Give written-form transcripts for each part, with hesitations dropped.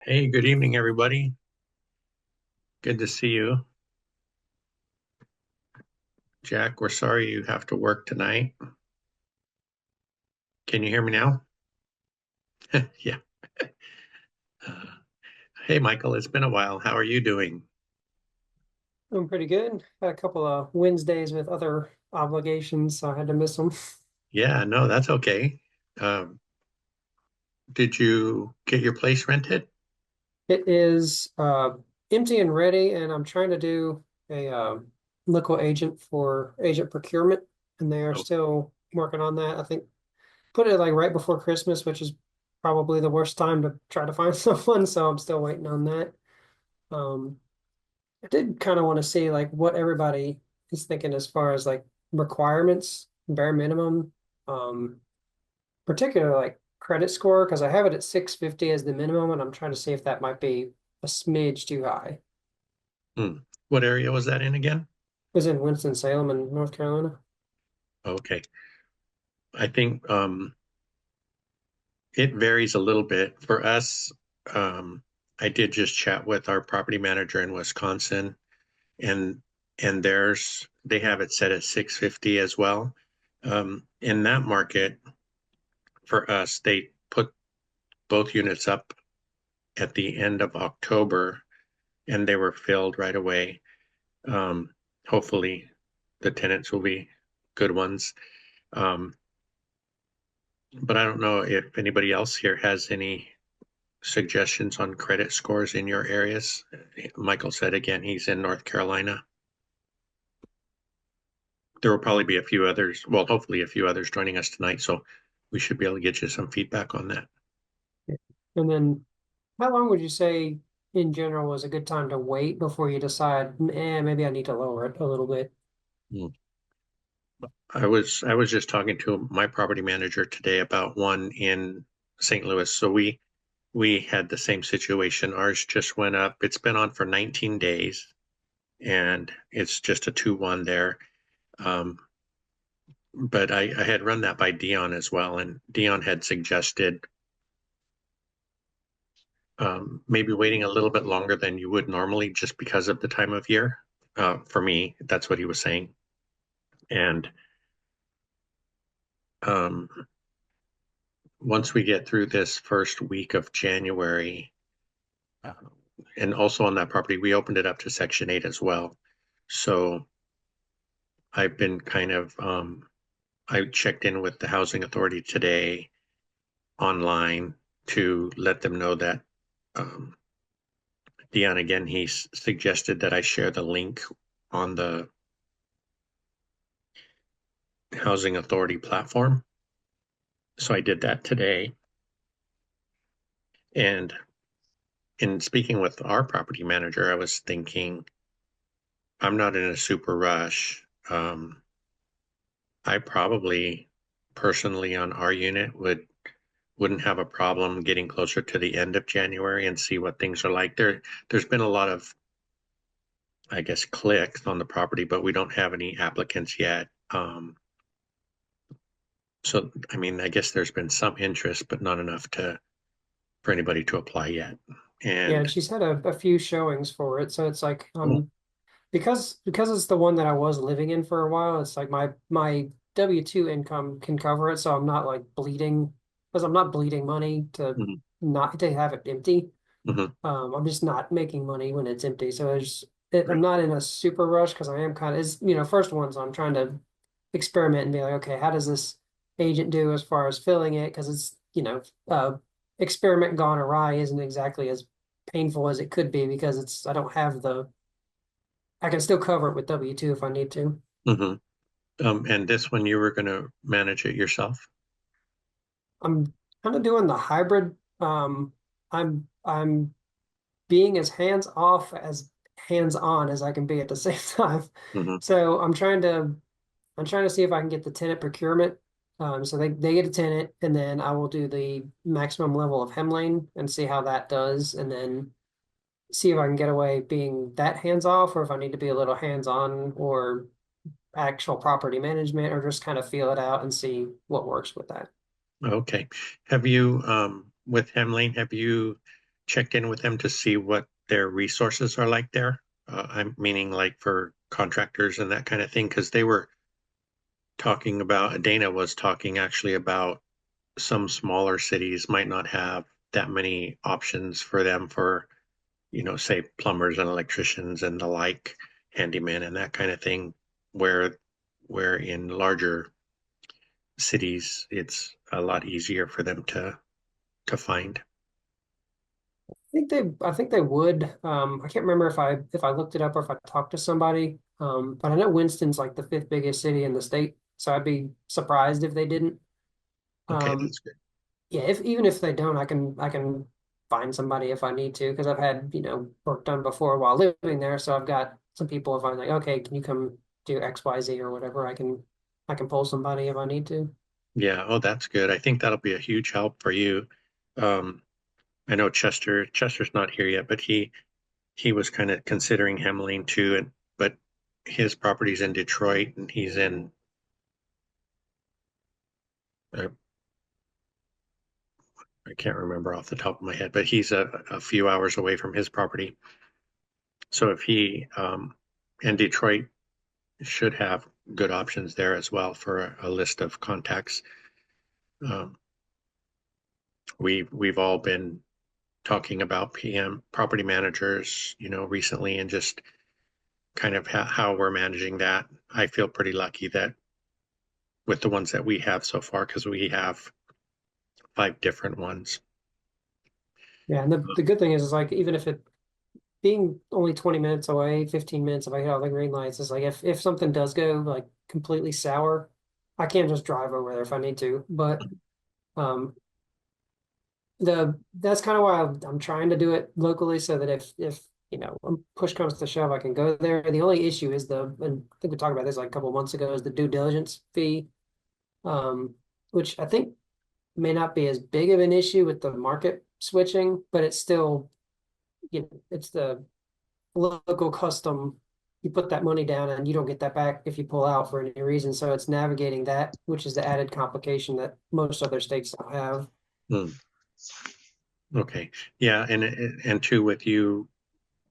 Hey, good evening, everybody. Good to see you. Jack, we're sorry you have to work tonight. Can you hear me now? Yeah. Uh, hey, Michael, it's been a while. How are you doing? I'm pretty good. Had a couple of Wednesdays with other obligations, so I had to miss them. Yeah, no, that's okay. Um, did you get your place rented? It is empty and ready, and I'm trying to do a local agent for agent procurement, and they are Oh, still working on that. I think put it like right before Christmas, which is probably the worst time to try to find someone, so I'm still waiting on that. Um, I did kind of want to see like what everybody is thinking as far as like requirements, bare minimum. Particular like credit score because I have it at 650 as the minimum, and I'm trying to see if that might be a smidge too high. hmm. What area was that in again? It was in Winston-Salem in North Carolina. Okay. I think it varies a little bit. For us, um, I did just chat with our property manager in Wisconsin, and they have it set at 650 as well. In that market, for us, they put both units up at the end of October and they were filled right away. Um, Hopefully, the tenants will be good ones. Um, but I don't know if anybody else here has any suggestions on credit scores in your areas. Michael said again, he's in North Carolina. There will probably be a few others, well, hopefully a few others joining us tonight. So we should be able to get you some feedback on that. And then how long would you say in general was a good time to wait before you decide, maybe I need to lower it a little bit? Hmm. I was just talking to my property manager today about one in St. Louis. So we had the same situation. Ours just went up. It's been on for 19 days and it's just a 2-1 there. Um, but I had run that by Dion as well, and Dion had suggested maybe waiting a little bit longer than you would normally just because of the time of year. For me, that's what he was saying. And um, once we get through this first week of January, uh, and also on that property, we opened it up to Section 8 as well. So I've been I checked in with the housing authority today online to let them know that um, Dion, again, he suggested that I share the link on the housing authority platform. So I did that today. And in speaking with our property manager, I was thinking, I'm not in a super rush. I probably personally on our unit wouldn't have a problem getting closer to the end of January and see what things are like. There's been a lot of, I guess, clicks on the property, but we don't have any applicants yet. So I mean, I guess there's been some interest, but not enough to for anybody to apply yet. Yeah, And and she's had a few showings for it, so it's like oh, because it's the one that I was living in for a while, it's like my W-2 income can cover it, so I'm not like bleeding because I'm not bleeding money to mhm, not to have it empty. mhm, I'm just not making money when it's empty. So I'm right. not in a super rush because I am kind of, it's, first one. So I'm trying to experiment and be like, okay, how does this agent do as far as filling it? Because it's, experiment gone awry isn't exactly as painful as it could be because I don't have I can still cover it with W-2 if I need to. hmm and this one you were going to manage it yourself? I'm kind of doing the hybrid. I'm being as hands off as hands on as I can be at the same time. Hmm. So I'm trying to see if I can get the tenant procurement. So they get a tenant, and then I will do the maximum level of Hemlane and see how that does, and then see if I can get away being that hands off, or if I need to be a little hands on, or actual property management, or just kind of feel it out and see what works with that. Okay. Have you, with Hemlane, have you check in with them to see what their resources are like there. I'm meaning like for contractors and that kind of thing, because they were talking about, Dana was talking actually about some smaller cities might not have that many options for them for, say plumbers and electricians and the like, handyman and that kind of thing, where in larger cities it's a lot easier for them to find. I think they would. I can't remember if I looked it up or if I talked to somebody. But I know Winston's like the fifth biggest city in the state, so I'd be surprised if they didn't. Okay, Um, that's good. yeah, if even if they don't, I can find somebody if I need to because I've had, work done before while living there, so I've got some people if I'm like, okay, can you come do XYZ or whatever, I can pull somebody if I need to. Yeah, oh, that's good. I think that'll be a huge help for you. Um, I know Chester's not here yet, but he was kind of considering Hemline too, and but his property's in Detroit and he's in uh, I can't remember off the top of my head, but he's a few hours away from his property. So if he and Detroit should have good options there as well for a list of contacts. Um, we've all been talking about PM property managers, recently, and just kind of how we're managing that. I feel pretty lucky that with the ones that we have so far, because we have 5 different ones. Yeah, and the good thing is like even if it being only 20 minutes away, 15 minutes if I hit all the green lights, is like if something does go like completely sour, I can just drive over there if I need to. But um that's kind of why I'm trying to do it locally so that if push comes to shove, I can go there. The only issue is and I think we talked about this like a couple of months ago, is the due diligence fee, um, which I think may not be as big of an issue with the market switching, but it's still, it's the local custom. You put that money down and you don't get that back if you pull out for any reason. So it's navigating that, which is the added complication that most other states don't have. Hmm. Okay. Yeah, and two, with you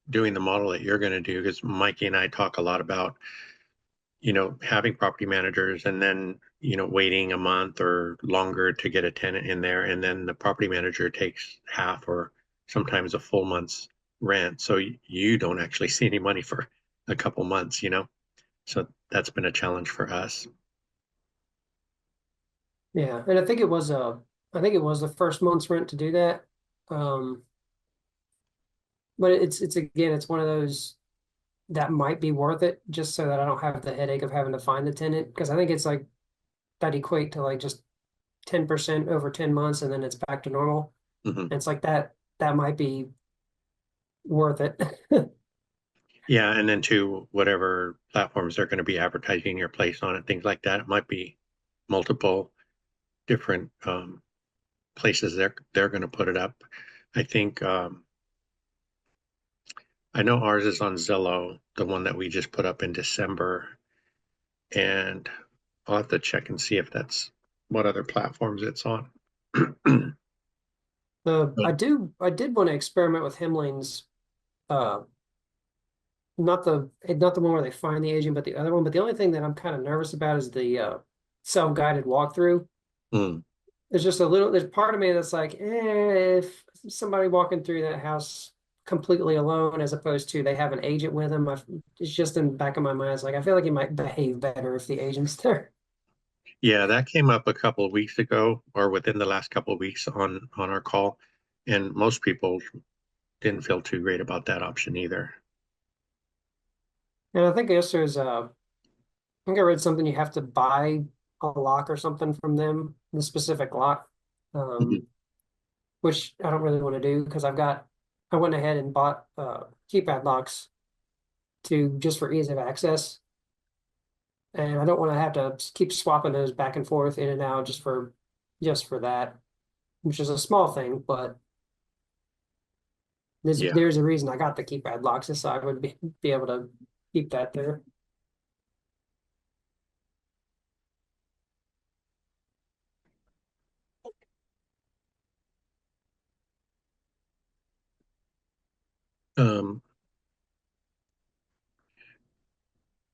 doing the model that you're going to do, because Mikey and I talk a lot about, having property managers and then, waiting a month or longer to get a tenant in there. And then the property manager takes half or sometimes a full month's rent. So you don't actually see any money for a couple months. So that's been a challenge for us. Yeah, and I think it was the first month's rent to do that. Um, but it's again, it's one of those that might be worth it just so that I don't have the headache of having to find the tenant because I think it's like that equate to like just 10% over 10 months and then it's back to normal. Hmm. And it's like that might be worth it. Yeah, and then to whatever platforms they're going to be advertising your place on and things like that. It might be multiple different places they're going to put it up. I think I know ours is on Zillow, the one that we just put up in December, and I'll have to check and see if that's what other platforms it's on. But I did want to experiment with Hemling's uh not the one where they find the agent, but the other one. But the only thing that I'm kind of nervous about is the self-guided walkthrough. mm, There's part of me that's like, if somebody walking through that house completely alone as opposed to they have an agent with them, it's just in the back of my mind. It's like, I feel like he might behave better if the agent's there. yeah, that came up a couple of weeks ago or within the last couple of weeks on our call, and most people didn't feel too great about that option either. And I think I think I read something you have to buy a lock or something from them, the specific lock, Mhm. um, which I don't really want to do because I went ahead and bought keypad locks to just for ease of access. And I don't want to have to keep swapping those back and forth in and out just for that, which is a small thing, but Yeah, there's a reason I got the keypad locks is so I would be able to keep that there. Um,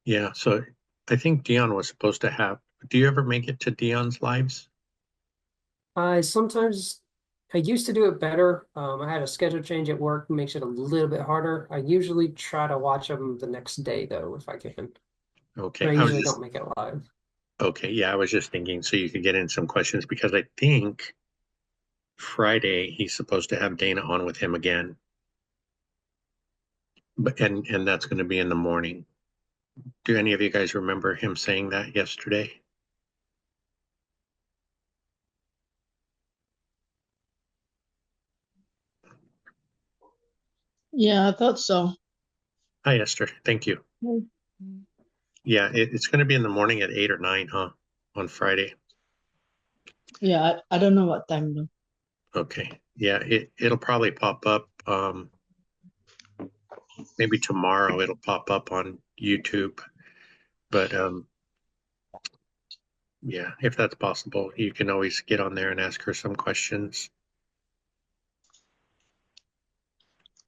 yeah, so I think Dion was supposed to have. Do you ever make it to Dion's lives? I sometimes I used to do it better. I had a schedule change at work, makes it a little bit harder. I usually try to watch them the next day though, if I can. But Okay, I I was usually just don't make it live. okay. Yeah, I was just thinking so you could get in some questions because I think Friday he's supposed to have Dana on with him again, but and that's going to be in the morning. Do any of you guys remember him saying that yesterday? Yeah, I thought so. Hi, Esther. Thank you. Mm. Yeah, it's going to be in the morning at 8 or 9, huh? On Friday. Yeah, I don't know what time though. Okay. Yeah, it'll probably pop up. Maybe tomorrow it'll pop up on YouTube. But yeah, if that's possible, you can always get on there and ask her some questions.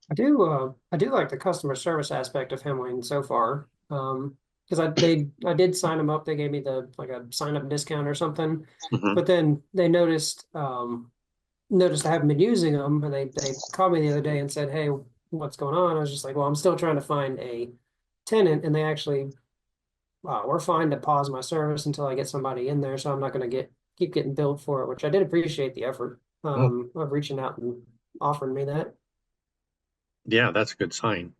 I do like the customer service aspect of Hemling so far. Because I did sign them up. They gave me the like a sign up discount or something. Hmm. But then they noticed I haven't been using them, and they called me the other day and said, "Hey, what's going on?" I was just like, "Well, I'm still trying to find a tenant," and they actually we're fine to pause my service until I get somebody in there, so I'm not going to keep getting billed for it, which I did appreciate the effort Oh, of reaching out and offering me that. yeah, that's a good sign.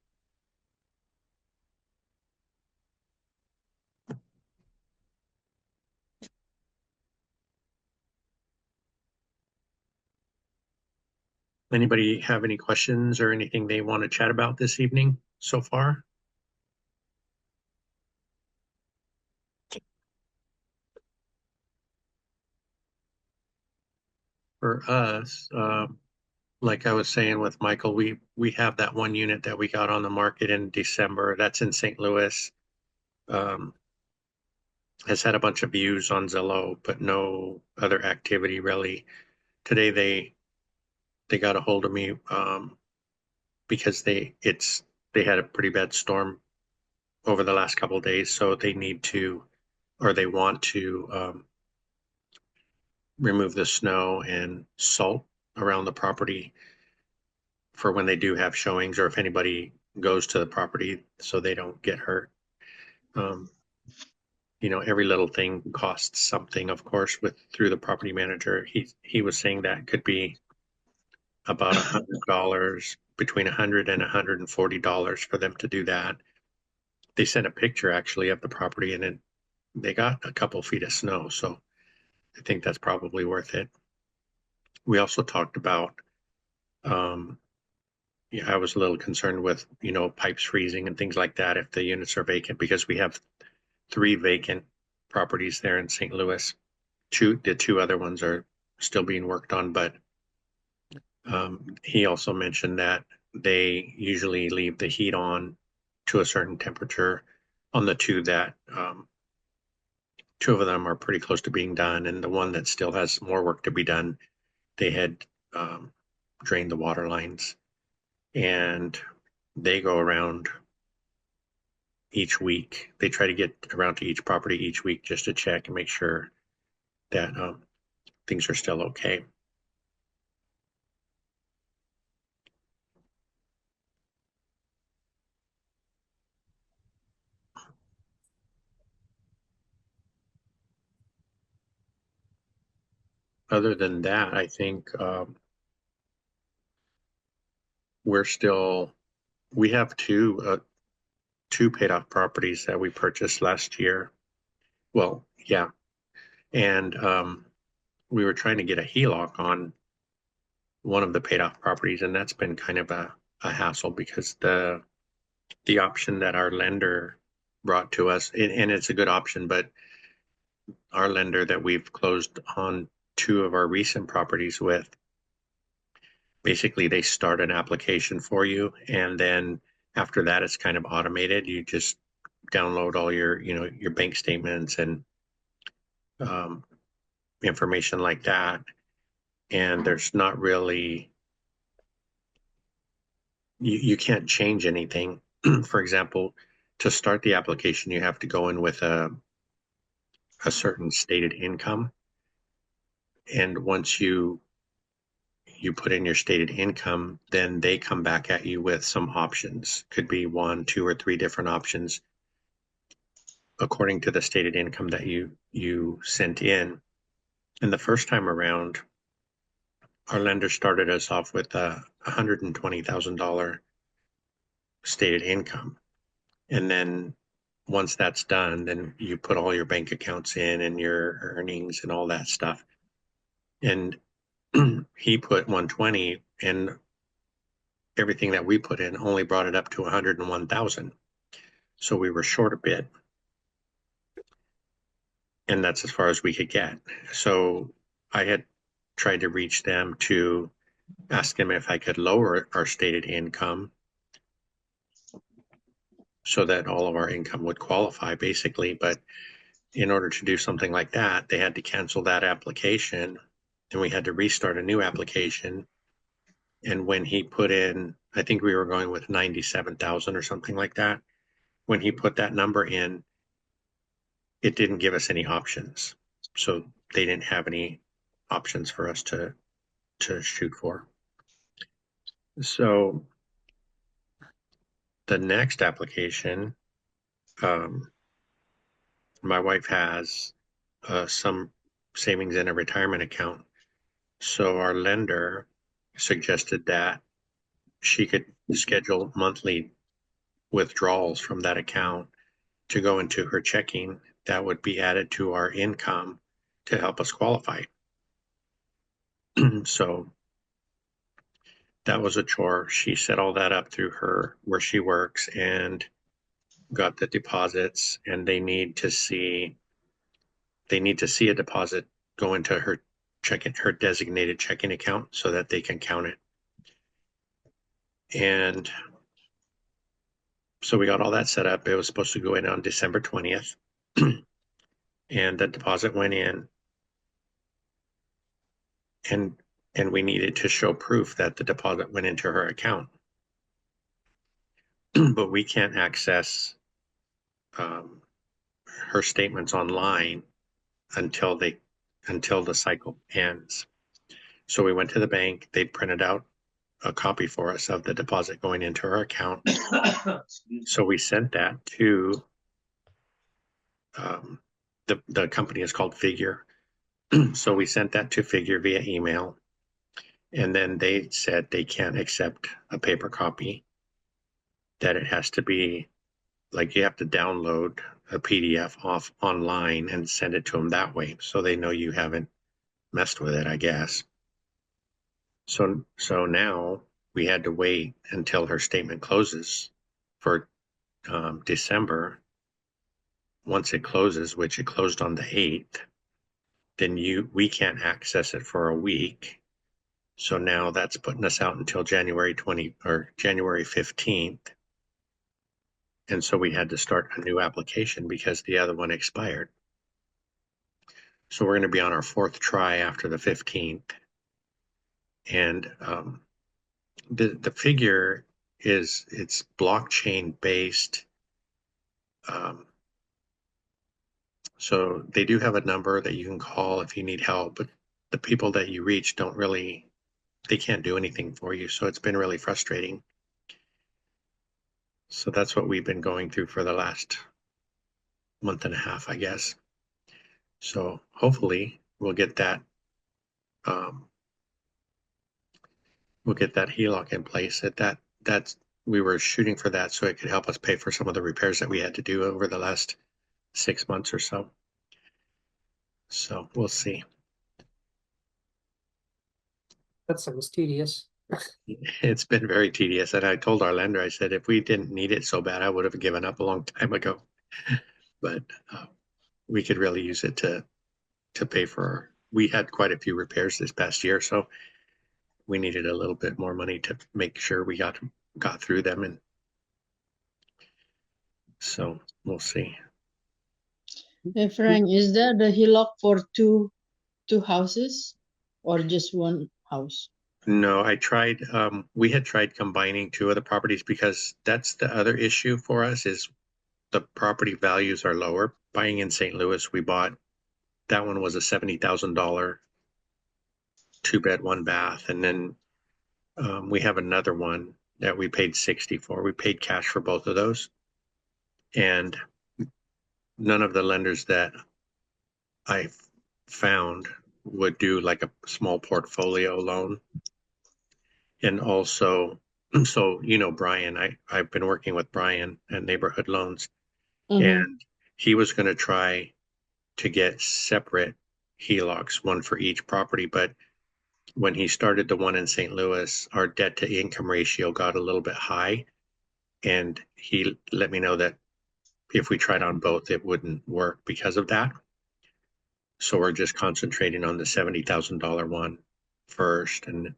Anybody have any questions or anything they want to chat about this evening so far? For us, like I was saying with Michael, we have that one unit that we got on the market in December. That's in St. Louis. Um, has had a bunch of views on Zillow, but no other activity really. Today they got a hold of me because they had a pretty bad storm over the last couple of days, so they need to or they want to remove the snow and salt around the property for when they do have showings or if anybody goes to the property so they don't get hurt. Um, every little thing costs something, of course, with through the property manager. He was saying that could be about $100, between $100 and $140 for them to do that. They sent a picture actually of the property and then they got a couple feet of snow, so I think that's probably worth it. We also talked about um, yeah, I was a little concerned with, pipes freezing and things like that if the units are vacant because we have 3 vacant properties there in St. Louis. The two other ones are still being worked on, but he also mentioned that they usually leave the heat on to a certain temperature on the two of them are pretty close to being done, and the one that still has more work to be done, they had um, drained the water lines, and they go around each week. They try to get around to each property each week just to check and make sure that things are still okay. Other than that, I think we're still we have two paid off properties that we purchased last year. Well, yeah, and we were trying to get a HELOC on one of the paid off properties, and that's been kind of a hassle because the option that our lender brought to us, and it's a good option, but our lender that we've closed on two of our recent properties with, basically they start an application for you, and then after that, it's kind of automated. You just download all your bank statements and um, information like that, and there's not really you can't change anything. For example, to start the application, you have to go in with a certain stated income. And once you put in your stated income, then they come back at you with some options. Could be 1, 2, or 3 different options according to the stated income that you sent in. And the first time around, our lender started us off with a $120,000 stated income. And then once that's done, then you put all your bank accounts in and your earnings and all that stuff. And he put 120, and everything that we put in only brought it up to 101,000. So we were short a bit. And that's as far as we could get. So I had tried to reach them to ask them if I could lower our stated income so that all of our income would qualify, basically. But in order to do something like that, they had to cancel that application, and we had to restart a new application. And when he put in, I think we were going with 97,000 or something like that. When he put that number in, it didn't give us any options. So they didn't have any options for us to shoot for. So the next application, my wife has some savings in a retirement account. So our lender suggested that she could schedule monthly withdrawals from that account to go into her checking that would be added to our income to help us qualify. So that was a chore. She set all that up through her where she works and got the deposits, and they need to see a deposit go into her designated checking account so that they can count it. And so we got all that set up. It was supposed to go in on December 20th. And the deposit went in, and we needed to show proof that the deposit went into her account. But we can't access her statements online until the cycle ends. So we went to the bank. They printed out a copy for us of the deposit going into her account. So we sent that to the company is called Figure. So we sent that to Figure via email, and then they said they can't accept a paper copy, that it has to be like you have to download a PDF off online and send it to them that way, so they know you haven't messed with it, I guess. So now we had to wait until her statement closes for December. Once it closes, which it closed on the 8th, then we can't access it for a week. So now that's putting us out until January 15th. And so we had to start a new application because the other one expired. So we're going to be on our 4th try after the 15th. And the Figure it's blockchain based. So they do have a number that you can call if you need help, but the people that you reach they can't do anything for you. So it's been really frustrating. So that's what we've been going through for the last month and a half, I guess. So hopefully we'll get that HELOC in place. We were shooting for that so it could help us pay for some of the repairs that we had to do over the last 6 months or so. So we'll see. That sounds tedious. It's been very tedious. And I told our lender, I said, if we didn't need it so bad, I would have given up a long time ago. But we could really use it to pay for we had quite a few repairs this past year. So we needed a little bit more money to make sure we got through them. And so we'll see. Hey Frank, is that the HELOC for two houses or just one house? No, I tried, we had tried combining two of the properties because that's the other issue for us is the property values are lower. Buying in St. Louis, we bought, that one was a $70,000 2-bed, 1-bath. And then we have another one that we paid 60 for. We paid cash for both of those. And none of the lenders that I found would do like a small portfolio loan. And also, so Brian, I've been working with Brian at Neighborhood Loans, Mhm. and he was going to try to get separate HELOCs, one for each property. But when he started the one in St. Louis, our debt to income ratio got a little bit high, and he let me know that if we tried on both, it wouldn't work because of that. So we're just concentrating on the $70,000 one first, and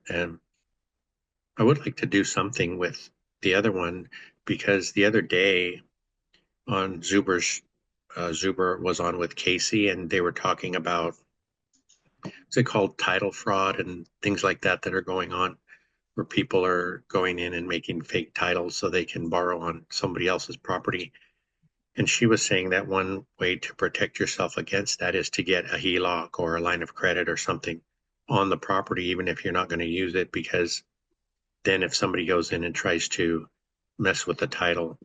I would like to do something with the other one because the other day on Zuber was on with Casey, and they were talking about what's it called, title fraud and things like that that are going on, where people are going in and making fake titles so they can borrow on somebody else's property. And she was saying that one way to protect yourself against that is to get a HELOC or a line of credit or something on the property, even if you're not going to use it, because then if somebody goes in and tries to mess with the title,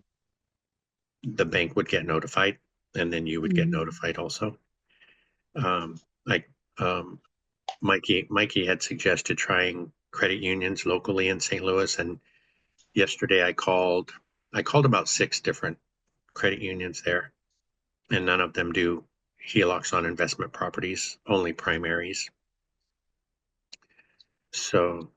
the bank would get notified, and then you would get Mhm. notified also. Like Mikey had suggested trying credit unions locally in St. Louis, and yesterday I called about 6 different credit unions there, and none of them do HELOCs on investment properties, only primaries. So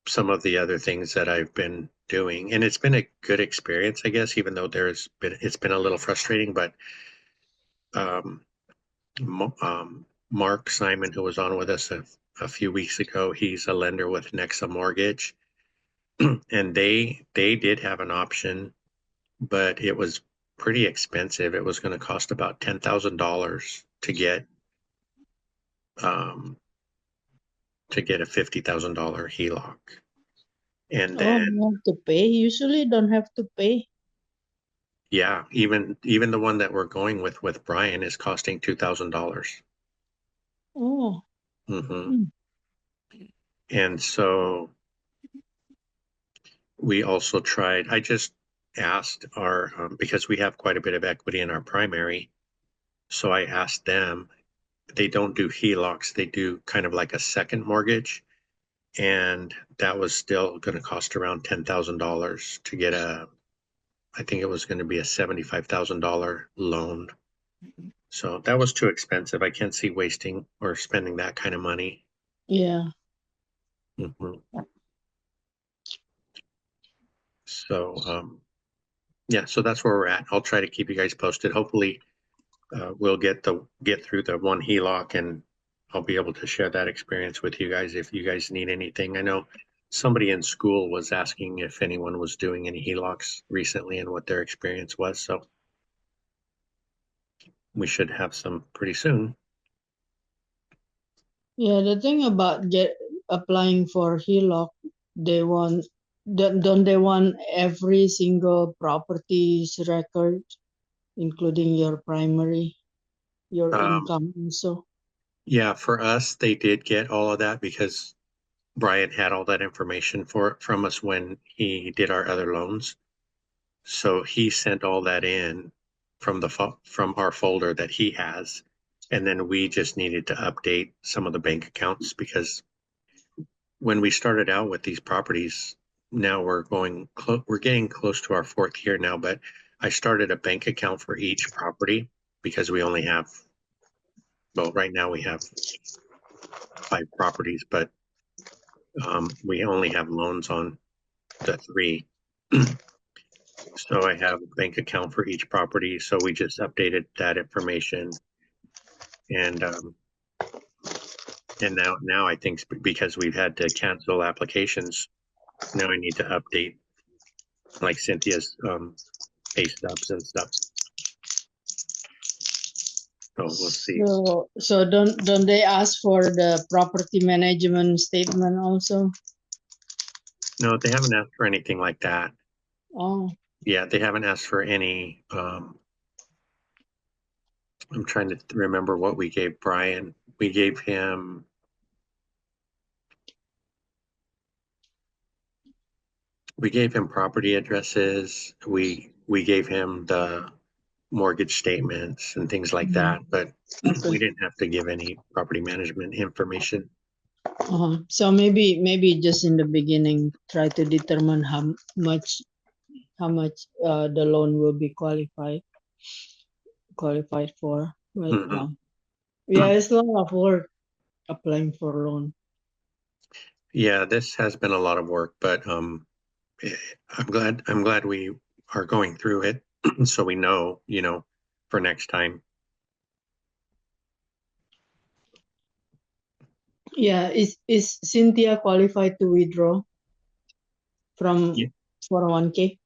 some of the other things that I've been doing, and it's been a good experience, I guess, even though it's been a little frustrating, but um, Mark Simon, who was on with us a few weeks ago, he's a lender with Nexa Mortgage, and they did have an option, but it was pretty expensive. It was going to cost about $10,000 um, to get a $50,000 HELOC, and Oh, then you have to pay. Usually don't have to pay. yeah, even the one that we're going with Brian is costing $2,000. Oh. Mm-hmm. Mm. And so we also tried, I just asked because we have quite a bit of equity in our primary. So I asked them, they don't do HELOCs, they do kind of like a second mortgage. And that was still going to cost around $10,000 to get I think it was going to be a $75,000 loan. So that was too expensive. I can't see wasting or spending that kind of money. Yeah. Mhm. So, yeah, so that's where we're at. I'll try to keep you guys posted. Hopefully, we'll get through the one HELOC, and I'll be able to share that experience with you guys if you guys need anything. I know somebody in school was asking if anyone was doing any HELOCs recently and what their experience was. So we should have some pretty soon. Yeah, the thing about applying for HELOC, they want don't they want every single property's record, including your primary, your Um, income also? yeah, for us, they did get all of that because Brian had all that information from us when he did our other loans. So he sent all that in from from our folder that he has, and then we just needed to update some of the bank accounts because when we started out with these properties, now we're getting close to our 4th year now, but I started a bank account for each property because we only have, well, right now we have 5 properties, but we only have loans on the 3. So I have a bank account for each property. So we just updated that information, and now I think because we've had to cancel applications, now I need to update like Cynthia's pay stubs and stuff. So we'll see. So don't they ask for the property management statement also? No, they haven't asked for anything like that. Oh, Yeah, they haven't asked for any. I'm trying to remember what we gave Brian. We gave him. We gave him property addresses. We gave him the mortgage statements and things like that, but we okay. didn't have to give any property management information. So maybe just in the beginning, try to determine how much the loan will be qualified for. But Mhm. yeah, it's a lot of work applying for loan. Yeah, this has been a lot of work, but I'm glad we are going through it so we know, for next time. Yeah, is Cynthia qualified to withdraw from Yeah. 401k?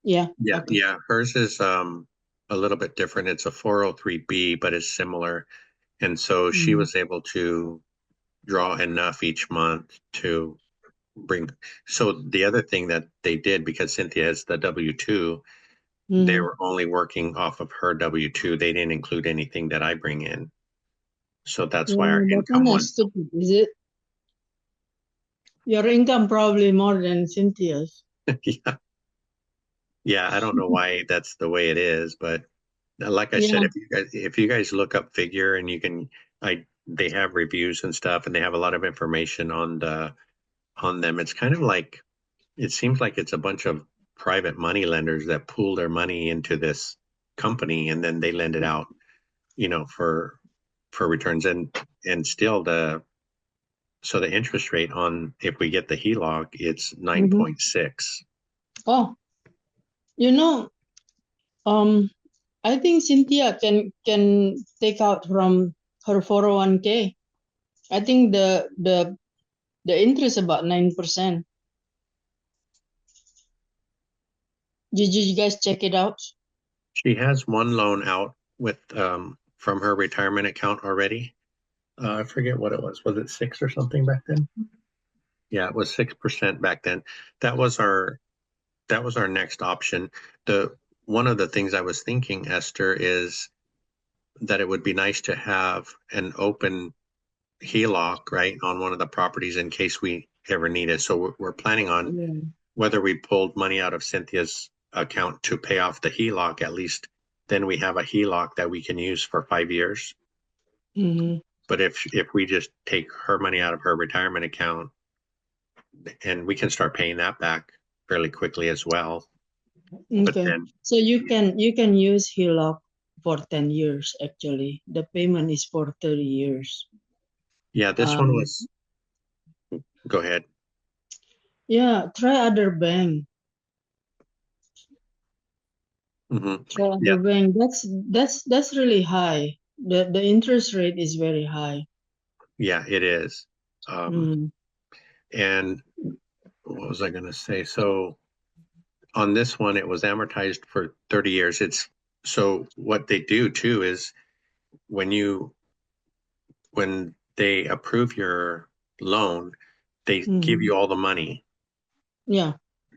Yeah. Yeah, Okay. yeah. Hers is a little bit different. It's a 403B, but it's similar. And so she was able to draw enough each month to bring. So the other thing that they did, because Cynthia is the W-2, they Mhm. were only working off of her W-2. They didn't include anything that I bring in. So that's why our Yeah, that income kind of was. stupid, is it? Your income probably more than Cynthia's. Yeah. Yeah, I don't know why that's the way it is, but like I said, Yeah. if you guys look up Figure and you can, they have reviews and stuff, and they have a lot of information on them. It's kind of like it seems like it's a bunch of private money lenders that pool their money into this company and then they lend it out, for returns and still so the interest rate on if we get the HELOC, it's 9.6. Oh, you know, um, I think Cynthia can take out from her 401k. I think the interest about 9%. Did you guys check it out? She has one loan out with from her retirement account already. I forget what it was. Was it 6 or something back then? Yeah, it was 6% back then. That was our next option. The one of the things I was thinking, Esther, is that it would be nice to have an open HELOC, right, on one of the properties in case we ever need it. So we're planning on Yeah. whether we pulled money out of Cynthia's account to pay off the HELOC, at least then we have a HELOC that we can use for 5 years. Mm-hmm. But if we just take her money out of her retirement account and we can start paying that back fairly quickly as well. But Okay. then, So you can use HELOC for 10 years actually. The payment is for 30 years. yeah, this one was, go ahead. Yeah, try other bank. Mm-hmm. Try Yeah, other bank. That's really high. The interest rate is very high. yeah, it is. Mm. And what was I going to say? So on this one, it was amortized for 30 years. So what they do too is when they approve your loan, they give Mm. you all the money Yeah.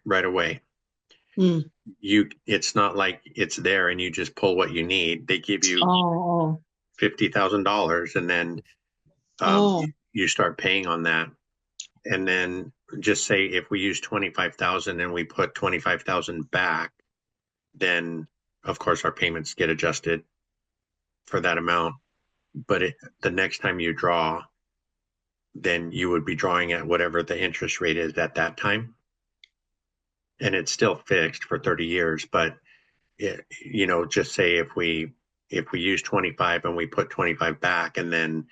right away. Mm. It's not like it's there and you just pull what you need. They give you Oh, $50,000 and then oh. you start paying on that. And then just say if we use 25,000 and we put 25,000 back, then of course our payments get adjusted for that amount. But the next time you draw, then you would be drawing at whatever the interest rate is at that time. And it's still fixed for 30 years, but just say if we use 25 and we put 25 back and then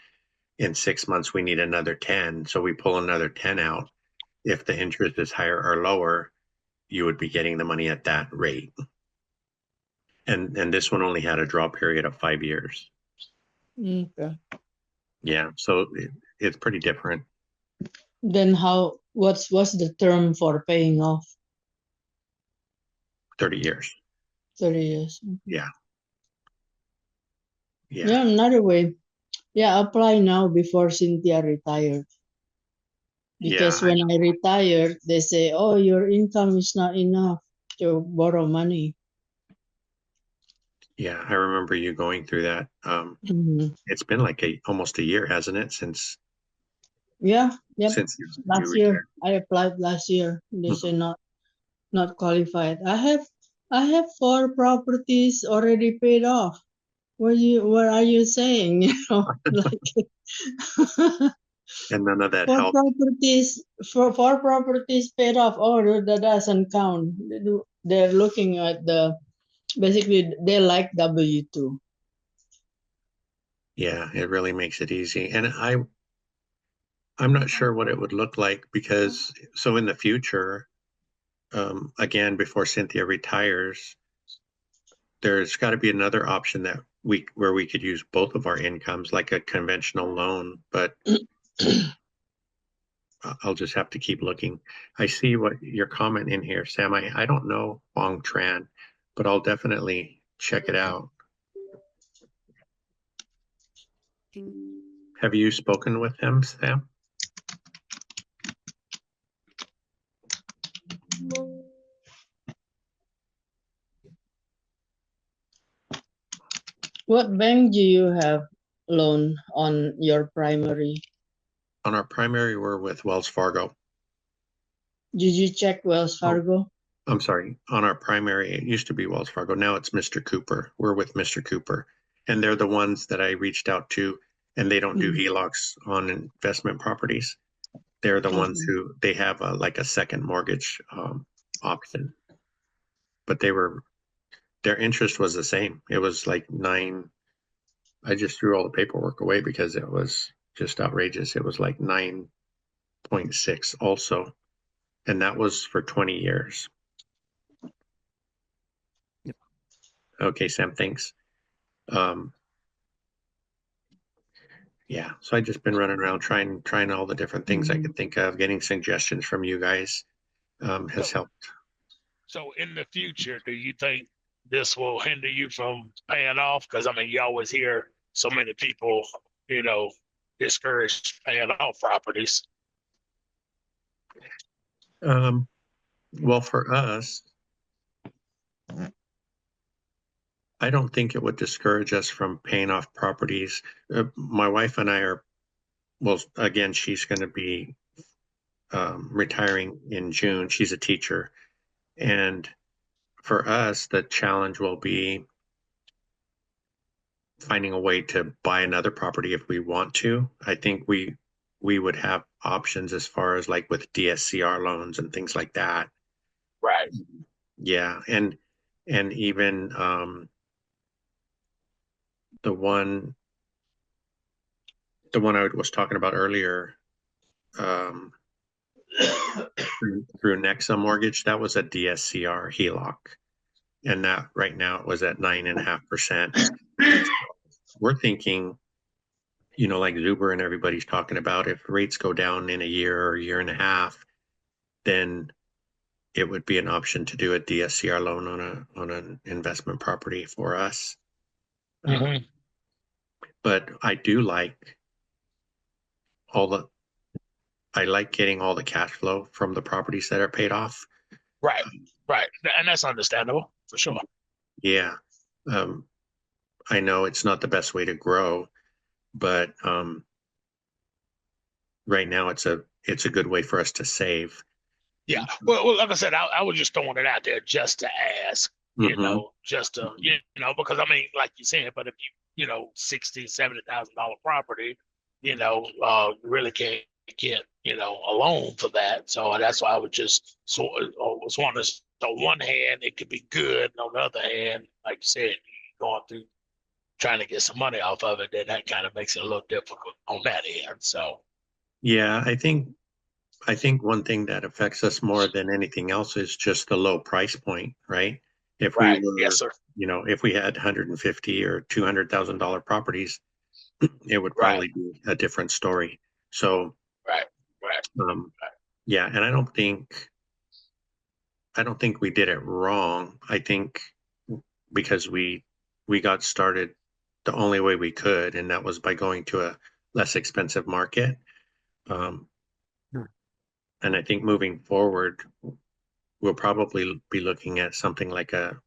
in 6 months we need another 10, so we pull another 10 out. If the interest is higher or lower, you would be getting the money at that rate. And this one only had a draw period of 5 years. Okay. Yeah, so it's pretty different. Then what's the term for paying off? 30 years. 30 years. Yeah. Yeah, another way. Yeah, apply now before Cynthia retired. Because Yeah, when I retired, they say, "Oh, your income is not enough to borrow money." yeah, I remember you going through that. Mhm. It's been like almost a year, hasn't it, Yeah, yep. since you Last year retired? I applied last year. They say Mhm. not qualified. I have 4 properties already paid off. What are you saying? Like And none of that four helped. properties, four properties paid off. Oh, that doesn't count. They're looking at basically they like W-2. Yeah, it really makes it easy. And I'm not sure what it would look like because so in the future, again, before Cynthia retires, there's got to be another option that where we could use both of our incomes, like a conventional loan. But I'll just have to keep looking. I see what your comment in here, Sam. I don't know Huang Tran, but I'll definitely check it out. Have you spoken with him, Sam? What bank do you have loan on your primary? On our primary, we're with Wells Fargo. Did you check Wells Oh, Fargo? I'm sorry. On our primary, it used to be Wells Fargo. Now it's Mr. Cooper. We're with Mr. Cooper. And they're the ones that I reached out to, and they don't do Mm. HELOCs on investment properties. They're the ones Okay. who they have like a second mortgage option. But their interest was the same. It was like 9. I just threw all the paperwork away because it was just outrageous. It was like 9.6 also. And that was for 20 years. Yep. Okay, Sam, thanks. Um, yeah, so I just been running around trying all the different things I could think of. Getting suggestions from you guys has So, helped. So in the future, do you think this will hinder you from paying off? Because I mean, you always hear so many people, discouraged paying off properties. Well, for us, I don't think it would discourage us from paying off properties. My wife and I are, well, again, she's going to be retiring in June. She's a teacher. And for us, the challenge will be finding a way to buy another property if we want to. I think we would have options as far as like with DSCR loans and things like that. Right. Yeah, and even the one I was talking about earlier, um, through Nexa Mortgage, that was a DSCR HELOC, and that right now it was at 9.5%. We're thinking, like Zuber and everybody's talking about, if rates go down in a year or a year and a half, then it would be an option to do a DSCR loan on an investment property for us. Mhm. But I do like I like getting all the cash flow from the properties that are paid off. Right. Right. And that's understandable for sure. Yeah. Um, I know it's not the best way to grow, but right now it's a good way for us to save. Yeah. Well, like I said, I was just throwing it out there just to ask, Mhm. just to, because I mean, like you said, but if $60,000, $70,000 property, really can't get, a loan for that. So that's why I would just was wondering, on one hand, it could be good. And on the other hand, like you said, going through trying to get some money off of it, then that kind of makes it a little difficult on that end. So, Yeah, I think one thing that affects us more than anything else is just the low price point, right? If we right. Yes, were, sir. if we had 150 or $200,000 properties, it would Right. probably be a different story. So, Right. Right. right. Yeah, and I don't think we did it wrong. I think because we got started the only way we could, and that was by going to a less expensive market. And I think moving forward, we'll probably be looking at something like a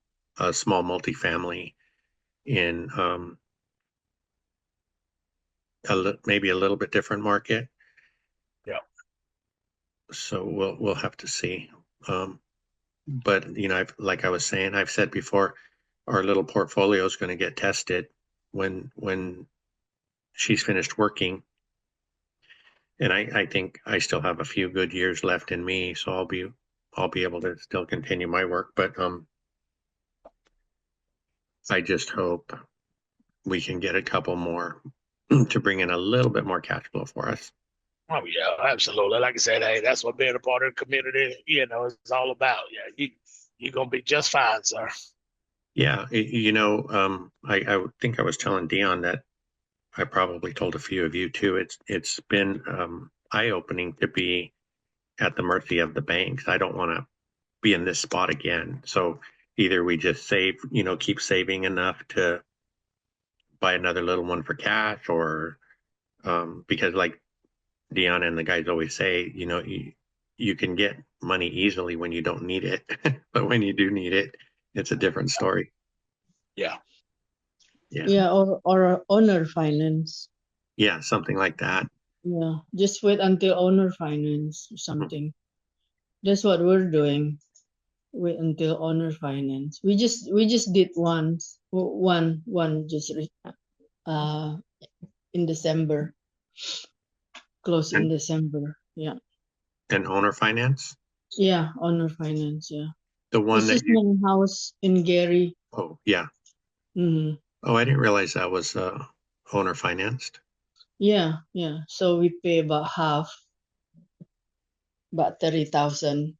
small multifamily in maybe a little bit different market. Yeah. So we'll have to see. But you know, like I was saying, I've said before, our little portfolio is going to get tested when she's finished working. And I think I still have a few good years left in me, so I'll be able to still continue my work. But I just hope we can get a couple more to bring in a little bit more cash flow for us. Oh yeah, absolutely. Like I said, hey, that's what being a part of the community, is all about. Yeah, you're gonna be just fine, sir. Yeah, you know, I think I was telling Dion that I probably told a few of you too. It's been eye-opening to be at the mercy of the banks. I don't want to be in this spot again. So either we just save, you know, keep saving enough to buy another little one for cash, or because like Dion and the guys always say, you know, you can get money easily when you don't need it, but when you do need it, it's a different story. Yeah. Yeah, or owner finance. Yeah, something like that. Yeah, just wait until owner finance or something. That's what we're doing. Wait until owner finance. We just did one just in December. Close in And- December. Yeah. And owner finance, Yeah, owner finance, yeah. the one This that is my house in Gary. oh yeah. Mm-hmm. Oh, I didn't realize that was owner financed. Yeah. So we pay about half, about 30,000,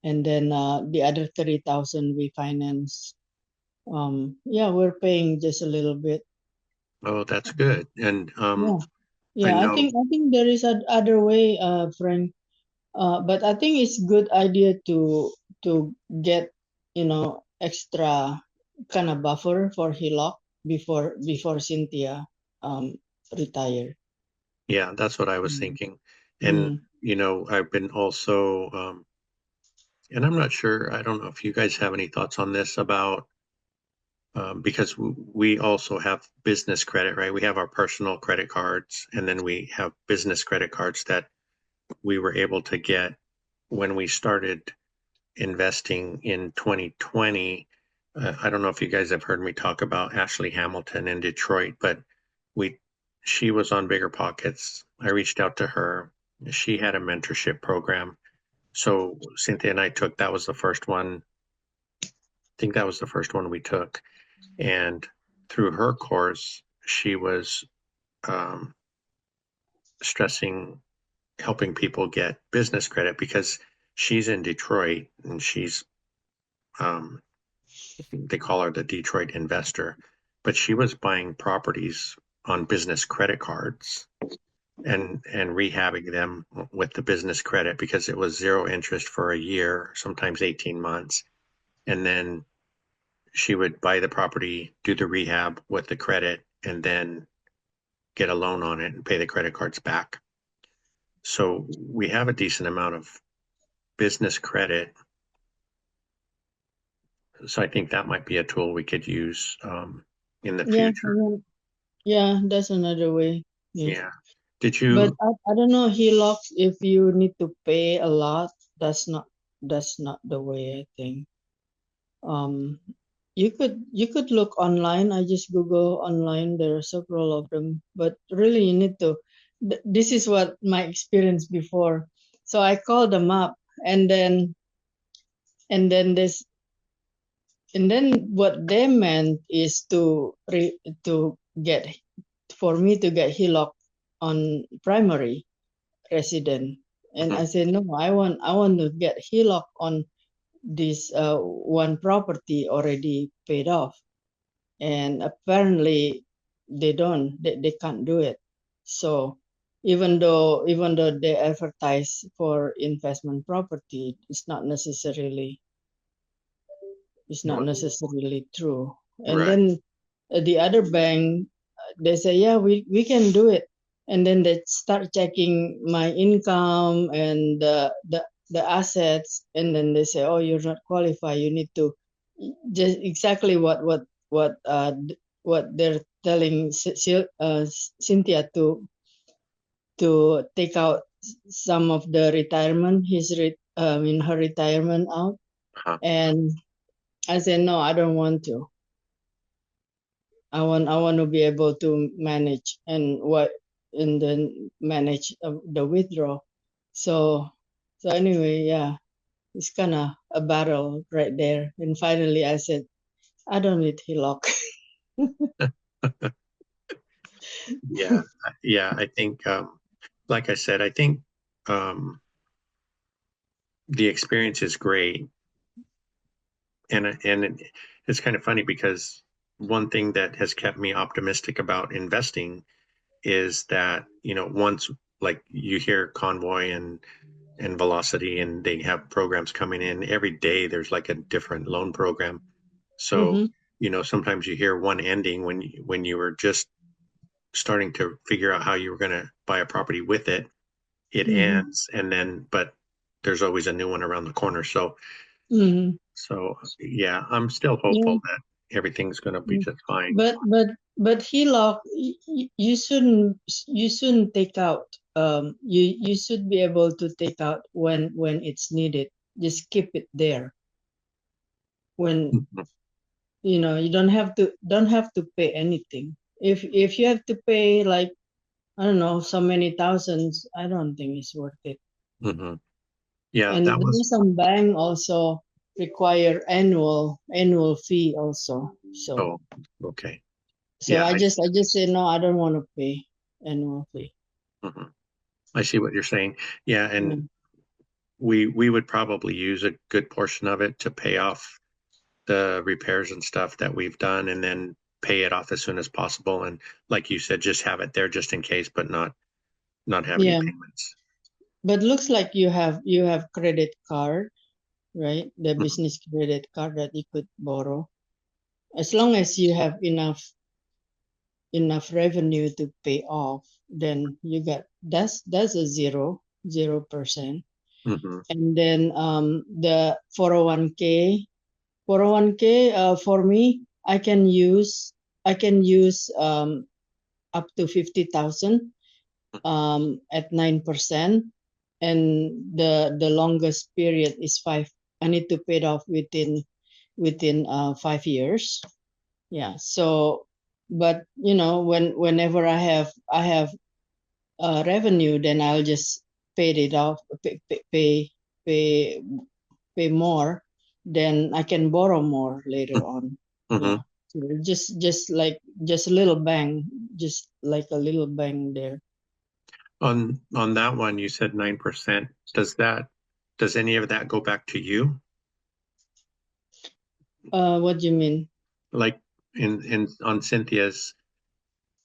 and then the other 30,000 we finance. Yeah, we're paying just a little bit. Oh, that's good. And Yeah, I know think there is other way, Frank. But I think it's good idea to get, extra kind of buffer for HELOC before Cynthia retire. yeah, that's what I was Mm. thinking. And you know, I've been also and I'm not sure, I don't know if you guys have any thoughts on this about because we also have business credit, right? We have our personal credit cards, and then we have business credit cards that we were able to get when we started investing in 2020. I don't know if you guys have heard me talk about Ashley Hamilton in Detroit, but she was on Bigger Pockets. I reached out to her. She had a mentorship program. So Cynthia and I took, that was the first one. I think that was the first one we took. And through her course, she was stressing helping people get business credit because she's in Detroit and she's they call her the Detroit investor, but she was buying properties on business credit cards and rehabbing them with the business credit because it was zero interest for a year, sometimes 18 months. And then she would buy the property, do the rehab with the credit, and then get a loan on it and pay the credit cards back. So we have a decent amount of business credit. So I think that might be a tool we could use in the future. Yeah, that's another way. Yeah. Did But you? I don't know, HELOC, if you need to pay a lot, that's not the way, I think. You could look online. I just Google online. There are several of them, but really you need to. This is what my experience before. So I called them up, and then this, and then what they meant is to get for me to get HELOC on primary resident, and I said no, I want to get HELOC on this one property already paid off, and apparently they can't do it. So even though they advertise for investment property, it's not necessarily true. And Right. then the other bank, they say, yeah, we can do it. And then they start checking my income and the assets. And then they say, oh, you're not qualified. You need to just exactly what they're telling Cynthia to take out some of the retirement, in her retirement out. Uh-huh. And I said, no, I don't want to. I want to be able to manage and then manage the withdrawal. So anyway, yeah, it's kind of a battle right there. And finally, I said, I don't need HELOC. Yeah, yeah, I think, like I said, I think the experience is great. And it's kind of funny because one thing that has kept me optimistic about investing is that, once like you hear Convoy and Velocity and they have programs coming in every day, there's like a different loan program. So, Mm-hmm. Sometimes you hear one ending when you were just starting to figure out how you were going to buy a property with it. It Mm-hmm. ends, and then but there's always a new one around the corner. So Mm-hmm. yeah, I'm still Yeah. hopeful that everything's going to be just fine. But HELOC, you shouldn't take out. You should be able to take out when it's needed. Just keep it there. When Mhm. you don't have to pay anything. If you have to pay like, I don't know, so many thousands, I don't think it's worth it. Mhm. Yeah, And that there was are some bank also require annual fee also. So okay. so Yeah, I just say no, I don't want to pay annual fee. mhm. I see what you're saying. Yeah, Yeah. and we would probably use a good portion of it to pay off the repairs and stuff that we've done, and then pay it off as soon as possible. And like you said, just have it there just in case, but not have any Yeah. payments. But looks like you have credit card, right? The Mhm. business credit card that you could borrow. As long as you have enough revenue to pay off, then you got that's a 0%. Mhm. And then the 401k for me, I can use up to 50,000 at 9%, and the longest period is five. I need to pay it off within 5 years. Yeah. So, but whenever I have revenue, then I'll just pay it off, pay pay more, then I can borrow more later on. Yeah. Mhm. So just a little bang, just like a little bang there. On that one, you said 9%. Does any of that go back to you? What do you mean? Like in on Cynthia's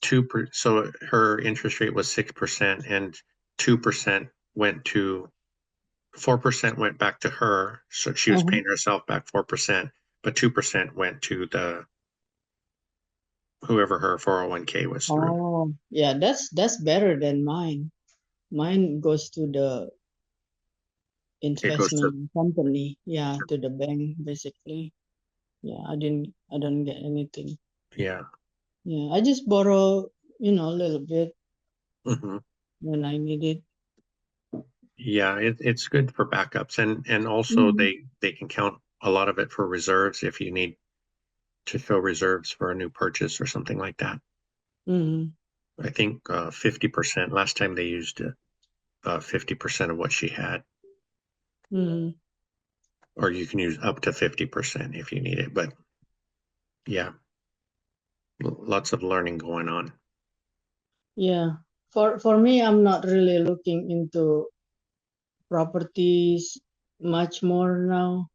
2%, so her interest rate was 6%, and 2% went to 4% went back to her. So she was Uh-huh. paying herself back 4%, but 2% went to the whoever her 401k was through. Oh, yeah, that's better than mine. Mine goes to the It goes to investment company, yeah, to the bank basically. Yeah, I don't get anything. yeah. Yeah, I just borrow, a little bit Hmm. when I need it. Yeah, it's good for backups, and also Mm-hmm. they can count a lot of it for reserves if you need to show reserves for a new purchase or something like that. Mm-hmm. I think 50%. Last time they used 50% of what she had, Mm-hmm. or you can use up to 50% if you need it. But yeah, lots of learning going on. Yeah. For me, I'm not really looking into properties much more now.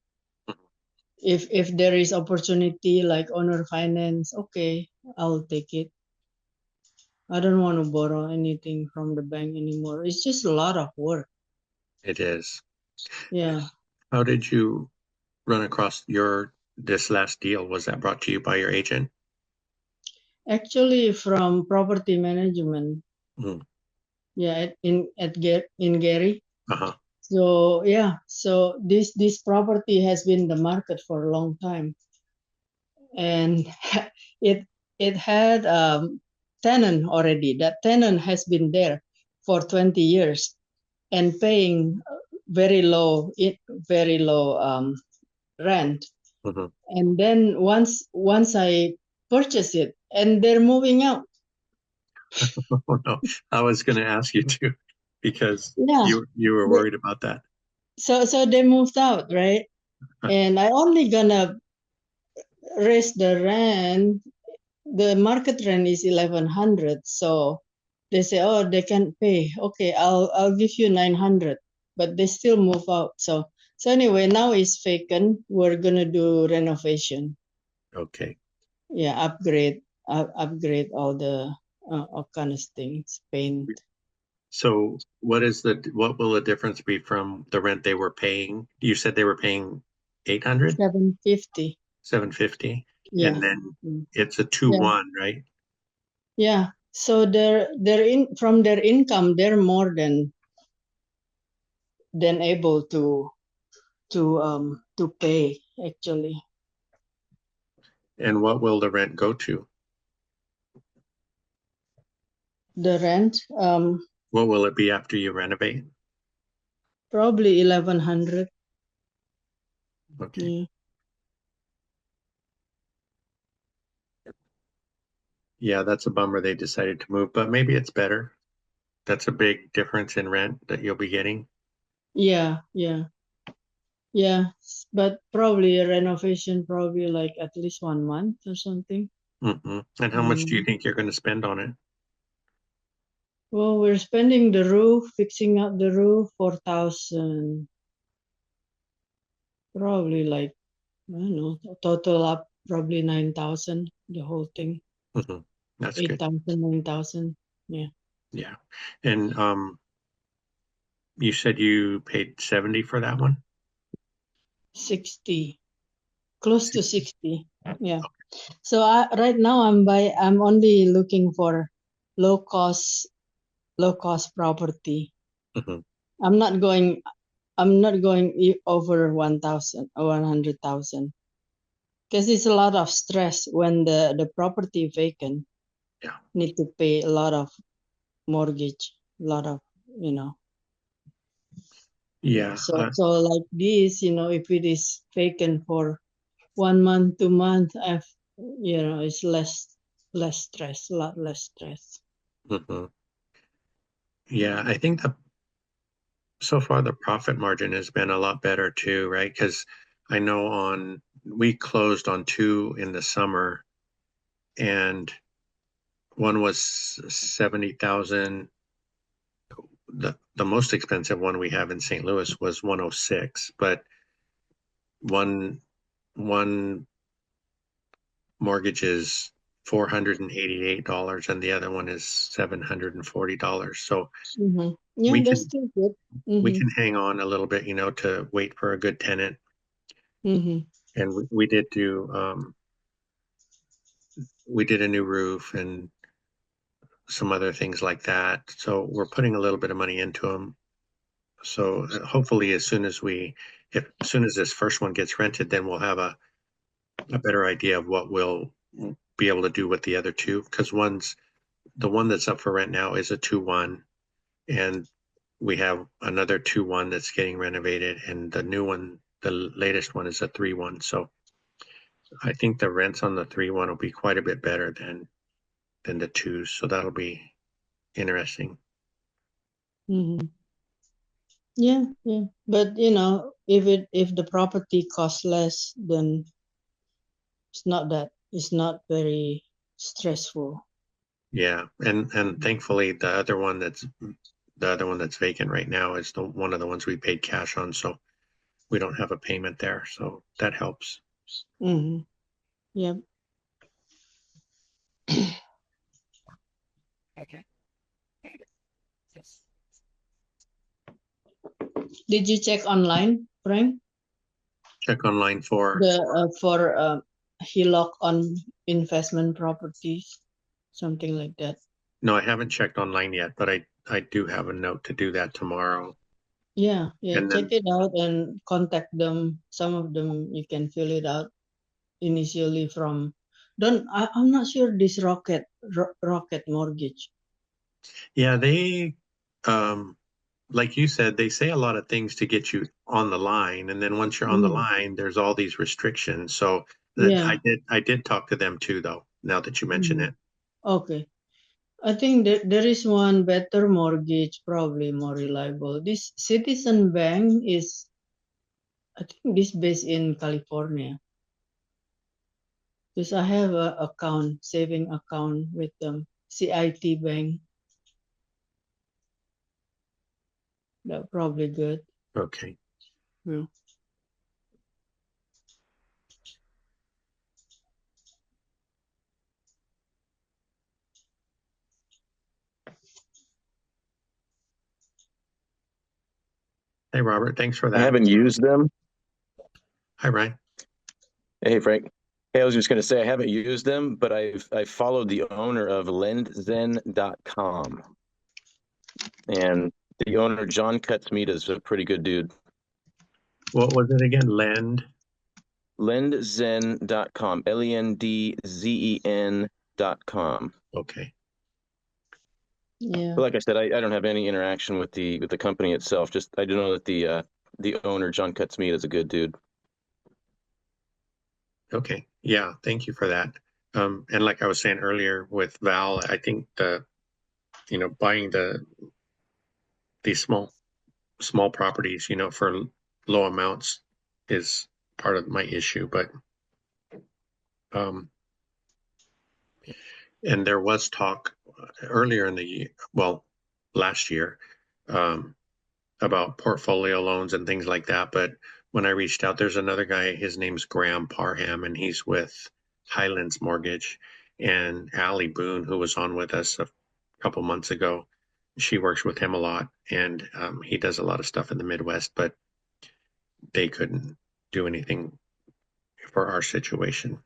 If there is opportunity like owner finance, okay, I'll take it. I don't want to borrow anything from the bank anymore. It's just a lot of work. It is. Yeah. How did you run across this last deal? Was that brought to you by your agent? Actually, from property management. Mm. Yeah, in Gary. Uh-huh. So yeah, so this property has been in the market for a long time, and it had tenant already. That tenant has been there for 20 years and paying very low rent. Mhm. And then once I purchase it, and they're moving out. Oh, no, I was going to ask you to, because Yeah, you were worried about that. so they moved out, right? And I only gonna raise the rent. The market rent is 1,100, so they say, oh, they can't pay. Okay, I'll give you 900, but they still move out. So anyway, now it's vacant. We're gonna do renovation. Okay. Yeah, upgrade all the all kind of things, paint. So what will the difference be from the rent they were paying? You said they were paying 800, 750. 750, Yeah. and then Mm. it's a Yeah. 2-1, right? Yeah. So they're in from their income, they're more than able to pay actually. And what will the rent go to? The rent, What will it be after you renovate? probably 1,100. Okay. Yeah. Yeah, that's a bummer they decided to move, but maybe it's better. That's a big difference in rent that you'll be getting. Yeah, but probably a renovation, probably like at least 1 month or something. And how much do you think you're going to spend on it? Well, we're spending the roof, fixing up the roof, 4,000. Probably like, I don't know, total up probably 9,000, the whole thing. That's good. 8,000, 9,000. Yeah. Yeah. And you said you paid 70 for that one? 60, close to 60. Yeah. So right now I'm only looking for low cost property. Mhm. I'm not going over 1,000 or 100,000, because it's a lot of stress when the property vacant. Yeah. Need to pay a lot of mortgage, a lot of, you know. Yeah. So like this, if it is vacant for 1 month, 2 months, it's less stress, a lot less stress. Mhm. Yeah, I think that so far the profit margin has been a lot better too, right? Because I know we closed on 2 in the summer, and one was 70,000. The most expensive one we have in St. Louis was 106, but one mortgage is $488 and the other one is $740. So Yeah, we that's can still good. we can hang on a little bit, to wait for a good tenant. And we did we did a new roof and some other things like that. So we're putting a little bit of money into them. So hopefully as soon as this first one gets rented, then we'll have a better idea of what we'll be able to do with the other 2. Because the one that's up for rent now is a 2-1, and we have another 2-1 that's getting renovated, and the new one, the latest one, is a 3-1. So I think the rents on the 3-1 will be quite a bit better than the 2s. So that'll be interesting. Yeah. But if the property costs less, then it's not very stressful. Yeah, and thankfully the other one that's vacant right now is one of the ones we paid cash on, so we don't have a payment there, so that helps. Yep. Okay. Yes. Did you check online, Frank? Check online for The for HELOC on investment properties. something like that. No, I haven't checked online yet, but I do have a note to do that tomorrow. Yeah, And check then it out and contact them. Some of them you can fill it out initially from. I'm not sure this Rocket Mortgage. yeah, they like you said, they say a lot of things to get you on the line, and then once you're on the Mm, line, there's all these restrictions. So that yeah. I did talk to them too, though, now that you mention Mm, it. okay. I think there is one Better Mortgage, probably more reliable. This Citizen Bank is, I think, this based in California. Because I have a account, saving account with them, CIT Bank. That probably good. Okay. Yeah. Hey, Robert, thanks for I that. haven't used them. Hi, Ryan. Hey, Frank. Hey, I was just going to say I haven't used them, but I followed the owner of lendzen.com. And the owner, John Cutsmeet, is a pretty good dude. What was it again? Lend? Lendzen.com, LENDZEN.com. Okay. Yeah. But like I said, I don't have any interaction with the company itself. Just I do know that the owner, John Cutsmeet, is a good dude. Okay. Yeah, thank you for that. And like I was saying earlier with Val, I think buying these small properties, for low amounts is part of my issue. But and there was talk earlier in the year, well, last year, um, about portfolio loans and things like that. But when I reached out, there's another guy, his name's Graham Parham, and he's with Highlands Mortgage. And Allie Boone, who was on with us a couple months ago, she works with him a lot, and he does a lot of stuff in the Midwest, but they couldn't do anything for our situation.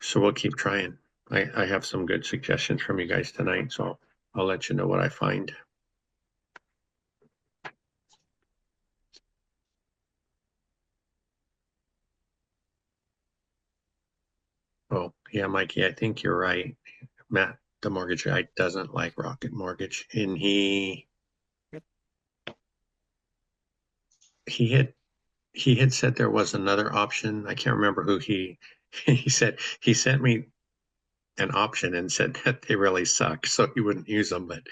So we'll keep trying. I have some good suggestions from you guys tonight, so I'll let you know what I find. Oh, yeah, Mikey, I think you're right. Matt, the mortgage guy, doesn't like Rocket Mortgage, and he had he had said there was another option. I can't remember who he said he sent me an option and said that they really suck, so he wouldn't use them. But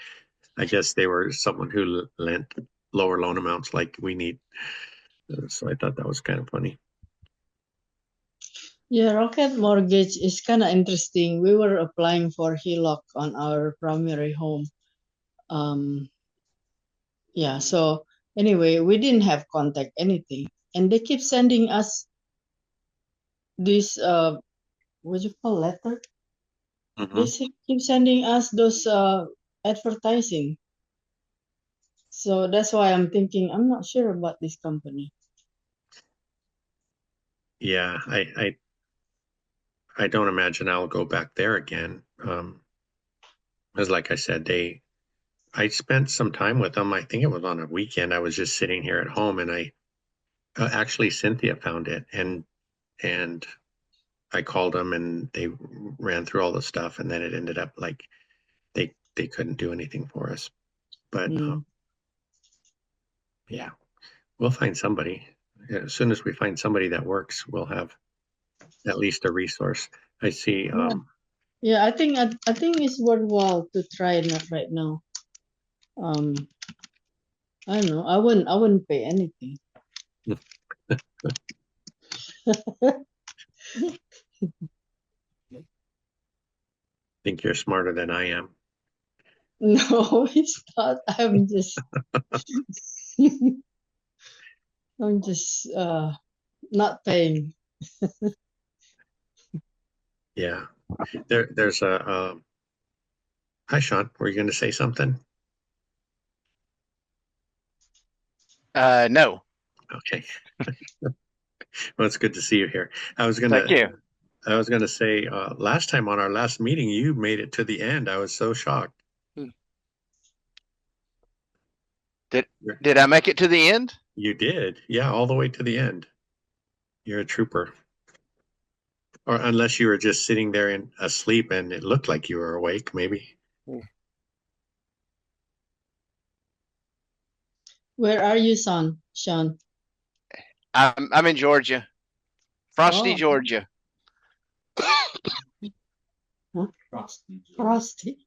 I guess they were someone who lent lower loan amounts like we need. So I thought that was kind of funny. Yeah, Rocket Mortgage is kind of interesting. We were applying for HELOC on our primary home. Yeah, so anyway, we didn't have contact anything. And they keep sending us this what you call letter? They keep sending us those advertising. So that's why I'm thinking I'm not sure about this company. Yeah, I don't imagine I'll go back there again. Because like I said, I spent some time with them. I think it was on a weekend. I was just sitting here at home, and I actually Cynthia found it, and I called them, and they ran through all the stuff, and then it ended up like they couldn't do anything for us. But yeah, we'll find somebody. As soon as we find somebody that works, we'll have at least a resource. I see. Yeah, I think it's worthwhile to try it right now. I don't know. I wouldn't pay anything. Think you're smarter than I am. No, it's not. I'm just not paying. Yeah. There's a hi Sean, were you going to say something? No. Okay. Well, it's good to see you here. I was Thank you. I was gonna say, last time on our last meeting, you made it to the end. I was so shocked. Did I make it to the end? You did. Yeah, all the way to the end. You're a trooper. Or unless you were just sitting there and asleep and it looked like you were awake, maybe. Where are you, Sean? I'm in Georgia, Frosty, Oh. Georgia. Frosty.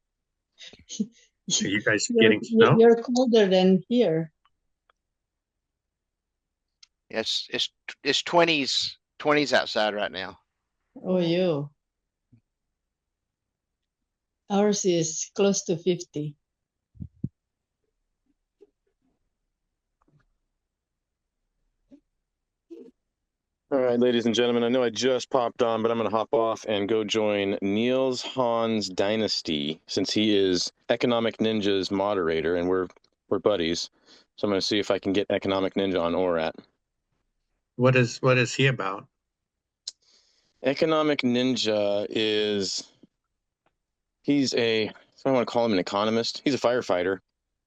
Are you guys You're, getting snow? you're colder than here. It's 20s outside right now. Oh, you. Ours is close to 50. All right, ladies and gentlemen, I know I just popped on, but I'm going to hop off and go join Niels Hans Dynasty since he is Economic Ninja's moderator and we're buddies. So I'm going to see if I can get Economic Ninja on ORAT. What is he about? Economic Ninja he's I don't want to call him an economist. He's a firefighter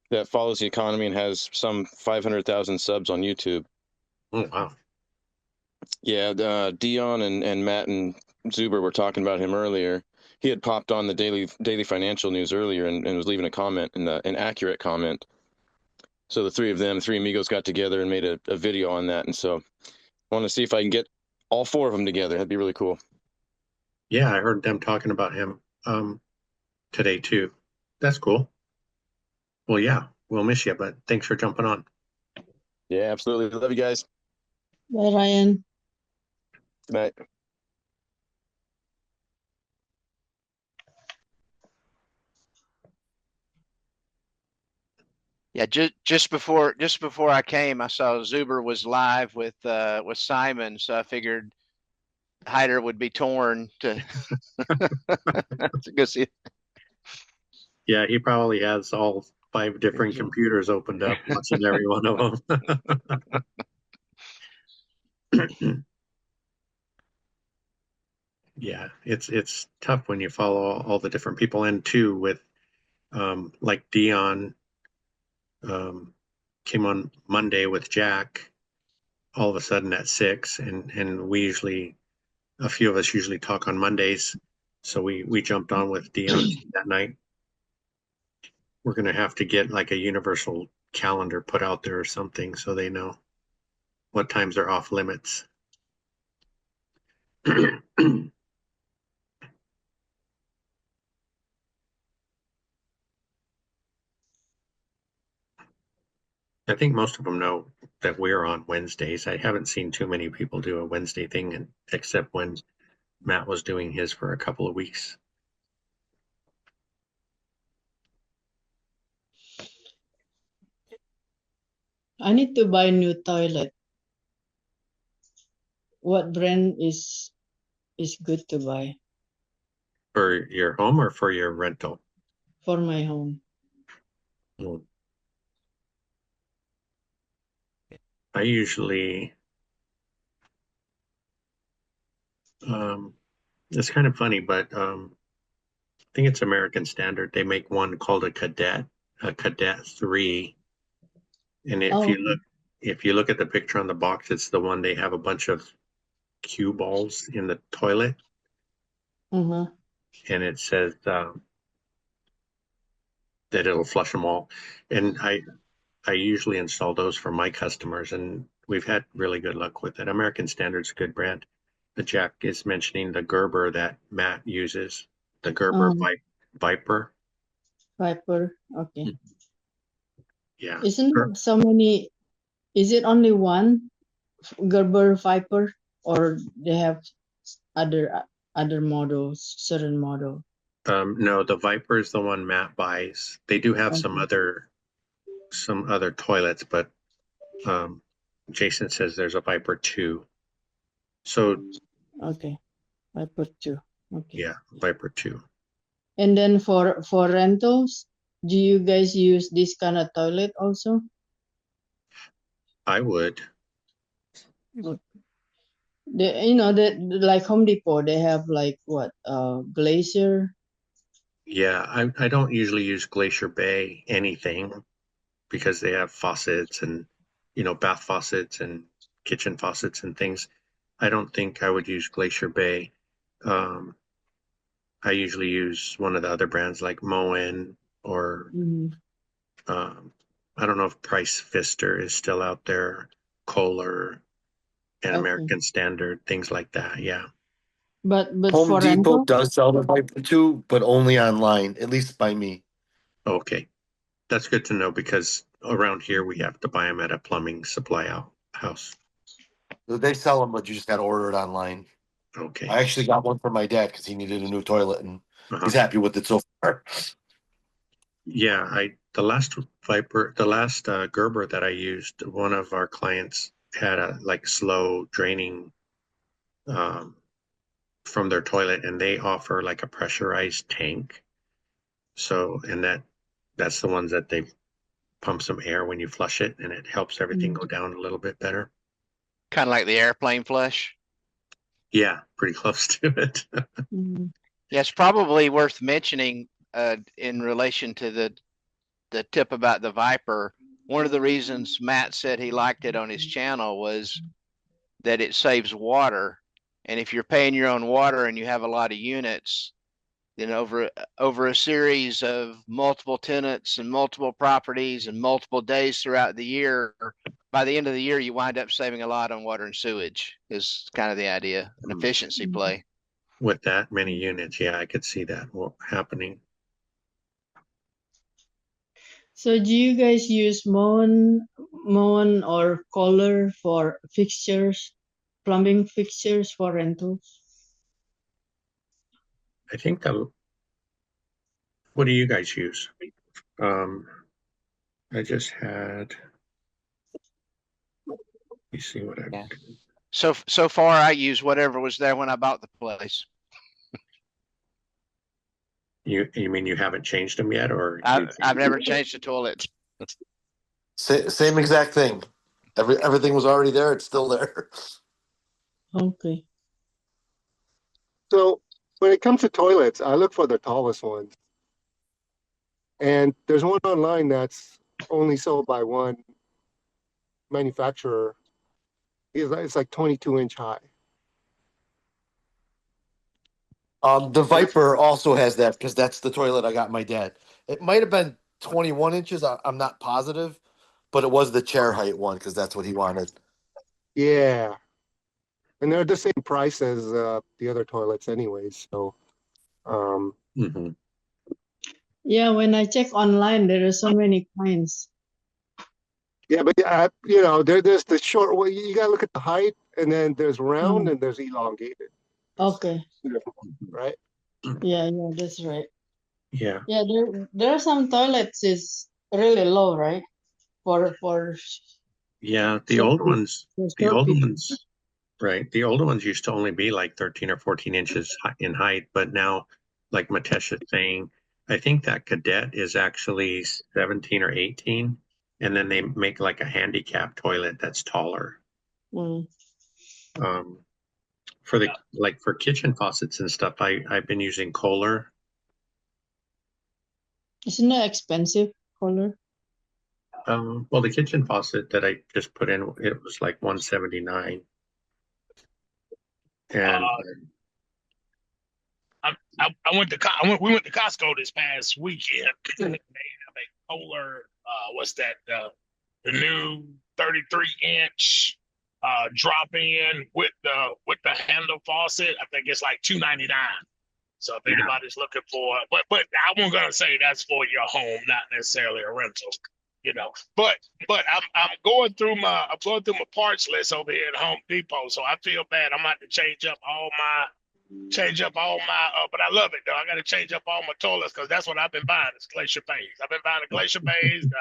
that follows the economy and has some 500,000 subs on YouTube. Oh, wow. Yeah, Dion and Matt and Zuber were talking about him earlier. He had popped on the daily financial news earlier and was leaving a comment, an accurate comment. So the three amigos got together and made a video on that. And so I want to see if I can get all four of them together. That'd be really cool. Yeah, I heard them talking about him today too. That's cool. Well, yeah, we'll miss you, but thanks for jumping on. Yeah, absolutely. Love you guys. Bye, Ryan. Good night. Yeah, just before I came, I saw Zuber was live with Simon, so I figured Hyder would be torn to to go see. Yeah, he probably has all 5 different computers opened up, watching every one of them. Yeah, it's tough when you follow all the different people, and too with like Dion came on Monday with Jack all of a sudden at 6, and we usually, a few of us usually talk on Mondays, so we jumped on with Dion that night. We're gonna have to get like a universal calendar put out there or something so they know what times are off limits. I think most of them know that we're on Wednesdays. I haven't seen too many people do a Wednesday thing, except when Matt was doing his for a couple of weeks. I need to buy new toilet. What brand is good to buy For your home or for your rental? for my home? Well, I usually, it's kind of funny, but I think it's American Standard. They make one called a Cadet 3. And if you look at the picture on the box, it's the one they have a bunch of cue balls in the toilet, Uh-huh. and it says that it'll flush them all. And I usually install those for my customers, and we've had really good luck with it. American Standard's a good brand. The Jack is mentioning the Gerber that Matt uses, the Gerber Viper. Viper. Okay. Yeah. Isn't there so many? Is it only one Gerber Viper, or they have other models, certain model? No, the Viper is the one Matt buys. They do have some other toilets, but Jason says there's a Viper 2. So Okay, Viper 2. Okay. yeah, Viper 2. And then for rentals, do you guys use this kind of toilet also? I would. like Home Depot, they have like what, Glacier. Yeah, I don't usually use Glacier Bay anything because they have faucets and, bath faucets and kitchen faucets and things. I don't think I would use Glacier Bay. Um, I usually use one of the other brands like Moen or Mhm. um, I don't know if Price Pfister is still out there, Kohler and Okay. American Standard, things like that. Yeah. But Home for Depot rental, does sell the Viper too, but only online, at least by me. Okay. That's good to know because around here we have to buy them at a plumbing house. They sell them, but you just got to order it online. Okay. I actually got one for my dad because he needed a new toilet, and Uh-huh. he's happy with it so far. Yeah, the last Gerber that I used, one of our clients had a like slow draining from their toilet, and they offer like a pressurized tank. So, and that's the ones that they pump some air when you flush it, and it helps everything go down a little bit better. Kind of like the airplane flush. Yeah, pretty close to it. Mhm. Yeah, it's probably worth mentioning in relation to the tip about the Viper. One of the reasons Matt said he liked it on his channel was that it saves water. And if you're paying your own water and you have a lot of units, then over a series of multiple tenants and multiple properties and multiple days throughout the year, by the end of the year, you wind up saving a lot on water and sewage is kind of the idea, an efficiency play. With that many units, yeah, I could see that happening. So do you guys use Moen or Kohler for fixtures, plumbing fixtures for rentals? I think what do you guys use? I just had, you see what I, Yeah. So far I use whatever was there when I bought the place. you mean you haven't changed them yet, or I've never changed the toilet. Same exact thing. Everything was already there. It's still there. Okay. So when it comes to toilets, I look for the tallest ones. And there's one online that's only sold by one manufacturer. It's like 22-inch high. The Viper also has that because that's the toilet I got my dad. It might have been 21 inches. I'm not positive, but it was the chair height one because that's what he wanted. Yeah. And they're the same price as the other toilets anyways. So Mhm. Yeah, when I check online, there are so many kinds. yeah, but there's the short way. You gotta look at the height, and then there's round and there's elongated. Okay. Right? Yeah, that's right. Yeah. Yeah, there are some toilets is really low, right? For Yeah, the short old people- ones, for the short older people. ones, right? The older ones used to only be like 13 or 14 inches in height, but now, like Matesh is saying, I think that Cadet is actually 17 or 18, and then they make like a handicap toilet that's taller. Mm. For kitchen faucets and stuff, I've been using Kohler. Isn't it expensive, Kohler? Well, the kitchen faucet that I just put in, it was like 179. And We went to Costco this past weekend. They have a Kohler, what's that? The new 33-inch drop in with the handle faucet. I think it's like $299. So if anybody's looking for, but I wasn't gonna say that's for your home, not necessarily a rental, But I'm going through my parts list over here at Home Depot, so I feel bad. I'm about to change up all my. But I love it though. I got to change up all my toilets because that's what I've been buying. Is Glacier Bays. I've been buying the Glacier Bays, the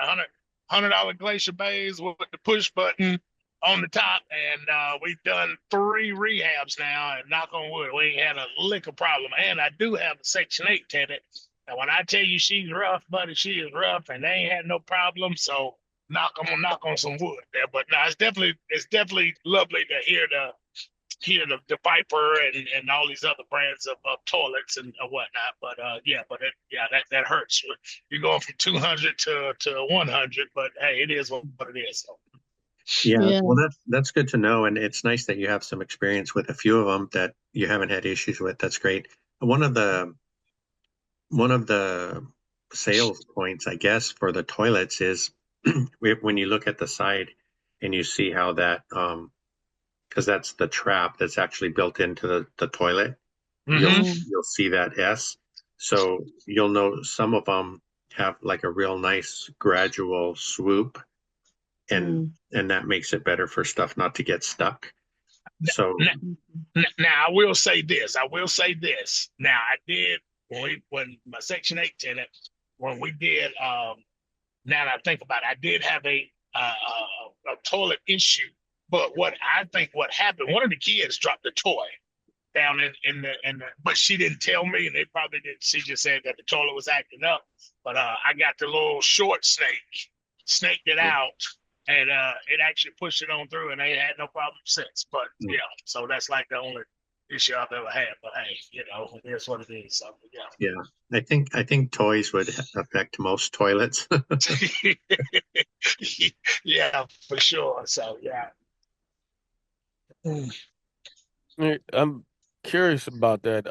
$100 Glacier Bays with the push button on the top, and we've done 3 rehabs now. And knock on wood, we ain't had a lick of problem. And I do have a Section 8 tenant. And when I tell you she's rough, buddy, she is rough, and they ain't had no problem. So I'm gonna knock on some wood there. But no, it's definitely lovely to hear hear the Viper and all these other brands of toilets and whatnot. But that hurts. You're going from 200 to 100, but hey, it is what it is. So. Yeah, Yeah. well, that's good to know, and it's nice that you have some experience with a few of them that you haven't had issues with. That's great. One of the sales points, I guess, for the toilets is when you look at the side and you see how that because that's the trap that's actually built into the toilet. You'll see that S. So you'll know some of them have like a real nice gradual swoop, and that makes it better for stuff not to get stuck. So Now I will say this. Now I did when my Section 8 tenant, when we did now that I think about it, I did have a toilet issue. But what happened, one of the kids dropped a toy down in the but she didn't tell me, and they probably didn't. She just said that the toilet was acting up. But I got the little short snaked it out, and it actually pushed it on through, and they had no problem since. But yeah, so that's like the only issue I've ever had. But hey, it is what it is. So yeah. Yeah, I think toys would affect most toilets. Yeah, for sure. So yeah. I'm curious about that,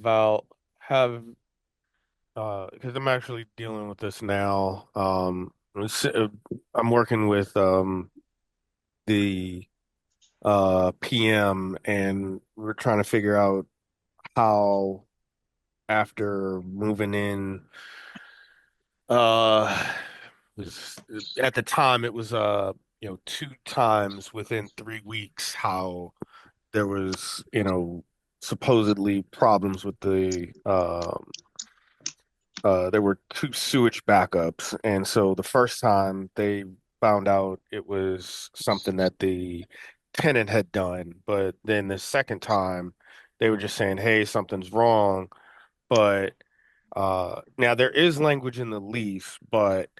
Val. Because I'm actually dealing with this now. I'm working with the PM, and we're trying to figure out how, after moving in, at the time it was 2 times within 3 weeks, how there was supposedly problems with there were 2 sewage backups, and so the first time they found out it was something that the tenant had done, but then the second time they were just saying, hey, something's wrong. But now there is language in the lease, but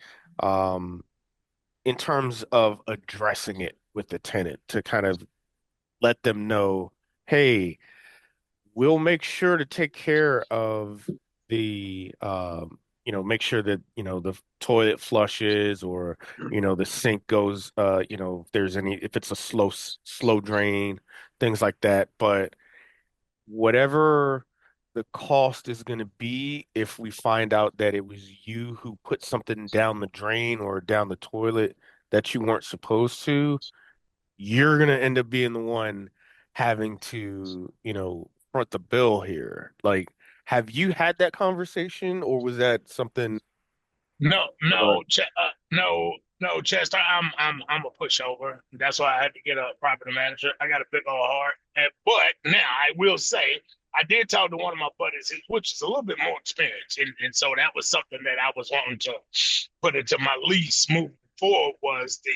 in terms of addressing it with the tenant to kind of let them know, hey, we'll make sure to take care of the make sure that the toilet flushes, or the sink goes, if it's a slow drain, things like that. But whatever the cost is going to be, if we find out that it was you who put something down the drain or down the toilet that you weren't supposed to, you're going to end up being the one having to, front the bill here. Like, have you had that conversation, or was that something? No, Chester. I'm a pushover. That's why I had to get a property manager. I got a big old heart. But now I will say, I did talk to one of my buddies, which is a little bit more experienced, and so that was something that I was wanting to put into my lease moving forward, was the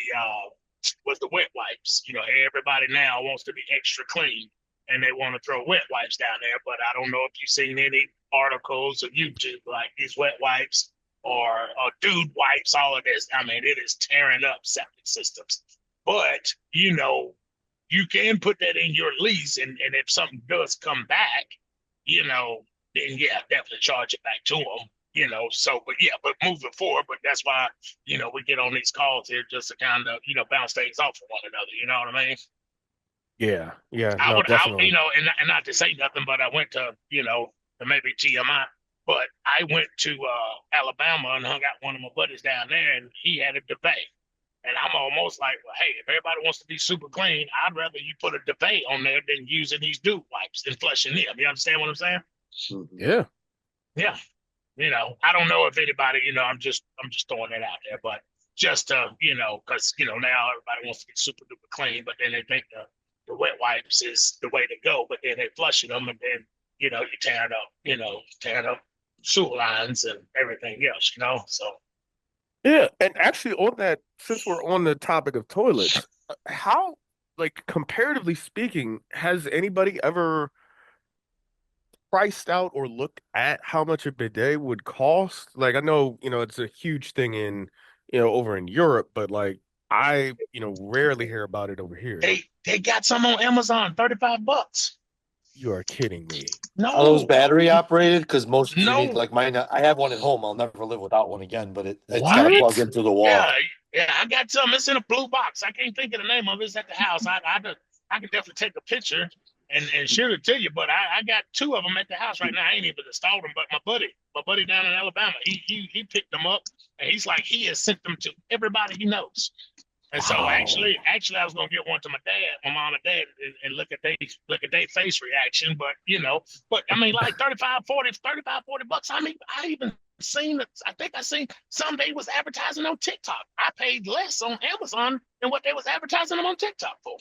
wet wipes. Everybody now wants to be extra clean, and they want to throw wet wipes down there. But I don't know if you've seen any articles of YouTube like these wet wipes or dude wipes, all of this. I mean, it is tearing up septic systems. But you can put that in your lease, and if something does come back, then yeah, definitely charge it back to them. But moving forward, but that's why, we get on these calls here just to kind of, bounce things off of one another. You know what I mean? Yeah, I no, would, definitely. and not to say nothing, but I went to, maybe TMI, but I went to Alabama and hung out with one of my buddies down there, and he had a debate. And I'm almost like, well, hey, if everybody wants to be super clean, I'd rather you put a debate on there than using these dude wipes and flushing them. You understand what I'm saying? Yeah. Yeah. I don't know if anybody, I'm just throwing it out there, but just because now everybody wants to be super duper clean, but then they think the wet wipes is the way to go, but then they flushing them, and then you're tearing up sewer lines and everything else, so. Yeah, and actually on that, since we're on the topic of toilets, how, like, comparatively speaking, has anybody ever priced out or looked at how much a bidet would cost? Like, I know, it's a huge thing in, over in Europe, but like I, rarely hear about it over here. They got some on Amazon, $35. You are kidding me. Are those No, battery operated? Because most you need, no. like mine, I have one at home. I'll never live without one again, but it's got to What? plug into the wall. Yeah, yeah, I got some. It's in a blue box. I can't think of the name of it. It's at the house. I can definitely take a picture and shoot it to you. But I got two of them at the house right now. I ain't even installed them. But my buddy down in Alabama, he picked them up, and he's like, he has sent them to everybody he knows. And so Wow. actually, I was gonna get one to my mom and dad, and look at their face reaction. But I mean, like 35, 40 bucks. I mean, I even seen it. I think I seen some they was advertising on TikTok. I paid less on Amazon than what they was advertising them on TikTok for.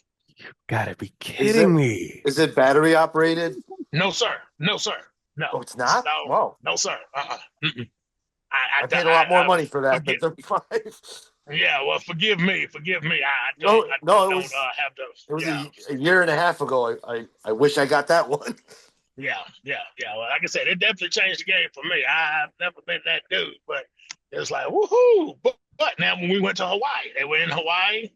Gotta be kidding me. Is it battery operated? No, sir. No, sir. No. Oh, it's not? No, Wow. no, sir. Mm-mm. I paid a lot more money for that than forget- 35. Yeah, well, forgive me. I No, don't, I no, it don't was- have the. It was Yeah. a year and a half ago. I wish I got that one. Yeah. Well, like I said, it definitely changed the game for me. I've never been that dude, but it was like woohoo. But now when we went to Hawaii, they were in Hawaii.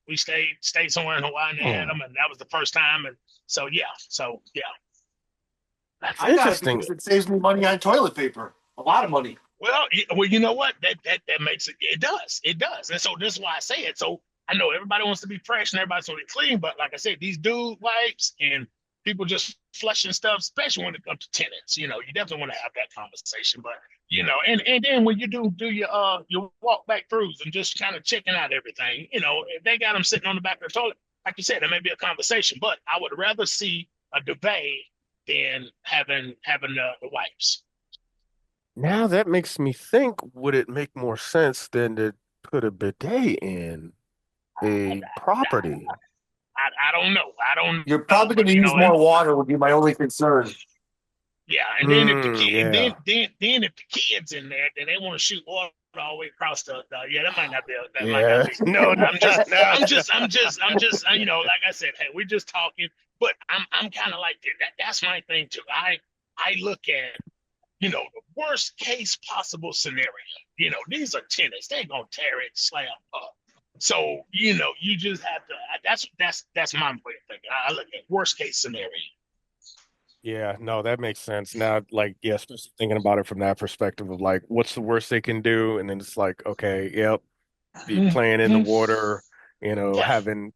We stayed somewhere in Hawaii, and they had them, and that was the first time. And so yeah. That's I got it interesting. because it saves me money on toilet paper. A lot of money. Well, you know what? That makes it. It does. And so this is why I say it. So I know everybody wants to be fresh and everybody's want to be clean, but like I said, these dude wipes and people just flushing stuff, especially when it comes to tenants. You definitely want to have that conversation. But and then when you do your walk back throughs and just kind of checking out everything, if they got them sitting on the back of the toilet, like you said, there may be a conversation. But I would rather see a duvet than having the wipes. Now that makes me think, would it make more sense than to put a bidet in a property? I don't know. I don't. You're probably going to you use know, more water. Would be my only concern. Yeah, and then if the Mm, kid, yeah. then if the kids in there, then they want to shoot water all the way across the yeah, that might not be. That might Yeah. not be. No, I'm just, no. I'm just, like I said, hey, we're just talking. But I'm kind of like that. That's my thing too. I look at, the worst case possible scenario. These are tenants. They're gonna tear it slab up. So you just have to. That's my way of thinking. I look at worst case scenario. Yeah, no, that makes sense. Now, like, yeah, especially thinking about it from that perspective of like, what's the worst they can do? And then it's like, okay, yep, be playing in the water, Yeah. having,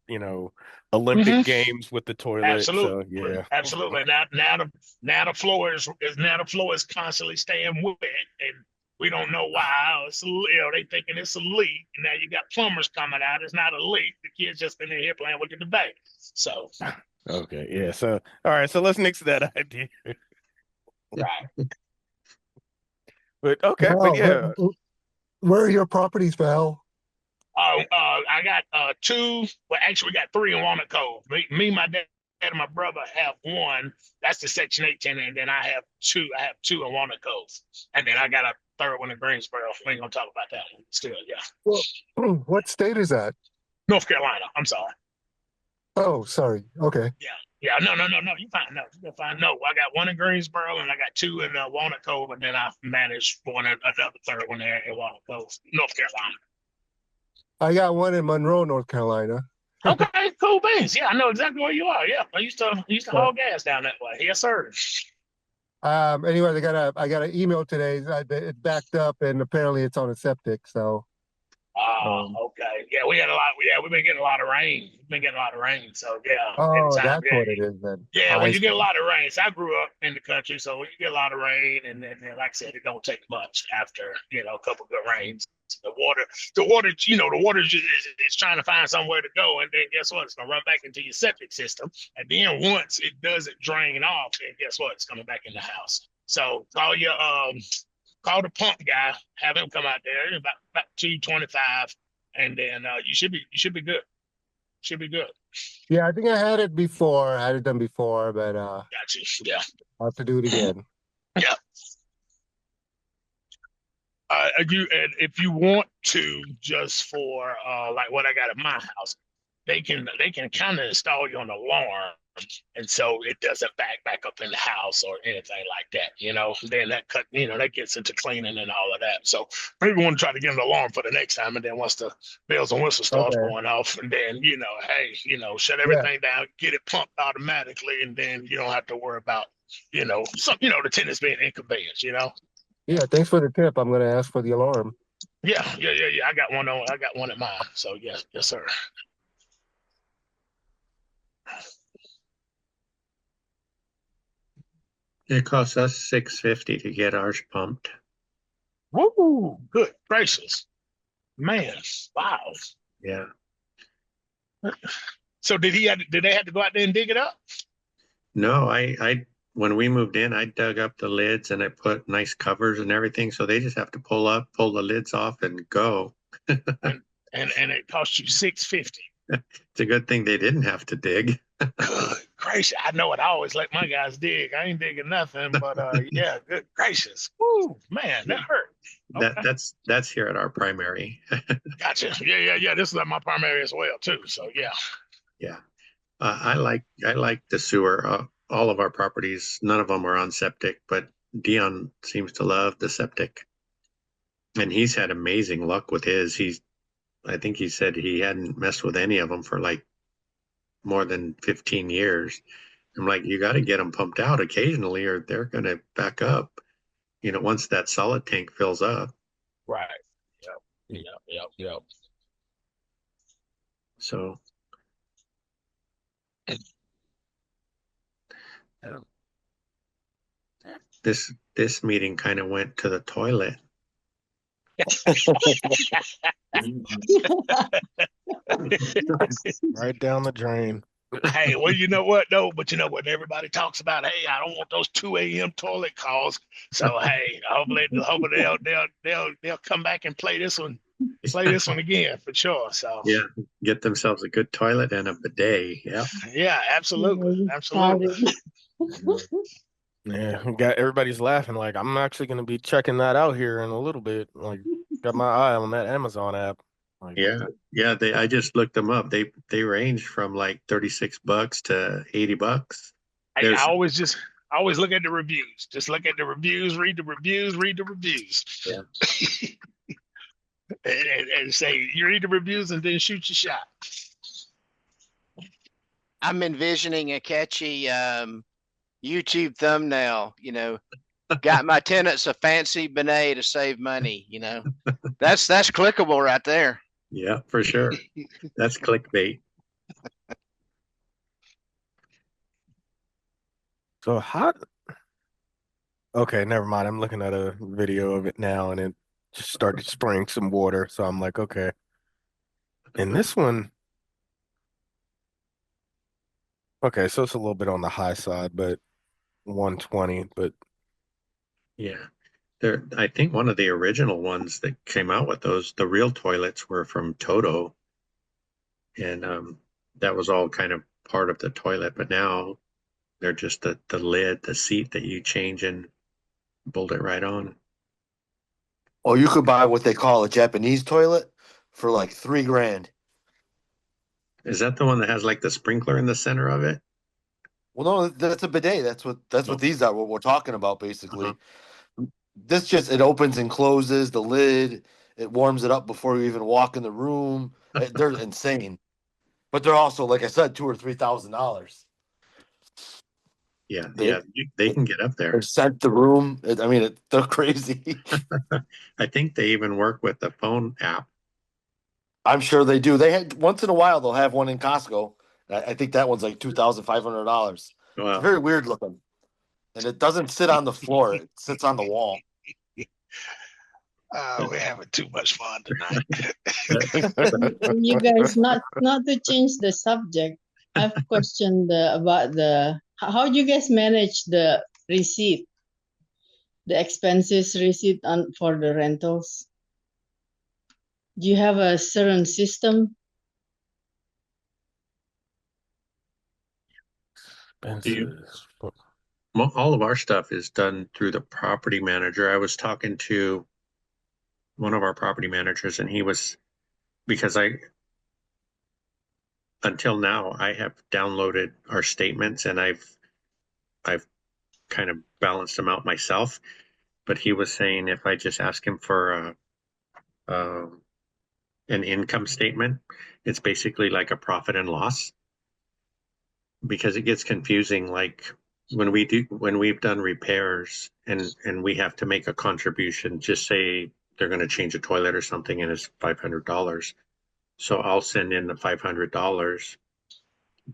Olympic Mhm. games with the toilet. So Absolutely. yeah. Absolutely. Now the floor is constantly staying wet, and we don't know why. It's they thinking it's a leak, and now you got plumbers coming out. It's not a leak. The kids just been in here playing with the debate. So Okay, yeah. So all right, so let's nix that idea. right. But okay, but yeah. Where are your properties, Val? I got two. Well, actually, we got three in Walnut Cove. Me, my dad, and my brother have one. That's the Section 8 tenant, and then I have two. I have two in Walnut Cove, and then I got a third one in Greensboro. We ain't gonna talk about that one. Still, yeah. What state is that? North Carolina. I'm sorry. Oh, sorry. Okay. Yeah, no. You fine. No, you're fine. No, I got one in Greensboro and I got two in Walnut Cove, and then I managed another third one there in Walnut Cove, North Carolina. I got one in Monroe, North Carolina. Okay, cool beans. Yeah, I know exactly where you are. Yeah, I used to haul gas down that way. Yes, sir. Anyway, I got an email today that it backed up and apparently it's on a septic. So Okay. Yeah, we had a lot. Yeah, we've been getting a lot of rain. So yeah. oh, anytime, that's yeah. what it is then. Yeah, when I you get a see. lot of rain. So I grew up in the country, so when you get a lot of rain, and then like I said, it don't take much after a couple good rains. The water, the water is trying to find somewhere to go, and then guess what? It's gonna run back into your septic system, and then once it doesn't drain off, then guess what? It's coming back in the house. So call the pump guy, have him come out there about 225, and then you should be good. Should be good. Yeah, I think I had it before. I had it done before, but Got you. Yeah. I'll have to do it again. Yeah. And if you want to, just for like what I got at my house, they can kind of install you an alarm and so it doesn't back up in the house or anything like that. Then that that gets into cleaning and all of that. So maybe we want to try to get an alarm for the next time, and then once the bells and whistles starts Okay. going off, and then hey, shut Yeah. everything down, get it pumped automatically, and then you don't have to worry about the tenants being inconvenienced. Yeah, thanks for the tip. I'm gonna ask for the alarm. Yeah. I got one at mine. So yes, sir. It costs us $650 to get ours pumped. Woo! Good gracious, man! Wow. Yeah. So did they have to go out there and dig it up? No, when we moved in, I dug up the lids and I put nice covers and everything. So they just have to pull the lids off and go. And it cost you $650. It's a good thing they didn't have to dig. Good gracious! I know it. I always let my guys dig. I ain't digging nothing, but yeah. Good gracious! Woo, man, that hurt. Okay. That's here at our primary. Gotcha. Yeah. This is at my primary as well too. So yeah. Yeah. I like the sewer. All of our properties, none of them are on septic, but Dion seems to love the septic. And he's had amazing luck with his. I think he said he hadn't messed with any of them for like more than 15 years. I'm like, you got to get them pumped out occasionally or they're going to back up, once that solid tank fills up. Right. Yep. So. This meeting kind of went to the toilet. Right down the drain. Hey, well, you know what though? But you know what? Everybody talks about, hey, I don't want those 2 a.m. toilet calls. So hey, hopefully they'll come back and play this one again for sure. So yeah, get themselves a good toilet and a bidet. Yeah. Yeah, absolutely. Yeah, everybody's laughing. Like, I'm actually going to be checking that out here in a little bit. Like, got my eye on that Amazon app. Like, yeah. I just looked them up. They range from like $36 to $80. I always look at the reviews. Just look at the reviews, read the reviews. Yeah. and say you read the reviews and then shoot your shot. I'm envisioning a catchy YouTube thumbnail, got my tenants a fancy bidet to save money, that's clickable right there. Yeah, for sure. That's clickbait. So okay, never mind. I'm looking at a video of it now and it just started spraying some water. So I'm like, okay. And this one, okay, so it's a little bit on the high side, but 120, but yeah. I think one of the original ones that came out with the real toilets were from Toto. And that was all kind of part of the toilet, but now they're just the lid, the seat that you change and bolt it right on. Or you could buy what they call a Japanese toilet for like $3,000. Is that the one that has like the sprinkler in the center of it? Well, no, that's a bidet. That's what these are. What we're talking about, basically. This it opens and closes the lid. It warms it up before you even walk in the room. They're insane, but they're also, like I said, $2,000 or $3,000. Yeah, they can get up there. They scent the room. They're crazy. I think they even work with the phone app. I'm sure they do. They had once in a while they'll have one in Costco. I think that one's like $2,500. Wow. It's very weird looking, and it doesn't sit on the floor. It sits on the wall. We're having too much fun tonight. You guys, not to change the subject, I have a question about how you guys manage the receipt, the expenses receipt for the rentals. Do you have a certain system? All of our stuff is done through the property manager. I was talking to one of our property managers and he was, because until now, I have downloaded our statements and I've kind of balanced them out myself. But he was saying if I just ask him for an income statement, it's basically like a profit and loss, because it gets confusing. Like when we've done repairs and we have to make a contribution, just say they're going to change a toilet or something and it's $500. So I'll send in the $500,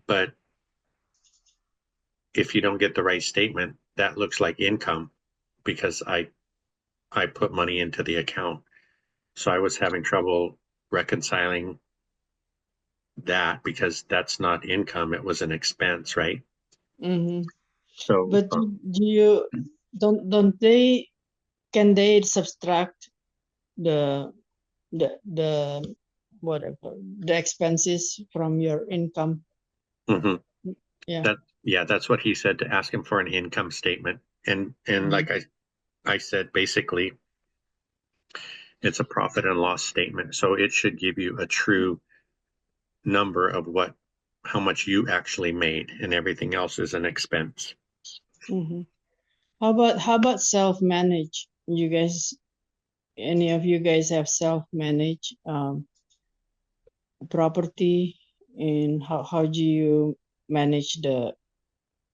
but if you don't get the right statement, that looks like income because I put money into the account. So I was having trouble reconciling that because that's not income, it was an expense, right? Mm-hmm. So But do you don't they can they subtract the whatever the expenses from your income? mhm. Yeah. That's what he said, to ask him for an income statement. And like I said, basically it's a profit and loss statement. So it should give you a true number of how much you actually made, and everything else is an expense. Mm-hmm. How about self-manage? You guys, any of you guys have self-manage property, and how do you manage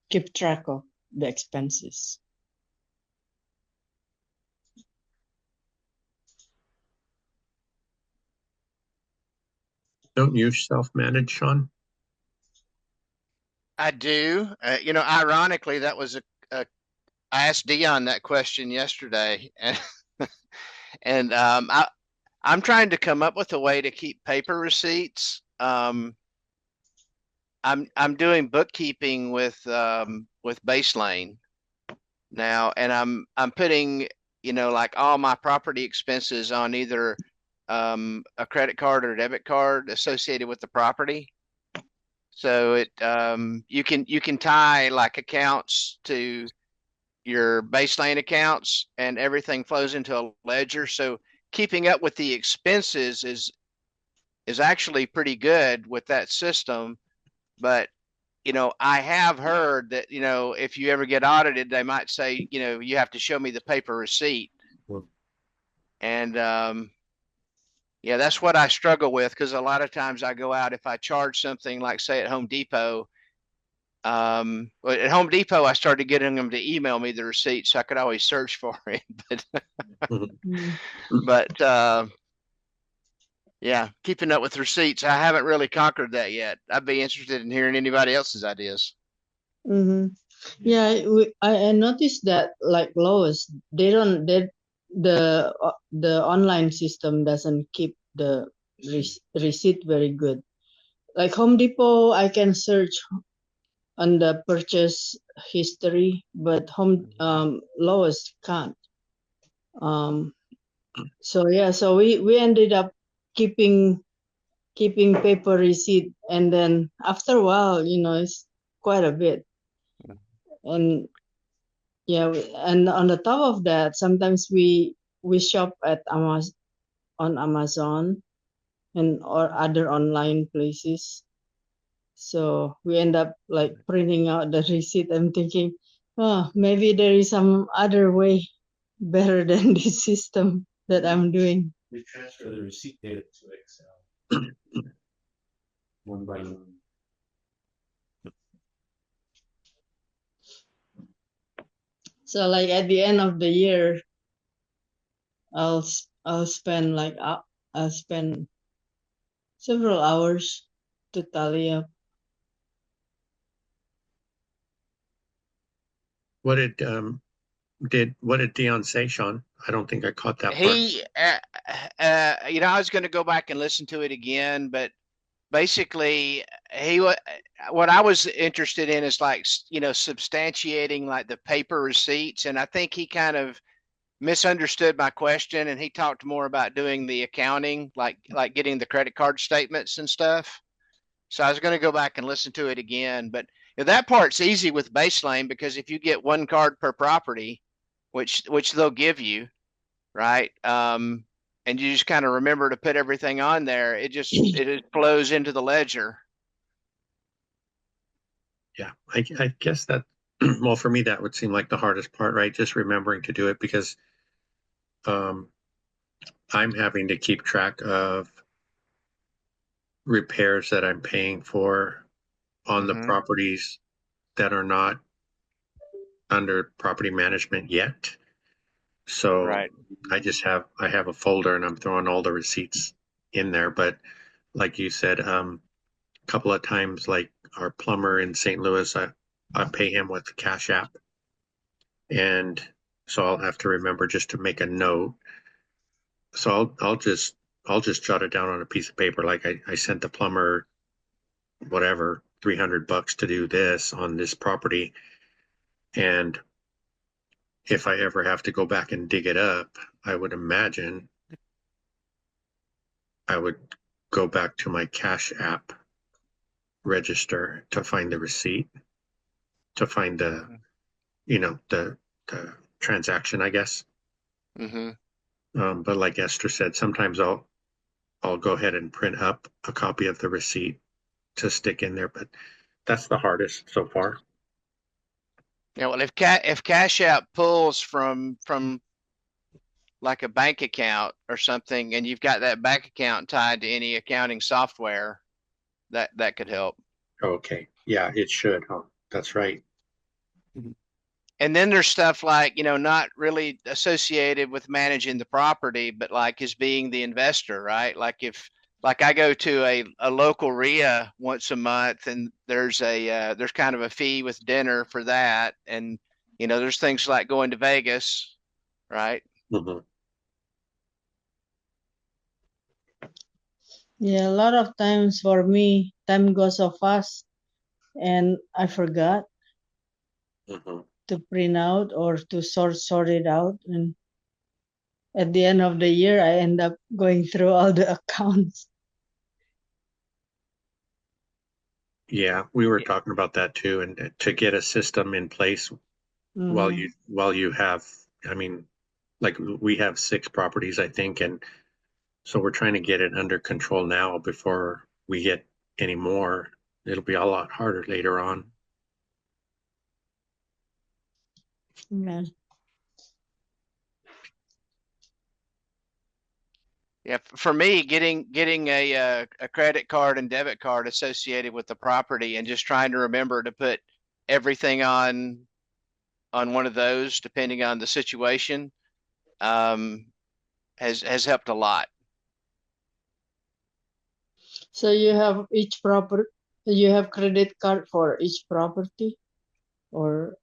keep track of the expenses? Don't you self-manage, Sean? I do. Ironically, that was I asked Dion that question yesterday, and I'm trying to come up with a way to keep paper receipts. I'm doing bookkeeping with Baselane now, and I'm putting like all my property expenses on either a credit card or debit card associated with the property. So you can tie like accounts to your Baselane accounts, and everything flows into a ledger. So keeping up with the expenses is actually pretty good with that system. But I have heard that if you ever get audited, they might say you have to show me the paper receipt. And yeah, that's what I struggle with, because a lot of times I go out, if I charge something like say at Home Depot, at Home Depot, I started getting them to email me the receipt so I could always search for it. But yeah, keeping up with receipts, I haven't really conquered that yet. I'd be interested in hearing anybody else's ideas. Mm-hmm. Yeah, I noticed that like Lowe's, the online system doesn't keep the receipt very good. Like Home Depot, I can search on the purchase history, but Lowe's can't. So yeah, so we ended up keeping paper receipt, and then after a while, it's quite a bit. And yeah, and on the top of that, sometimes we shop at Amazon or other online places. So we end up like printing out the receipt. I'm thinking, oh, maybe there is some other way better than this system that I'm doing. We transfer the receipt data to Excel one by one. So like at the end of the year, I'll spend I'll spend several hours to tally up. What did Dion say, Sean? I don't think I caught that part. He, I was going to go back and listen to it again, but basically what I was interested in is like, substantiating like the paper receipts. And I think he kind of misunderstood my question, and he talked more about doing the accounting, like getting the credit card statements and stuff. So I was going to go back and listen to it again, but that part's easy with Baselane, because if you get one card per property, which they'll give you, right? And you just kind of remember to put everything on there. It just flows into the ledger. Yeah, I guess that, well, for me, that would seem like the hardest part, right? Just remembering to do it because um, I'm having to keep track of repairs that I'm paying for on the Mhm. properties that are not under property management yet. So Right. I have a folder and I'm throwing all the receipts in there. But like you said, a couple of times, like our plumber in St. Louis, I pay him with Cash App. And so I'll have to remember just to make a note. So I'll just jot it down on a piece of paper. Like I sent the plumber whatever, $300 to do this on this property. And if I ever have to go back and dig it up, I would imagine I would go back to my Cash App register to find the receipt, to find the, Mhm. the transaction, I guess. Mhm. But like Esther said, sometimes I'll go ahead and print up a copy of the receipt to stick in there, but that's the hardest so far. Yeah, well, if Cash App pulls from like a bank account or something, and you've got that bank account tied to any accounting software, that could help. Okay. Yeah, it should, huh? That's right. And then there's stuff like, not really associated with managing the property, but like as being the investor, right? Like I go to a local RIA once a month and there's kind of a fee with dinner for that. And, there's things like going to Vegas, right? Mhm. Yeah, a lot of times for me, time goes so fast and I forgot Mhm. to print out or to sort it out. And at the end of the year, I end up going through all the accounts. Yeah, we were talking about that too, and to get a system in place Mhm. while you have, I mean, like we have 6 properties, I think, and so we're trying to get it under control now before we get any more. It'll be a lot harder later on. Yeah. Yeah, for me, getting a credit card and debit card associated with the property and just trying to remember to put everything on one of those, depending on the situation, um, has helped a lot. So you have credit card for each property or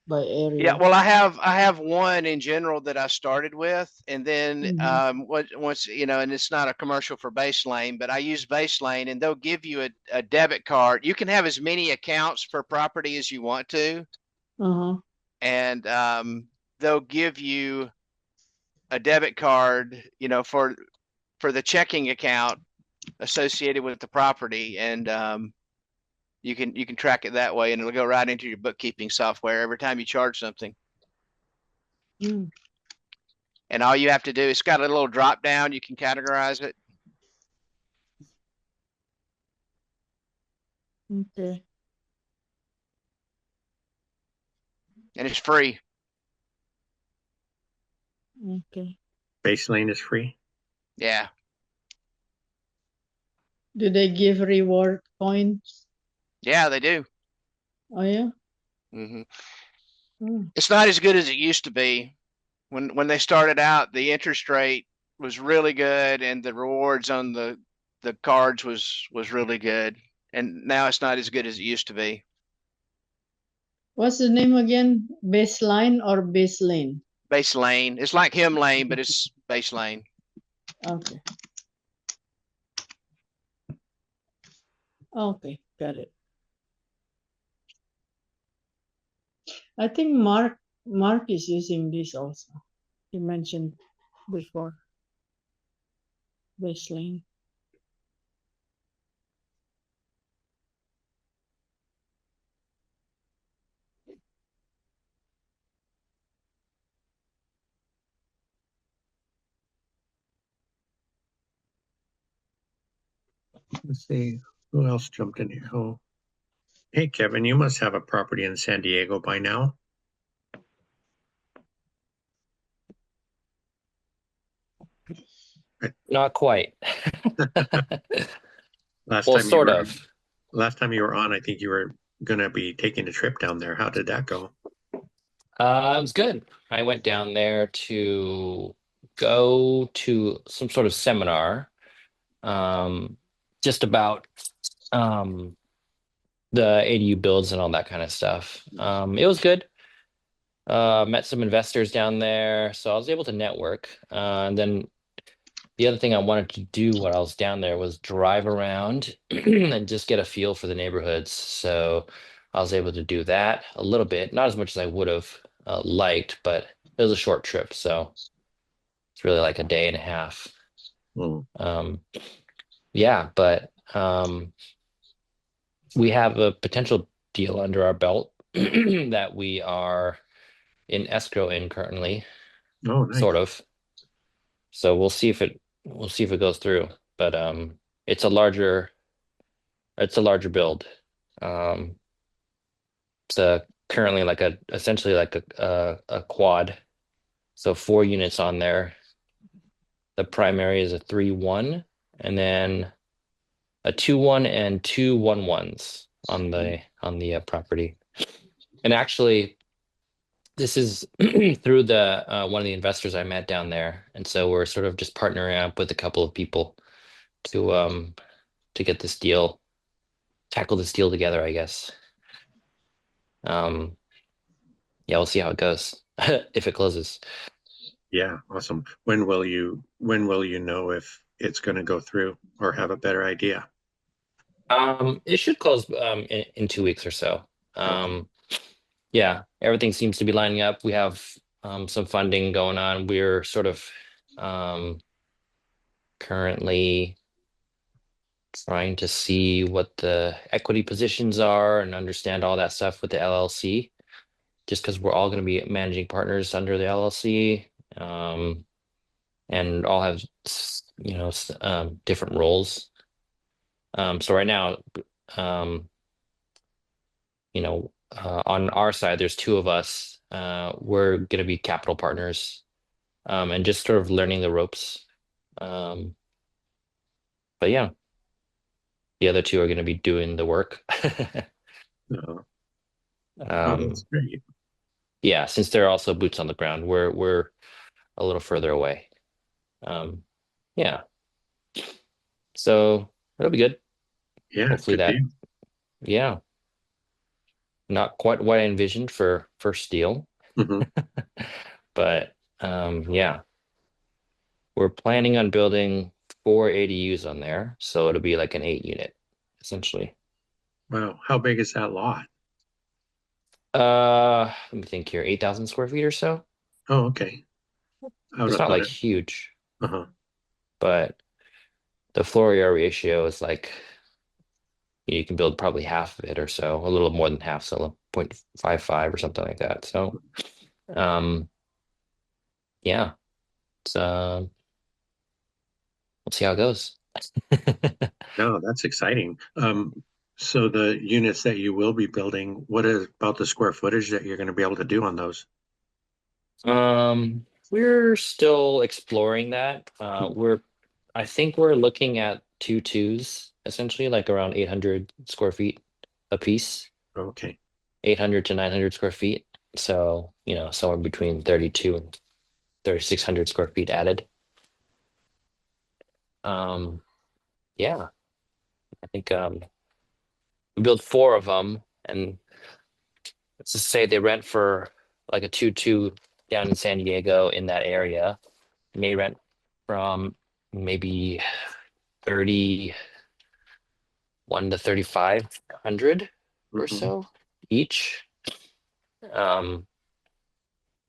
by Yeah, area? well, I have one in general that I started with, and then Mhm. once and it's not a commercial for Base Lane, but I use Base Lane, and they'll give you a debit card. You can have as many accounts per property as you want to, Uh-huh. and they'll give you a debit card, for the checking account associated with the property, and you can track it that way, and it'll go right into your bookkeeping software every time you charge something. Mm. And all you have to do, it's got a little drop down. You can categorize it, Okay. and it's free. Okay. Base Lane is free. Yeah. Do they give reward points? Yeah, they do. Oh yeah. hmm Mm. It's not as good as it used to be. When they started out, the interest rate was really good, and the rewards on the cards was really good. And now it's not as good as it used to be. What's the name again? Baseline or Baselane? Base Lane. It's like Him Lane, but it's Base Lane. Okay. Okay, got it. I think Mark is using this also. He mentioned before. Baseline. Let's see who else jumped in here. Oh, Hey, Kevin, you must have a property in San Diego by now. Not quite. Last Well, time you sort were, of. last time you were on, I think you were gonna be taking a trip down there. How did that go? It was good. I went down there to go to some sort of seminar, um, just about the ADU builds and all that kind of stuff. It was good. Met some investors down there, so I was able to network. And then the other thing I wanted to do while I was down there was drive around and just get a feel for the neighborhoods. So I was able to do that a little bit, not as much as I would have liked, but it was a short trip, so it's really like a day and a half. Hmm. Yeah, but we have a potential deal under our belt that we are in escrow in currently, Oh, nice. sort of. So we'll see if it goes through. But it's a larger build. Um, it's currently like essentially like a quad. So 4 units on there. The primary is a 3-1, and then a 2-1 and 2-1-1s on the property. And actually, this is through the one of the investors I met down there, and so we're sort of just partnering up with a couple of people to get this deal, tackle this deal together, I guess. Yeah, we'll see how it goes if it closes. Yeah, awesome. When will you know if it's gonna go through or have a better idea? It should close in 2 weeks or so. Yeah, everything seems to be lining up. We have some funding going on. We're sort of currently trying to see what the equity positions are and understand all that stuff with the LLC, just because we're all going to be managing partners under the LLC, and all have different roles. So right now, on our side, there's two of us. We're going to be capital partners, and just sort of learning the ropes. But yeah, the other two are going to be doing the work. Oh, that's great. Yeah, since they're also boots on the ground, we're a little further away. Yeah, so that'll be good. Yeah, Hopefully good that, deal. yeah, not quite what I envisioned for first deal, Mhm. but yeah, we're planning on building 4 ADUs on there, so it'll be like an 8 unit, essentially. Wow, how big is that lot? Let me think here, 8,000 square feet or so. Oh, okay. I would It's have not thought like it. huge, Uh-huh. but the floor area ratio is like you can build probably half of it or so, a little more than half, so 0.55 or something like that. So, yeah, it's we'll see how it goes. No, that's exciting. So the units that you will be building, what is about the square footage that you're gonna be able to do on those? We're still exploring that. I think we're looking at 2 2s, essentially, like around 800 square feet a piece, Okay. 800 to 900 square feet. So, somewhere between 32 and 3,600 square feet added. Yeah, I think we built 4 of them, and let's just say they rent for like a 2 2 down in San Diego in that area. May rent from maybe 31 to 3,500 or Mhm. so each.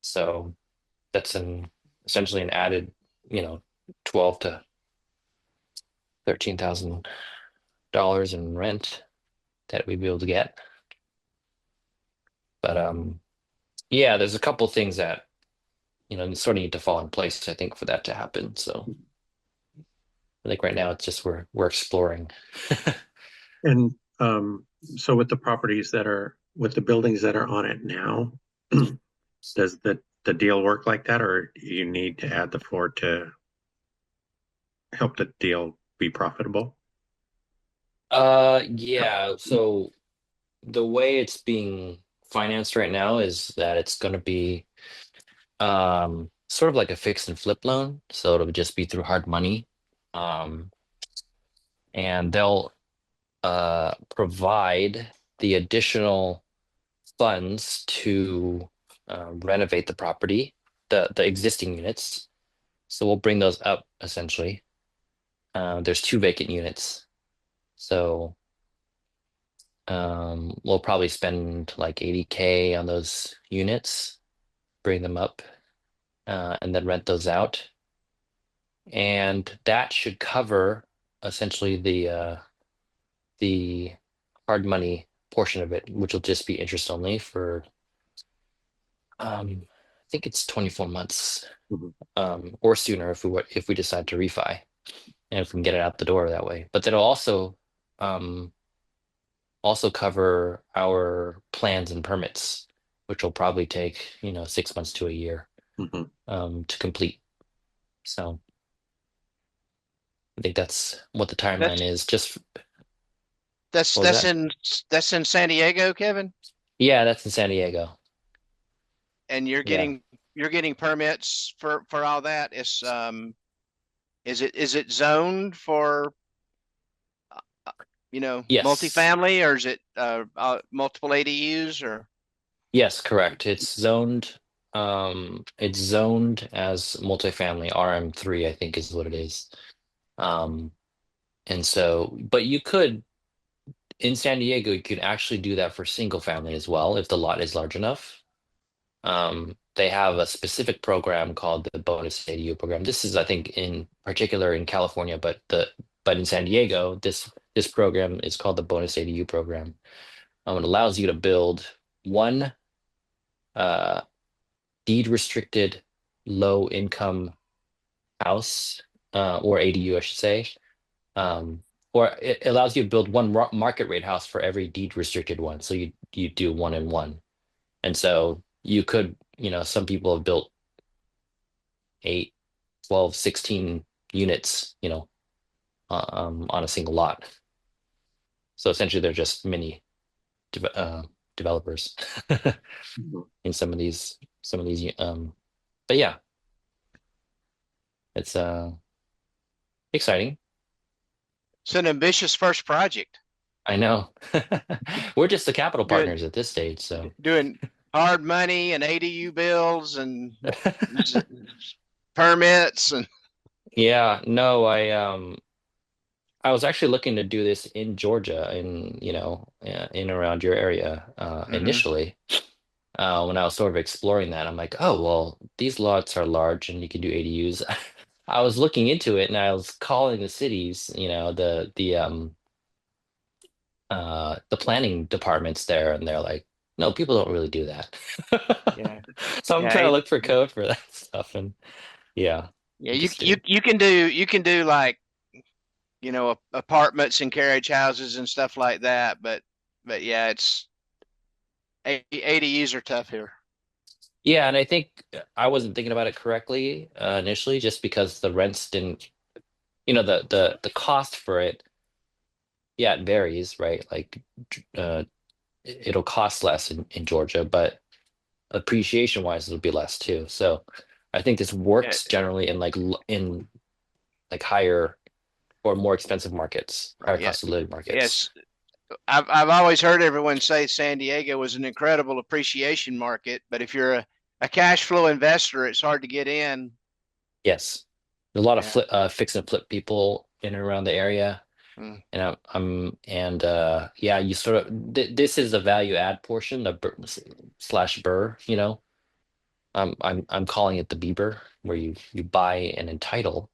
So that's essentially an added, 12 to $13,000 in rent that we'd be able to get. But yeah, there's a couple things that sort of need to fall in place, I think, for that to happen. So I think right now it's just we're exploring. And So with the properties that are, with the buildings that are on it now, does the deal work like that, or you need to add the floor to help the deal be profitable? Yeah, so the way it's being financed right now is that it's going to be sort of like a fix and flip loan, so it'll just be through hard money. Um, and they'll provide the additional funds to renovate the property, the existing units. So we'll bring those up essentially. There's 2 vacant units. So we'll probably spend like 80K on those units, bring them up, and then rent those out. And that should cover essentially the hard money portion of it, which will just be interest only for I think it's 24 months, or sooner if we decide to refi, and if we can get it out the door that way. But that'll also cover our plans and permits, which will probably take 6 months to a year to complete. So I think that's what the timeline is. Just That's What was that's that? in that's in San Diego, Kevin, Yeah, that's in San Diego. and you're Yeah. getting permits for all that. Is it zoned for Yes. multifamily, or is it multiple ADUs, or? Yes, correct. It's zoned as multifamily RM3, I think is what it is. And so, but you could in San Diego, you could actually do that for single family as well if the lot is large enough. They have a specific program called the bonus ADU program. This is, I think, in particular in California, but in San Diego, this program is called the bonus ADU program. It allows you to build one deed restricted low income house, or ADU, I should say. Or it allows you to build one market rate house for every deed restricted one. So you do 1 and 1. And so you could, some people have built 8, 12, 16 units, on a single lot. So essentially they're just mini developers in some of these, but yeah, it's exciting. It's an ambitious first project. I know. We're just the capital Good. partners at this stage, so Doing hard money and ADU bills and permits and. yeah, no, I was actually looking to do this in Georgia, in around your area, initially. When I was sort of exploring that, I'm like, oh, well, these lots are large and you can do ADUs. I was looking into it and I was calling the cities, the planning departments there, and they're like, no, people don't really do that. Yeah. So I'm Yeah, trying to look for code for that stuff, and yeah. Yeah, interesting. you can do like, apartments and carriage houses and stuff like that, but yeah, it's ADUs are tough here. Yeah, and I think I wasn't thinking about it correctly initially, just because the rents didn't, the cost for it. Yeah, it varies, right? Like, it'll cost less in Georgia, but appreciation wise, it'll be less too. So I think this works generally in in higher or more expensive markets, higher Yeah. cost of living markets. Yes. I've always heard everyone say San Diego was an incredible appreciation market, but if you're a cash flow investor, it's hard to get in. Yes. There's a lot Yeah. of fix and flip people in and around the area. Mm. And yeah, you sort of this is the value add portion, the slash burr, I'm calling it the Bieber, where you buy and entitle,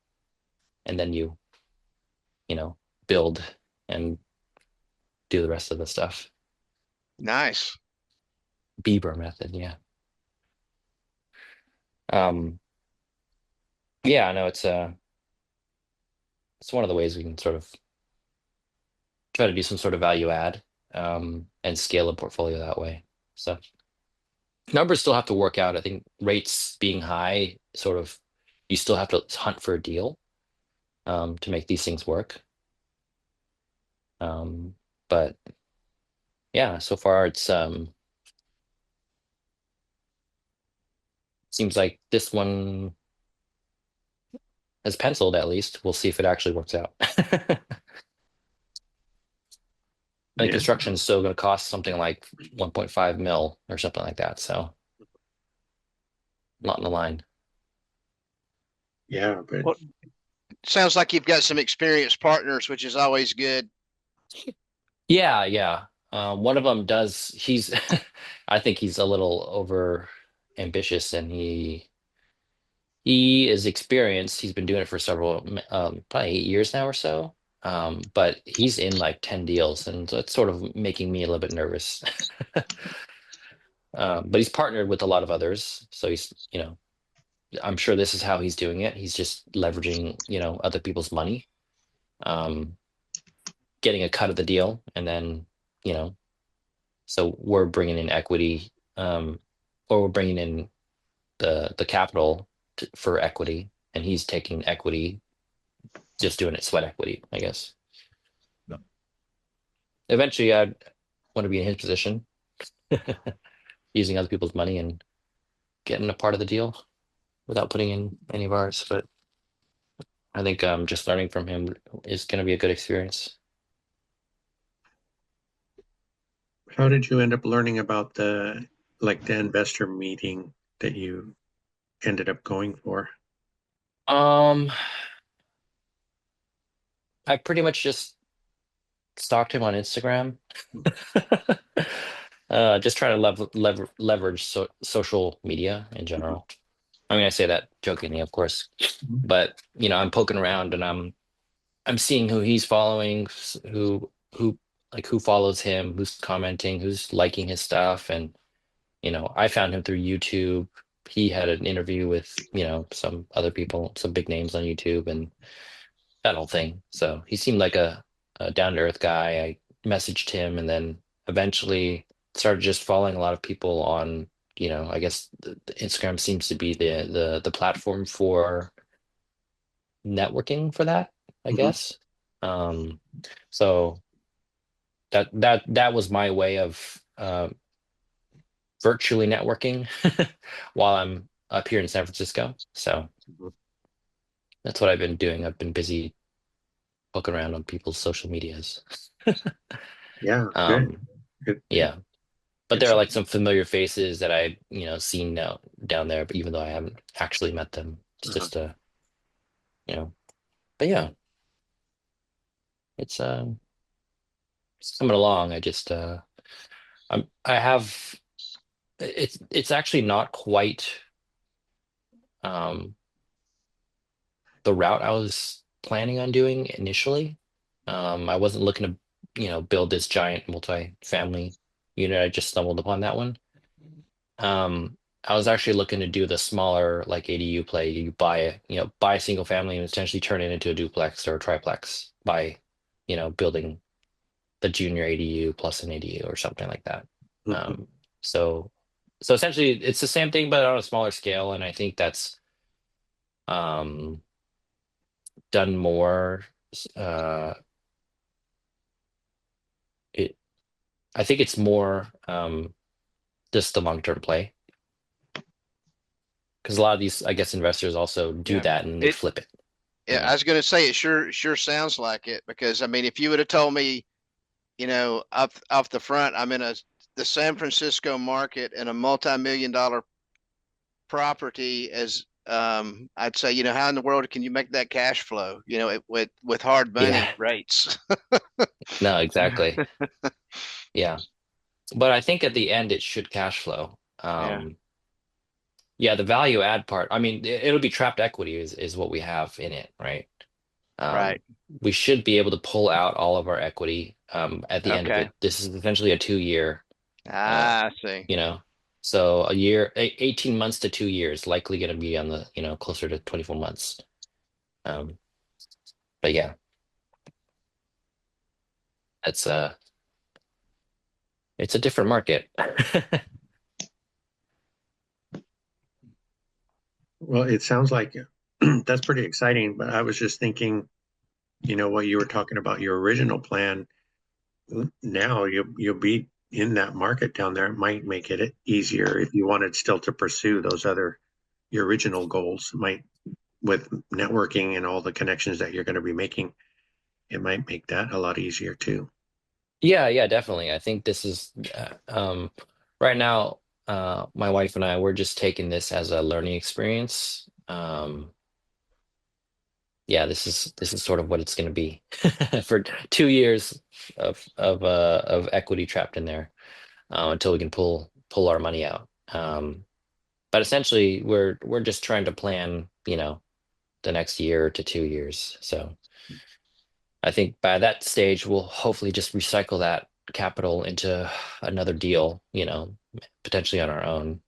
and then you build and do the rest of the stuff. Nice. Bieber method, yeah. Yeah, no, it's one of the ways we can sort of try to do some sort of value add and scale a portfolio that way. So numbers still have to work out. I think rates being high, sort of, you still have to hunt for a deal to make these things work. But yeah, so far it's seems like this one has penciled at least. We'll see if it actually works out. And Yeah. construction is still going to cost something like 1.5 mil or something like that. So not in the line. Yeah, but Well, sounds like you've got some experienced partners, which is always good. Yeah, yeah. One of them does. He's, I think he's a little over ambitious, and he is experienced. He's been doing it for several, probably 8 years now or so. But he's in like 10 deals, and so it's sort of making me a little bit nervous. But he's partnered with a lot of others, so he's, I'm sure this is how he's doing it. He's just leveraging, other people's money, getting a cut of the deal, and then, so we're bringing in equity, or we're bringing in the capital for equity, and he's taking equity, just doing it sweat equity, I guess. No. Eventually, I'd want to be in his position, using other people's money and getting a part of the deal without putting in any of ours. But I think just learning from him is going to be a good experience. how did you end up learning about the investor meeting that you ended up going for? I pretty much just stalked him on Instagram. Just trying to leverage social media in general. I mean, I say that jokingly, of course, but I'm poking around and I'm seeing who he's following, who follows him, who's commenting, who's liking his stuff, and I found him through YouTube. He had an interview with some other people, some big names on YouTube, and that whole thing. So he seemed like a down to earth guy. I messaged him, and then eventually started just following a lot of people on. I guess the Instagram seems to be the platform for networking for that, I guess. So that was my way of virtually networking while I'm up here in San Francisco. So that's what I've been doing. I've been busy poking around on people's social medias. Yeah, good. Yeah. But there are like some familiar faces that I've seen now down there, but even though I haven't actually met them, it's just but yeah, it's coming along. I just it's actually not quite the route I was planning on doing initially. I wasn't looking to build this giant multi-family unit. I just stumbled upon that one. I was actually looking to do the smaller like ADU play. You buy a single family and essentially turn it into a duplex or a triplex by building the junior ADU plus an ADU or something like that. So essentially it's the same thing but on a smaller scale, and I think that's done more. I think it's more just the long-term play, because a lot of these, I guess, investors also do that and they flip it. Yeah, I was going to say it sure sounds like it, because I mean, if you would have told me, off the front, I'm in the San Francisco market in a multi-million-dollar property, as I'd say, how in the world can you make that cash flow, with hard money rates? No, exactly. Yeah. But I think at the end it should cash flow. Yeah, the value add part, I mean, it'll be trapped equity is what we have in it, right? Right. We should be able to pull out all of our equity at the end of it. This is essentially a 2-year. I see. So a year, 18 months to 2 years, likely going to be on the, closer to 24 months. But yeah. it's a different market. Well, it sounds like that's pretty exciting, but I was just thinking, what you were talking about, your original plan. Now you'll be in that market down there. It might make it easier if you wanted still to pursue your original goals. Might, with networking and all the connections that you're going to be making, it might make that a lot easier too. Yeah, definitely. I think this is right now, my wife and I, we're just taking this as a learning experience. Yeah, this is sort of what it's going to be for 2 years of equity trapped in there, until we can pull our money out. But essentially, we're just trying to plan, the next year to 2 years. So I think by that stage, we'll hopefully just recycle that capital into another deal, potentially on our own,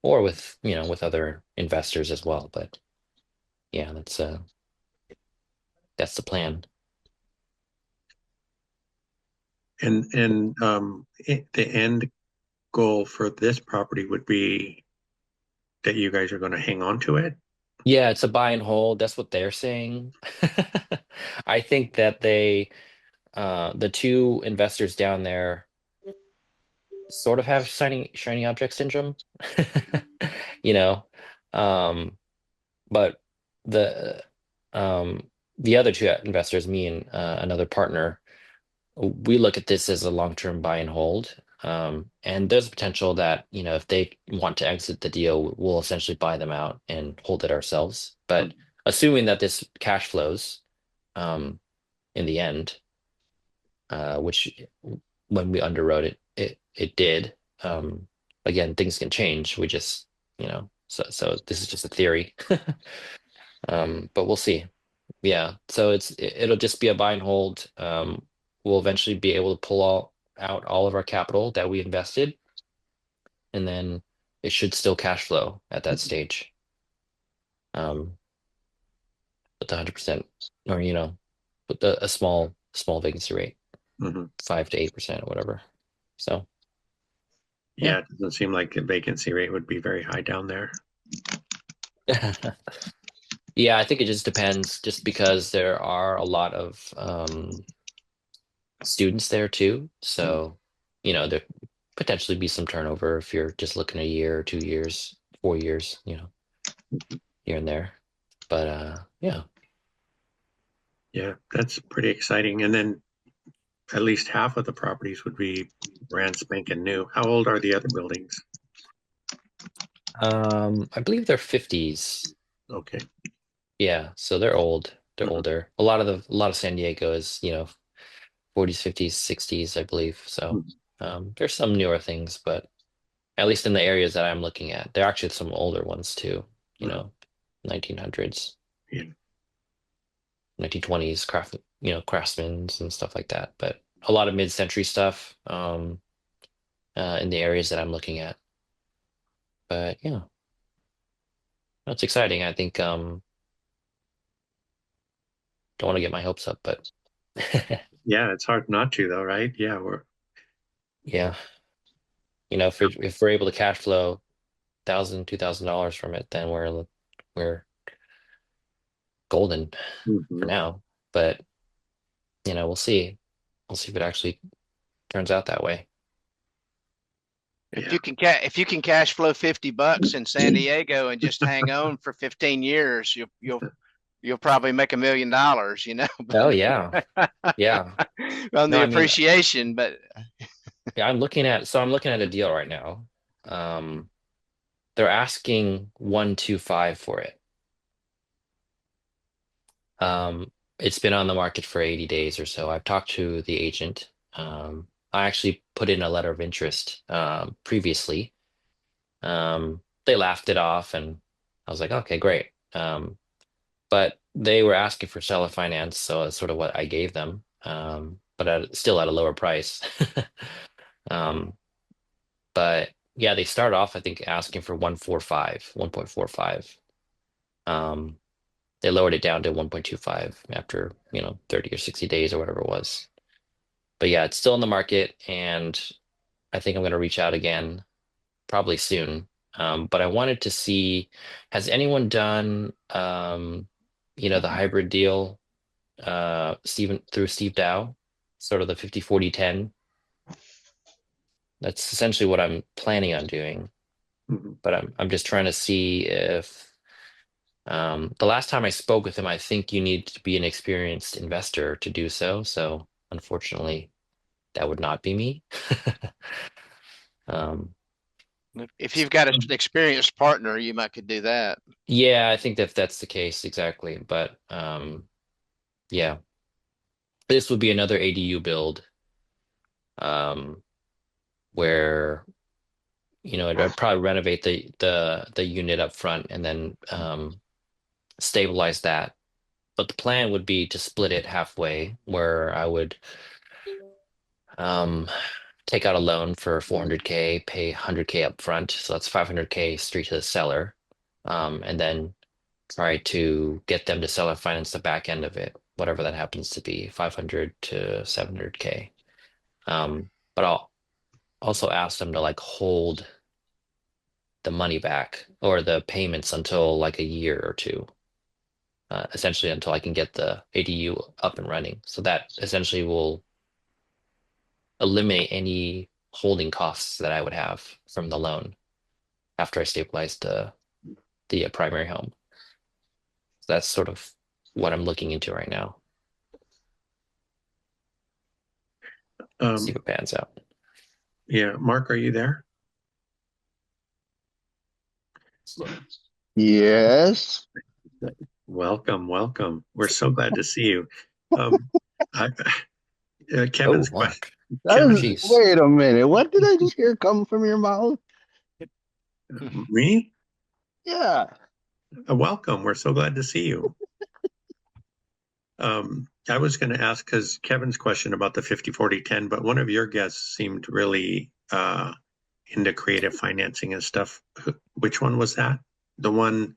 or with other investors as well. But yeah, that's the plan. And the end goal for this property would be that you guys are going to hang on to it. Yeah, it's a buy and hold. That's what they're saying. I think that the two investors down there sort of have shiny object syndrome. you know. But the the other two investors, me and another partner, we look at this as a long-term buy and hold. And there's potential that, if they want to exit the deal, we'll essentially buy them out and hold it ourselves. But assuming that this cash flows in the end, which when we underwrote it did. Again, things can change. We just, so this is just a theory. But we'll see. Yeah, so it'll just be a buy and hold. We'll eventually be able to pull out all of our capital that we invested, and then it should still cash flow at that stage. With the 100%, or with a small vacancy rate, 5 to 8% or whatever. So Yeah, it doesn't seem like the vacancy rate would be very high down there. yeah, I think it just depends, just because there are a lot of students there too. So, there potentially be some turnover if you're just looking a year, 2 years, 4 years, here and there. But yeah. Yeah, that's pretty exciting. And then at least half of the properties would be brand spanking new. How old are the other buildings? I believe they're 50s. Okay. Yeah, so they're old. They're older. A lot of San Diego is, 40s, 50s, 60s, I believe. So there's some newer things, but at least in the areas that I'm looking at, there are actually some older ones too, 1900s. Yeah. 1920s craftsmen's and stuff like that. But a lot of mid-century stuff in the areas that I'm looking at. But yeah, that's exciting. I think don't want to get my hopes up, but Yeah, it's hard not to though, right? Yeah, yeah, if we're able to cash flow $1,000, $2,000 from it, then we're golden for now. But we'll see. We'll see if it actually turns out that way. If you can cash flow $50 in San Diego and just hang on for 15 years, you'll probably make $1 million, Oh yeah. Yeah. On the appreciation, but yeah, I'm looking at a deal right now. They're asking 125 for it. It's been on the market for 80 days or so. I've talked to the agent. I actually put in a letter of interest previously. They laughed it off, and I was like, okay, great. But they were asking for seller finance, so that's sort of what I gave them, but still at a lower price. But yeah, they start off, I think, asking for 1.45. They lowered it down to 1.25 after 30 or 60 days or whatever it was. But yeah, it's still in the market, and I think I'm going to reach out again probably soon. But I wanted to see, has anyone done, the hybrid deal, through Steve Dow, sort of the 50-40-10? That's essentially what I'm planning on doing. Mhm. But I'm just trying to see if, the last time I spoke with him, I think you need to be an experienced investor to do so. So unfortunately, that would not be me. Um, If you've got an experienced partner, you might could do that. yeah, I think that that's the case exactly. But yeah, this would be another ADU build, um, where I'd probably renovate the unit up front and then stabilize that. But the plan would be to split it halfway, where I would um take out a loan for 400K, pay 100K up front, so that's 500K straight to the seller, and then try to get them to seller finance the back end of it, whatever that happens to be, 500 to 700K. But I'll also ask them to like hold the money back or the payments until like a year or two, essentially until I can get the ADU up and running. So that essentially will eliminate any holding costs that I would have from the loan after I stabilize the primary home. So that's sort of what I'm looking into right now. See what pans out. Yeah, Mark, are you there? Yes. Welcome, welcome. We're so glad to see you. Kevin's Oh, Mark. question. That Kevin, is, wait a minute. What did I just hear come from your mouth? me? Yeah. Welcome. We're so glad to see you. I was going to ask because Kevin's question about the 50-40-10, but one of your guests seemed really into creative financing and stuff. Which one was that? The one?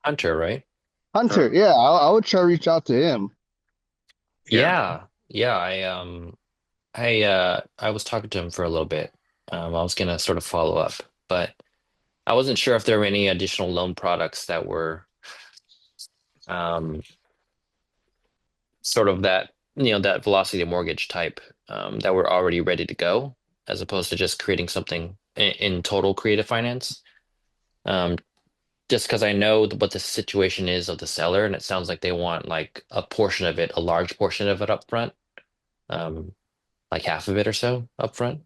Hunter, right? Hunter, yeah, I would try to reach out to him. Yeah. I was talking to him for a little bit. I was gonna sort of follow up, but I wasn't sure if there were any additional loan products that were sort of that velocity mortgage type, that were already ready to go, as opposed to just creating something in total creative finance. Just because I know what the situation is of the seller, and it sounds like they want like a portion of it, a large portion of it up front, like half of it or so up front,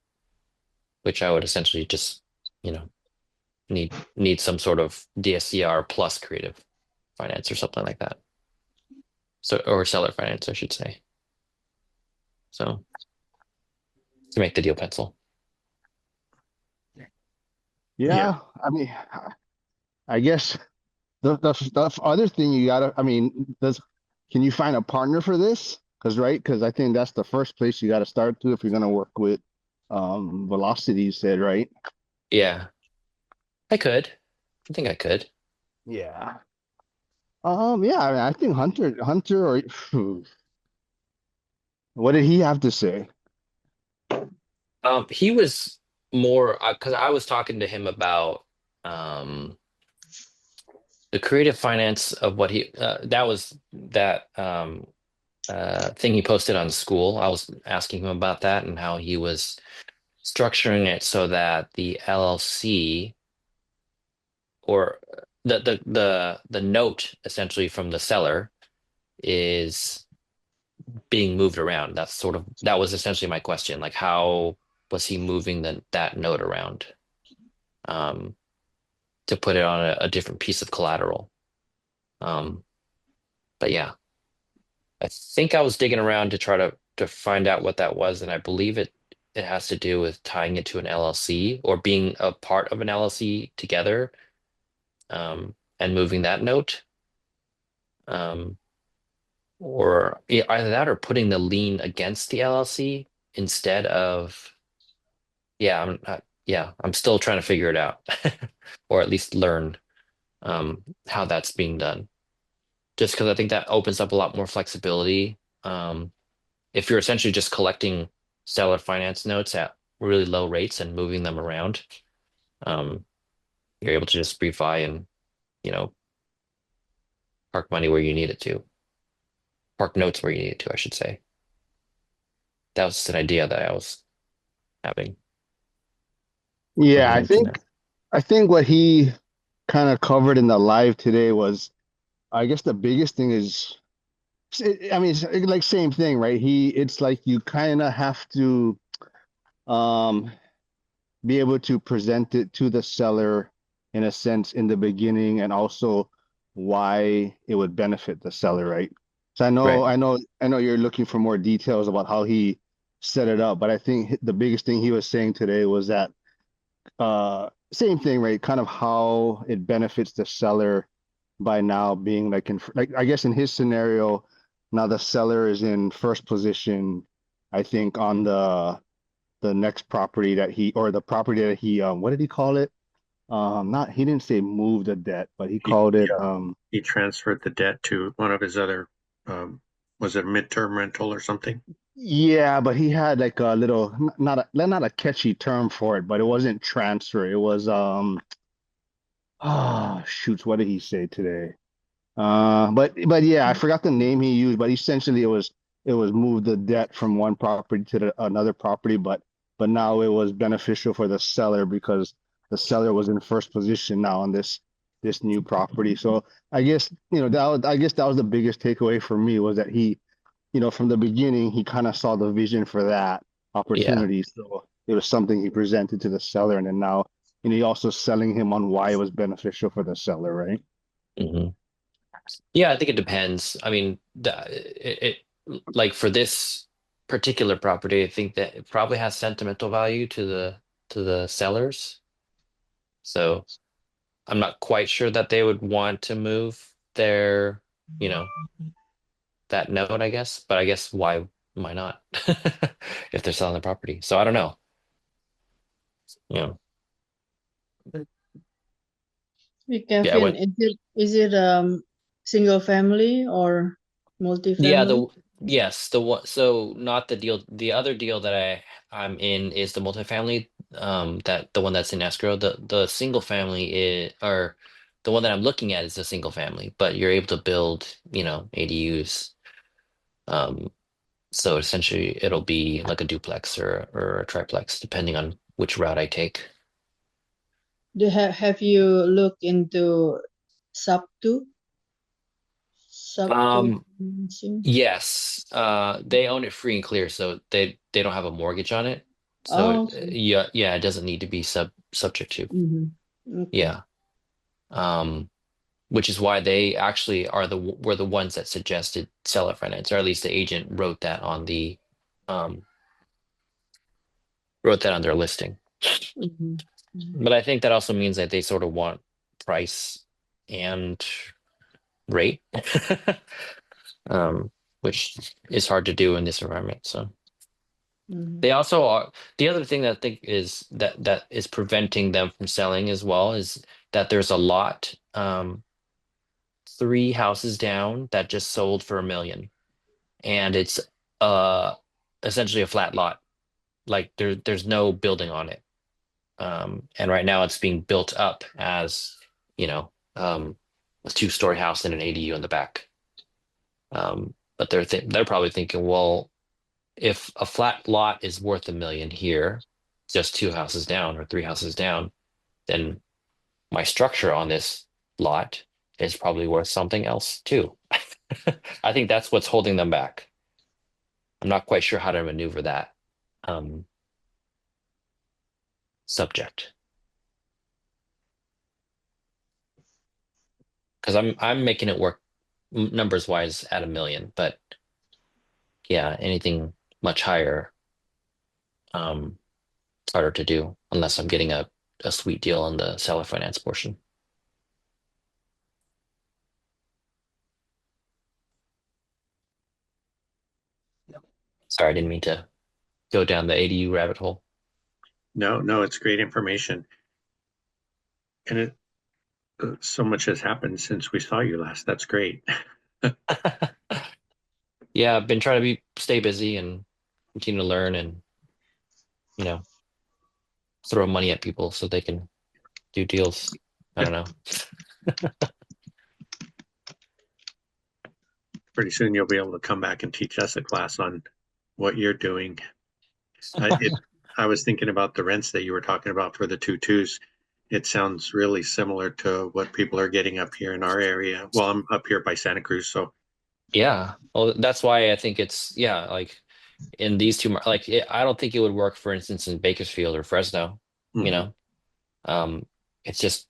which I would essentially just, need some sort of DSCR plus creative finance or something like that. So, or seller finance, I should say. So to make the deal pencil. Yeah. I mean, I guess the other thing you gotta, can you find a partner for this? Because I think that's the first place you gotta start to if you're gonna work with Velocity, you said, right? Yeah, I think I could. Yeah. Yeah, I think Hunter or what did he have to say? He was more because I was talking to him about the creative finance of what he that was that thing he posted on school. I was asking him about that and how he was structuring it so that the LLC or the note essentially from the seller is being moved around. That was essentially my question. Like, how was he moving that note around to put it on a different piece of collateral? But yeah, I think I was digging around to try to find out what that was, and I believe it has to do with tying it to an LLC or being a part of an LLC together, and moving that note. Or either that or putting the lien against the LLC instead of, I'm still trying to figure it out or at least learn how that's being done. Just because I think that opens up a lot more flexibility. If you're essentially just collecting seller finance notes at really low rates and moving them around, you're able to just refi and, you know, park money where you need it to. Park notes where you need it to, I should say. That was just an idea that I was having. Yeah, when I mentioned that. I think what he kind of covered in the live today was, I guess the biggest thing is, I mean, it's like same thing, right? It's like you kind of have to be able to present it to the seller in a sense in the beginning, and also why it would benefit the seller, right? So Right. I know you're looking for more details about how he set it up, but I think the biggest thing he was saying today was that same thing, right? Kind of how it benefits the seller by now being like I guess in his scenario, now the seller is in first position, I think, on the next property that the property that he what did he call it? Not he didn't say move the debt, but he He, called it he transferred the debt to one of his other, was it a midterm rental or something? yeah, but he had like a little not a catchy term for it, but it wasn't transfer. It was oh shoots, what did he say today? But yeah, I forgot the name he used, but essentially it was move the debt from one property to another property, but now it was beneficial for the seller because the seller was in first position now on this new property. So I guess I guess that was the biggest takeaway for me, was that he, from the beginning he kind of saw the vision for that Yeah. opportunity. So it was something he presented to the seller, and then now he also selling him on why it was beneficial for the seller, right? hmm Yeah, I think it depends. I mean, like for this particular property, I think that it probably has sentimental value to the sellers. So I'm not quite sure that they would want to move their, you know, that note, I guess. But I guess why not? If they're selling the property. So I don't know. You know, Hey, yeah, Kevin, is it single family or yeah, multifamily? yes, the one, so not the deal. The other deal that I'm in is the multifamily, that the one that's in escrow. The single family is, or the one that I'm looking at is a single family, but you're able to build, ADUs. Um, so essentially it'll be like a duplex or a triplex, depending on which route I take. Have you looked into sub two? Sub two Um, financing? yes, they own it free and clear, so they don't have a mortgage on it. So Oh, okay. yeah, it doesn't need to be subject to. Okay. Yeah. Um, which is why they actually were the ones that suggested seller finance, or at least the agent um wrote that on their listing. Mhm. But I think that also means that they sort of want price and rate, um, which is hard to do in this environment. So Mhm. they also are, the other thing that I think is that is preventing them from selling as well is that there's a lot, 3 houses down that just sold for $1 million, and it's uh essentially a flat lot. Like there's no building on it. And right now it's being built up as, you know, a 2-story house and an ADU in the back. But they're probably thinking, well, if a flat lot is worth $1 million here, just 2 houses down or 3 houses down, then my structure on this lot is probably worth something else too. I think that's what's holding them back. I'm not quite sure how to maneuver that um, subject, because I'm making it work numbers wise at $1 million, but yeah, anything much higher, it's harder to do unless I'm getting a sweet deal on the seller finance portion. Sorry, I didn't mean to go down the ADU rabbit hole. No, it's great information. And so much has happened since we saw you last. That's great. Yeah, I've been trying to stay busy and continue to learn, and you know, throw money at people so they can do deals. I don't know. Pretty soon you'll be able to come back and teach us a class on what you're doing. I was thinking about the rents that you were talking about for the 2.2s. It sounds really similar to what people are getting up here in our area. Well, I'm up here by Santa Cruz, so Yeah. Well, that's why I think it's, yeah, like in these two, like I don't think it would work, for instance, in Bakersfield or Fresno, you mhm. know. It's just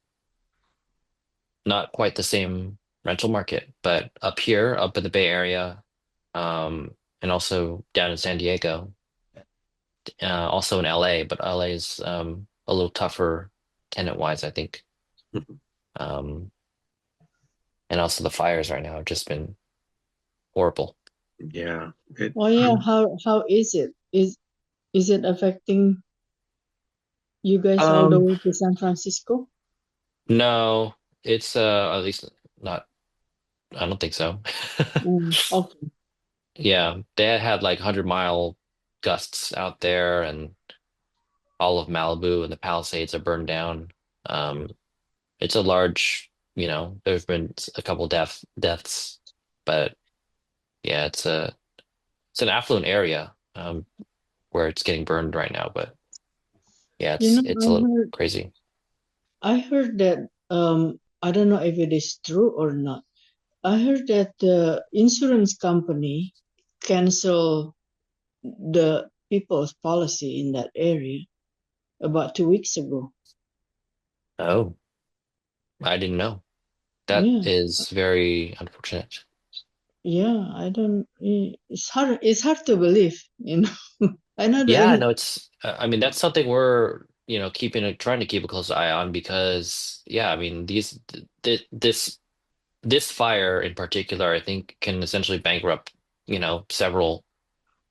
not quite the same rental market, but up here, up in the Bay Area, and also down in San Diego, also in LA, but LA is a little tougher tenant wise, I think. Mhm. Um, and also the fires right now have just been horrible. Yeah. Oh yeah, how is it? Is it affecting you guys all the Um, way to San Francisco? no, it's at least not, I don't think so. Okay. Yeah, they had like 100-mile gusts out there, and all of Malibu and the Palisades are burned down. Um, it's a large, there's been a couple deaths, but yeah, it's an affluent area, where it's getting burned right now. But yeah, You it's a know, little crazy. I heard that I don't know if it is true or not. I heard that the insurance company cancel the people's policy in that area about 2 weeks ago. Oh, I didn't know. That Yeah, is very unfortunate. yeah. I don't. It's hard. It's hard to believe. I know that Yeah, when no, it's, I mean, that's something we're, trying to keep a close eye on because, yeah, I mean, this fire in particular, I think can essentially bankrupt, several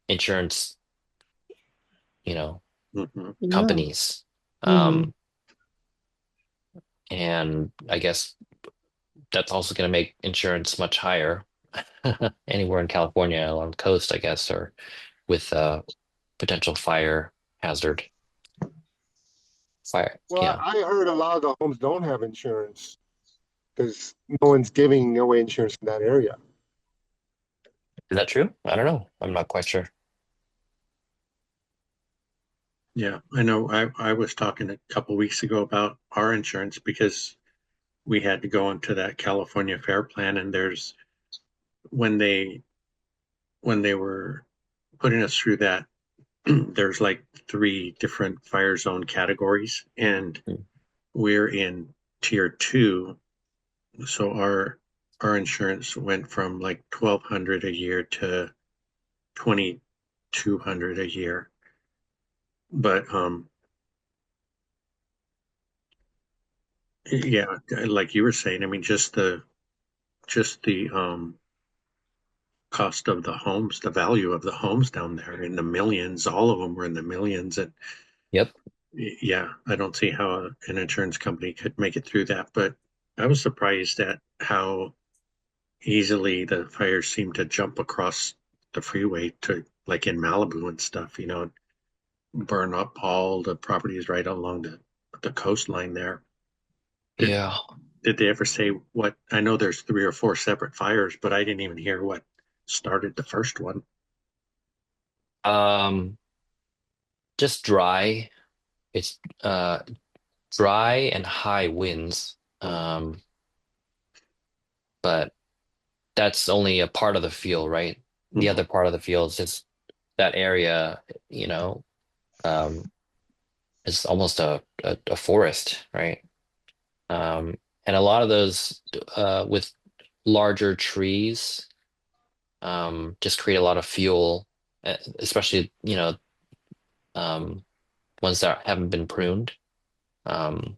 insurance, you know, Mhm. yeah. companies. Mm-hmm. And I guess that's also going to make insurance much higher anywhere in California along the coast, I guess, or with potential fire hazard. Fire, Well, yeah. I heard a lot of the homes don't have insurance because no one's giving away insurance in that area. Is that true? I don't know. I'm not quite sure. Yeah, I know. I was talking a couple weeks ago about our insurance because we had to go into that California Fair Plan, and there's when they were putting us through that, there's like 3 different fire zone categories, and Hmm. we're in tier 2, so our insurance went from like 1,200 a year to 2,200 a year. But yeah, like you were saying, I mean, just the cost of the homes, the value of the homes down there in the millions, all of them were in the millions. And Yep. yeah, I don't see how an insurance company could make it through that. But I was surprised at how easily the fires seem to jump across the freeway to like in Malibu and stuff, burn up all the properties right along the coastline there. Did Yeah. did they ever say what? I know there's 3 or 4 separate fires, but I didn't even hear what started the first one. Um, just dry. It's dry and high winds. But that's only a part of the field, right? The Mhm. other part of the field is just that area, you know, um, is almost a forest, right? And a lot of those with larger trees just create a lot of fuel, especially, um, ones that haven't been pruned, um,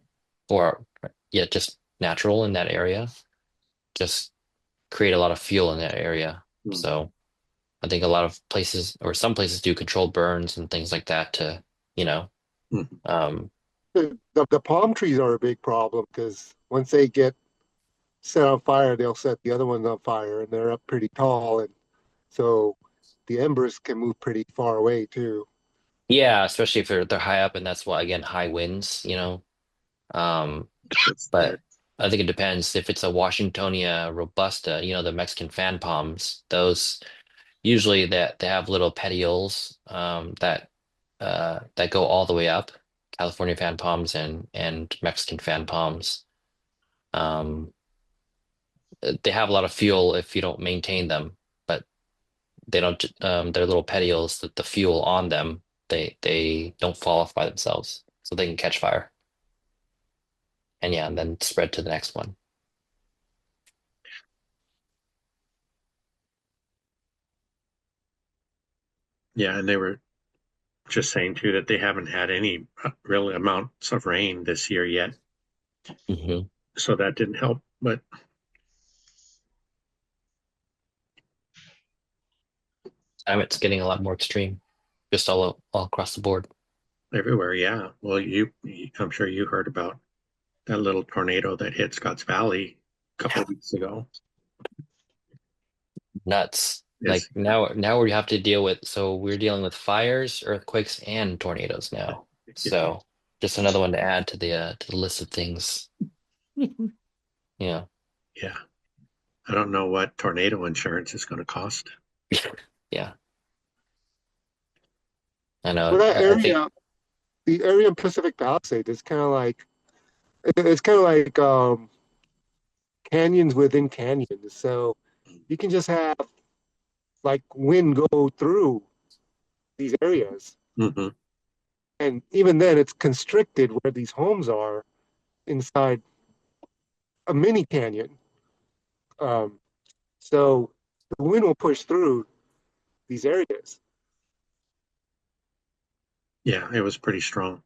or yeah, just natural in that area, just create a lot of fuel in that area. Mm. So I think a lot of places or some places do controlled burns and things like that to, you know, Mhm. um, The palm trees are a big problem because once they get set on fire, they'll set the other ones on fire, and they're up pretty tall, and so the embers can move pretty far away too. Yeah, especially if they're high up, and that's why again high winds, you know. But I think it depends if it's a Washingtonia robusta, you know, the Mexican fan palms. Those usually that they have little petioles that go all the way up. California fan palms and Mexican fan palms. Um, they have a lot of fuel if you don't maintain them, but they don't. Their little petioles, the fuel on them, they don't fall off by themselves, so they can catch fire. And yeah, and then spread to the next one. Yeah, and they were just saying too that they haven't had any real amounts of rain this year yet, Hmm. so that didn't help. But It's getting a lot more extreme, just all across the board. everywhere, yeah. Well, I'm sure you heard about that little tornado that hit Scotts Valley a couple of weeks ago. Nuts. Like Yes. now we have to deal with, so we're dealing with fires, earthquakes, and tornadoes now. So just another one to add to the list of things. Yeah. Yeah. I don't know what tornado insurance is going to cost. Yeah. I know. Well, that I think area, the area in Pacific Palisades is kind of like it's kind of like canyons within canyons. So you can just have like wind go through these areas, Hmm. and even then, it's constricted where these homes are inside a mini canyon. Um, so the wind will push through these areas. Yeah, it was pretty strong.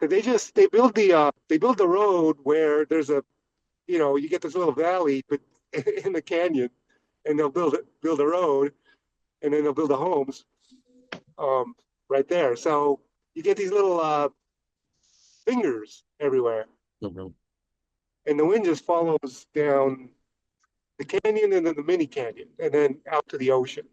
They build the road where there's a you get this little valley, but in the canyon, and they'll build a road, and then they'll build the homes um, right there. So you get these little fingers everywhere, Hmm. and the wind just follows down the canyon and then the mini canyon, and then out to the ocean.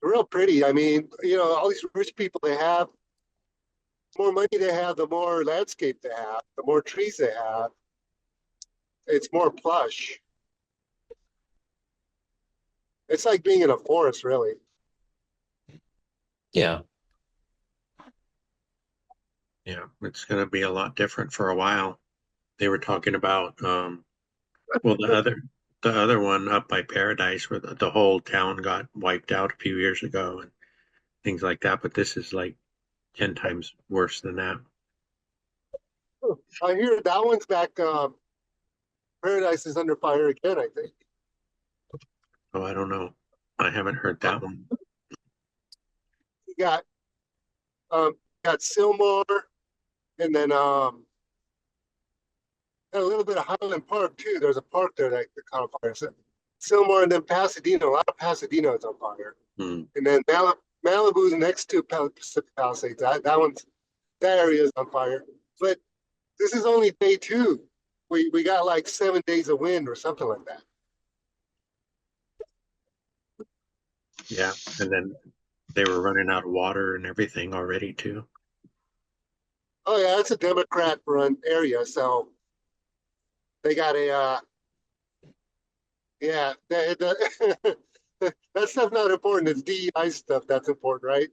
Real pretty. I mean, all these rich people they have, the more money they have, the more landscape they have, the more trees they have. It's more plush. It's like being in a forest, really. yeah. Yeah, it's going to be a lot different for a while. They were talking about, well, the other one up by Paradise where the whole town got wiped out a few years ago and things like that. But this is like 10 times worse than that. I hear that one's back. Paradise is under fire again, I think. Oh, I don't know. I haven't heard that one. You got Sylmar, and then a little bit of Highland Park too. There's a park there that caught on fire. So Sylmar, and then Pasadena. A lot of Pasadena is on fire. Hmm. And then Malibu's next to Pacific Palisades. That area is on fire. But this is only day 2. We got like 7 days of wind or something like that. Yeah, and then they were running out of water and everything already too. Oh yeah, it's a Democrat-run area, so they got yeah. That stuff not important. It's DEI stuff that's important, right?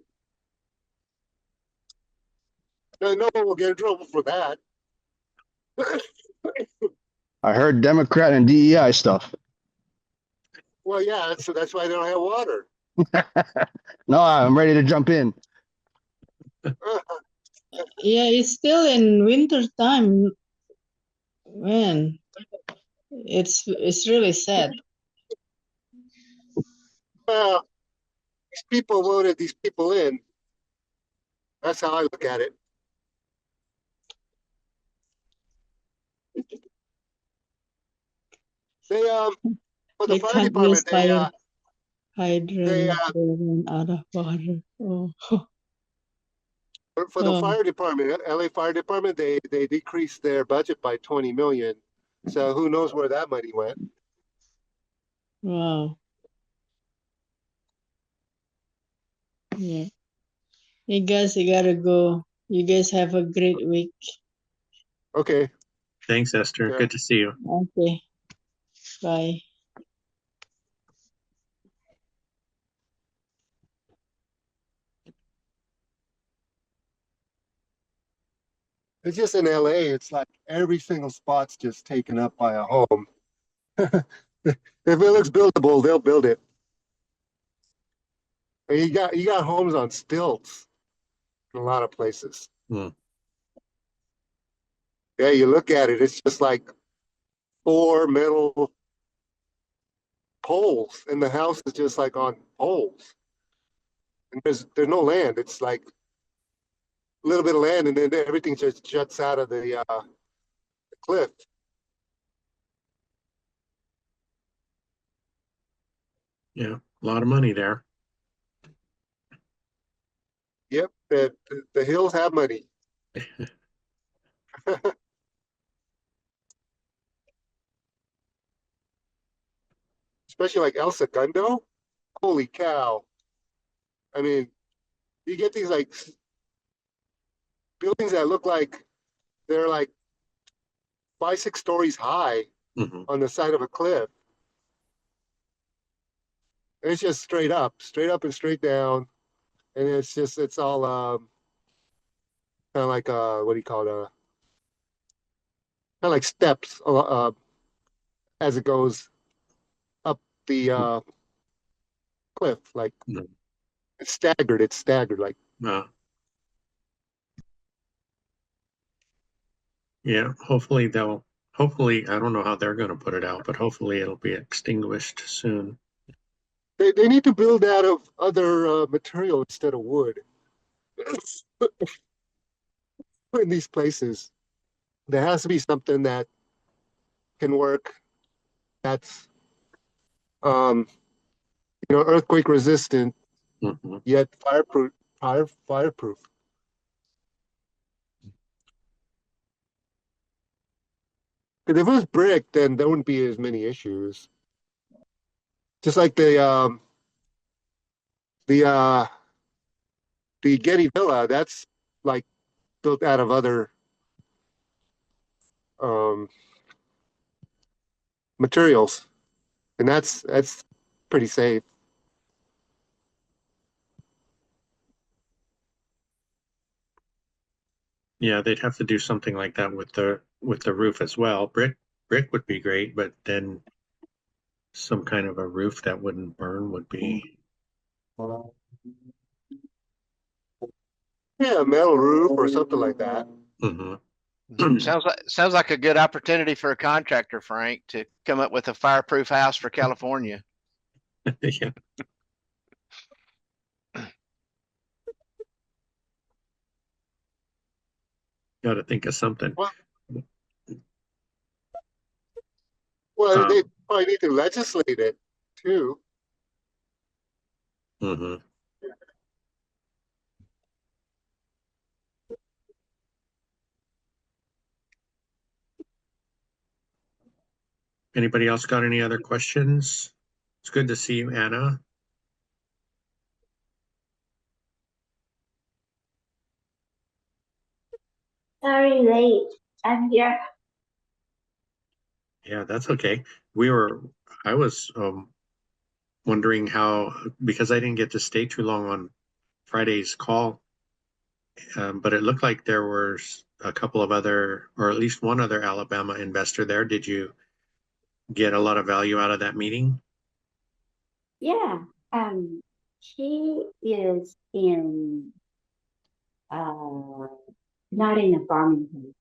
No one will get in trouble for that. I heard Democrat and DEI stuff. Well, yeah, so that's why they don't have water. No, I'm ready to jump in. Yeah, it's still in winter time. Man, it's really sad. Well, these people voted these people in. That's how I look at it. They for the They fire can't use department, fire hydrant, they run out of water. Oh. For the Oh. fire department, LA Fire Department, they decreased their budget by 20 million. So who knows where that money went? Wow. Yeah. Hey guys, I gotta go. You guys have a great week. Okay. Thanks, Esther. Yeah. Good to see you. Okay. Bye. It's just in LA, it's like every single spot's just taken up by a home. If it looks buildable, they'll build it. And you got homes on stilts in a lot of places. Hmm. Yeah, you look at it, it's just like 4 metal poles, and the house is just like on poles. And there's no land. It's like a little bit of land, and then everything just juts out of the cliff. Yeah, a lot of money there. Yep, the hills have money. Especially like El Segundo. Holy cow. I mean, you get these like buildings that look like they're like 5, 6 stories high Mhm. on the side of a cliff. And it's just straight up and straight down. And it's all kind of like what do you call it? Kind of like steps as it goes up the cliff. Like Mhm. it's staggered like. Yeah, hopefully I don't know how they're going to put it out, but hopefully it'll be extinguished soon. They need to build out of other material instead of wood. In these places, there has to be something that can work. That's earthquake resistant, Mhm. yet fireproof. Because if it was brick, then there wouldn't be as many issues. Just like the Getty Villa, that's like built out of other materials, and that's pretty safe. Yeah, they'd have to do something like that with the roof as well. Brick would be great, but then some kind of a roof that wouldn't burn would be. Yeah, a metal roof or something like that. Mhm. Sounds like a good opportunity for a contractor, Frank, to come up with a fireproof house for California. Yeah. Got to think of something. Well, they probably need to legislate it too. Mhm. Anybody else got any other questions? It's good to see you, Anna. Sorry, late. I'm here. Yeah, that's okay. I was wondering how, because I didn't get to stay too long on Friday's call, but it looked like there was a couple of other, or at least one other Alabama investor there. Did you get a lot of value out of that meeting? Yeah. He is in not in Farmington.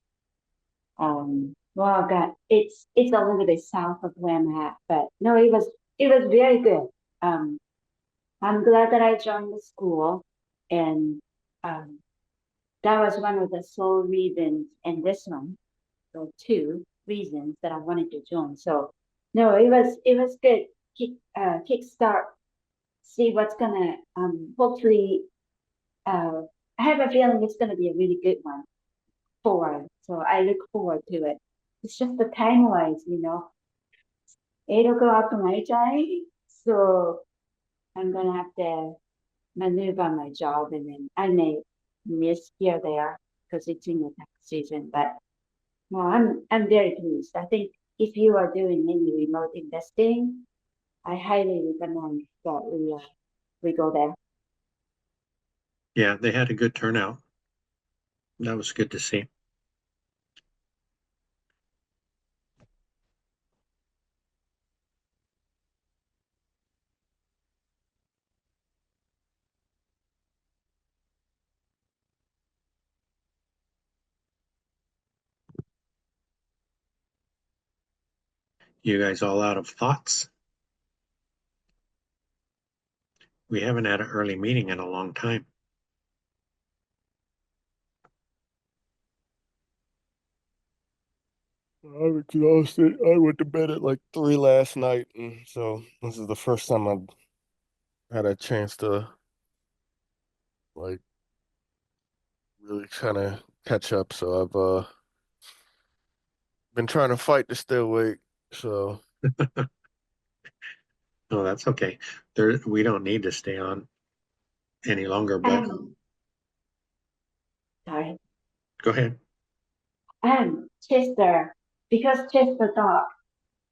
Well, God, it's a little bit south of where I'm at, but no, it was very good. I'm glad that I joined the school, and that was one of the sole reasons, and this one, so 2 reasons that I wanted to join. So no, it was good. Kickstart, see what's gonna hopefully I have a feeling it's going to be a really good one so I look forward to it. It's just the time wise, 8 o'clock my time. So I'm going to have to maneuver my job, and then I may miss here or there because it's in the tax season. But no, I'm very pleased. I think if you are doing any remote investing, I highly recommend that we go there. Yeah, they had a good turnout. That was good to see. You guys all out of thoughts? We haven't had an early meeting in a long time. I'm exhausted. I went to bed at like 3 last night, and so this is the first time I've had a chance to like really kind of catch up. So I've been trying to fight to stay awake. So No, that's okay. We don't need to stay on any longer, but Sorry. go ahead. Chester, because Chester talked,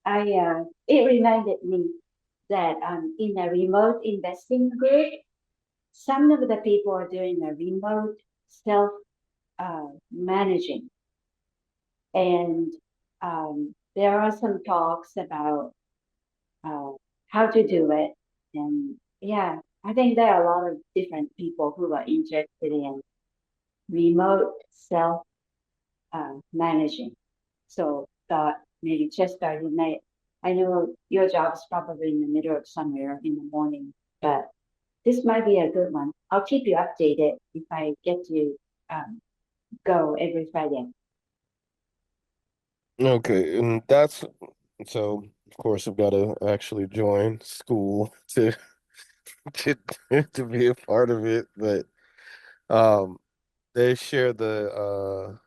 it reminded me that in a remote investing group, some of the people are doing a remote self managing, and there are some talks about how to do it, and yeah, I think there are a lot of different people who are interested in remote self managing. So thought maybe Chester, I know your job is probably in the middle of somewhere in the morning, but this might be a good one. I'll keep you updated if I get to go every Friday. okay, and that's so. Of course, I've got to actually join school to to to be a part of it, but they share the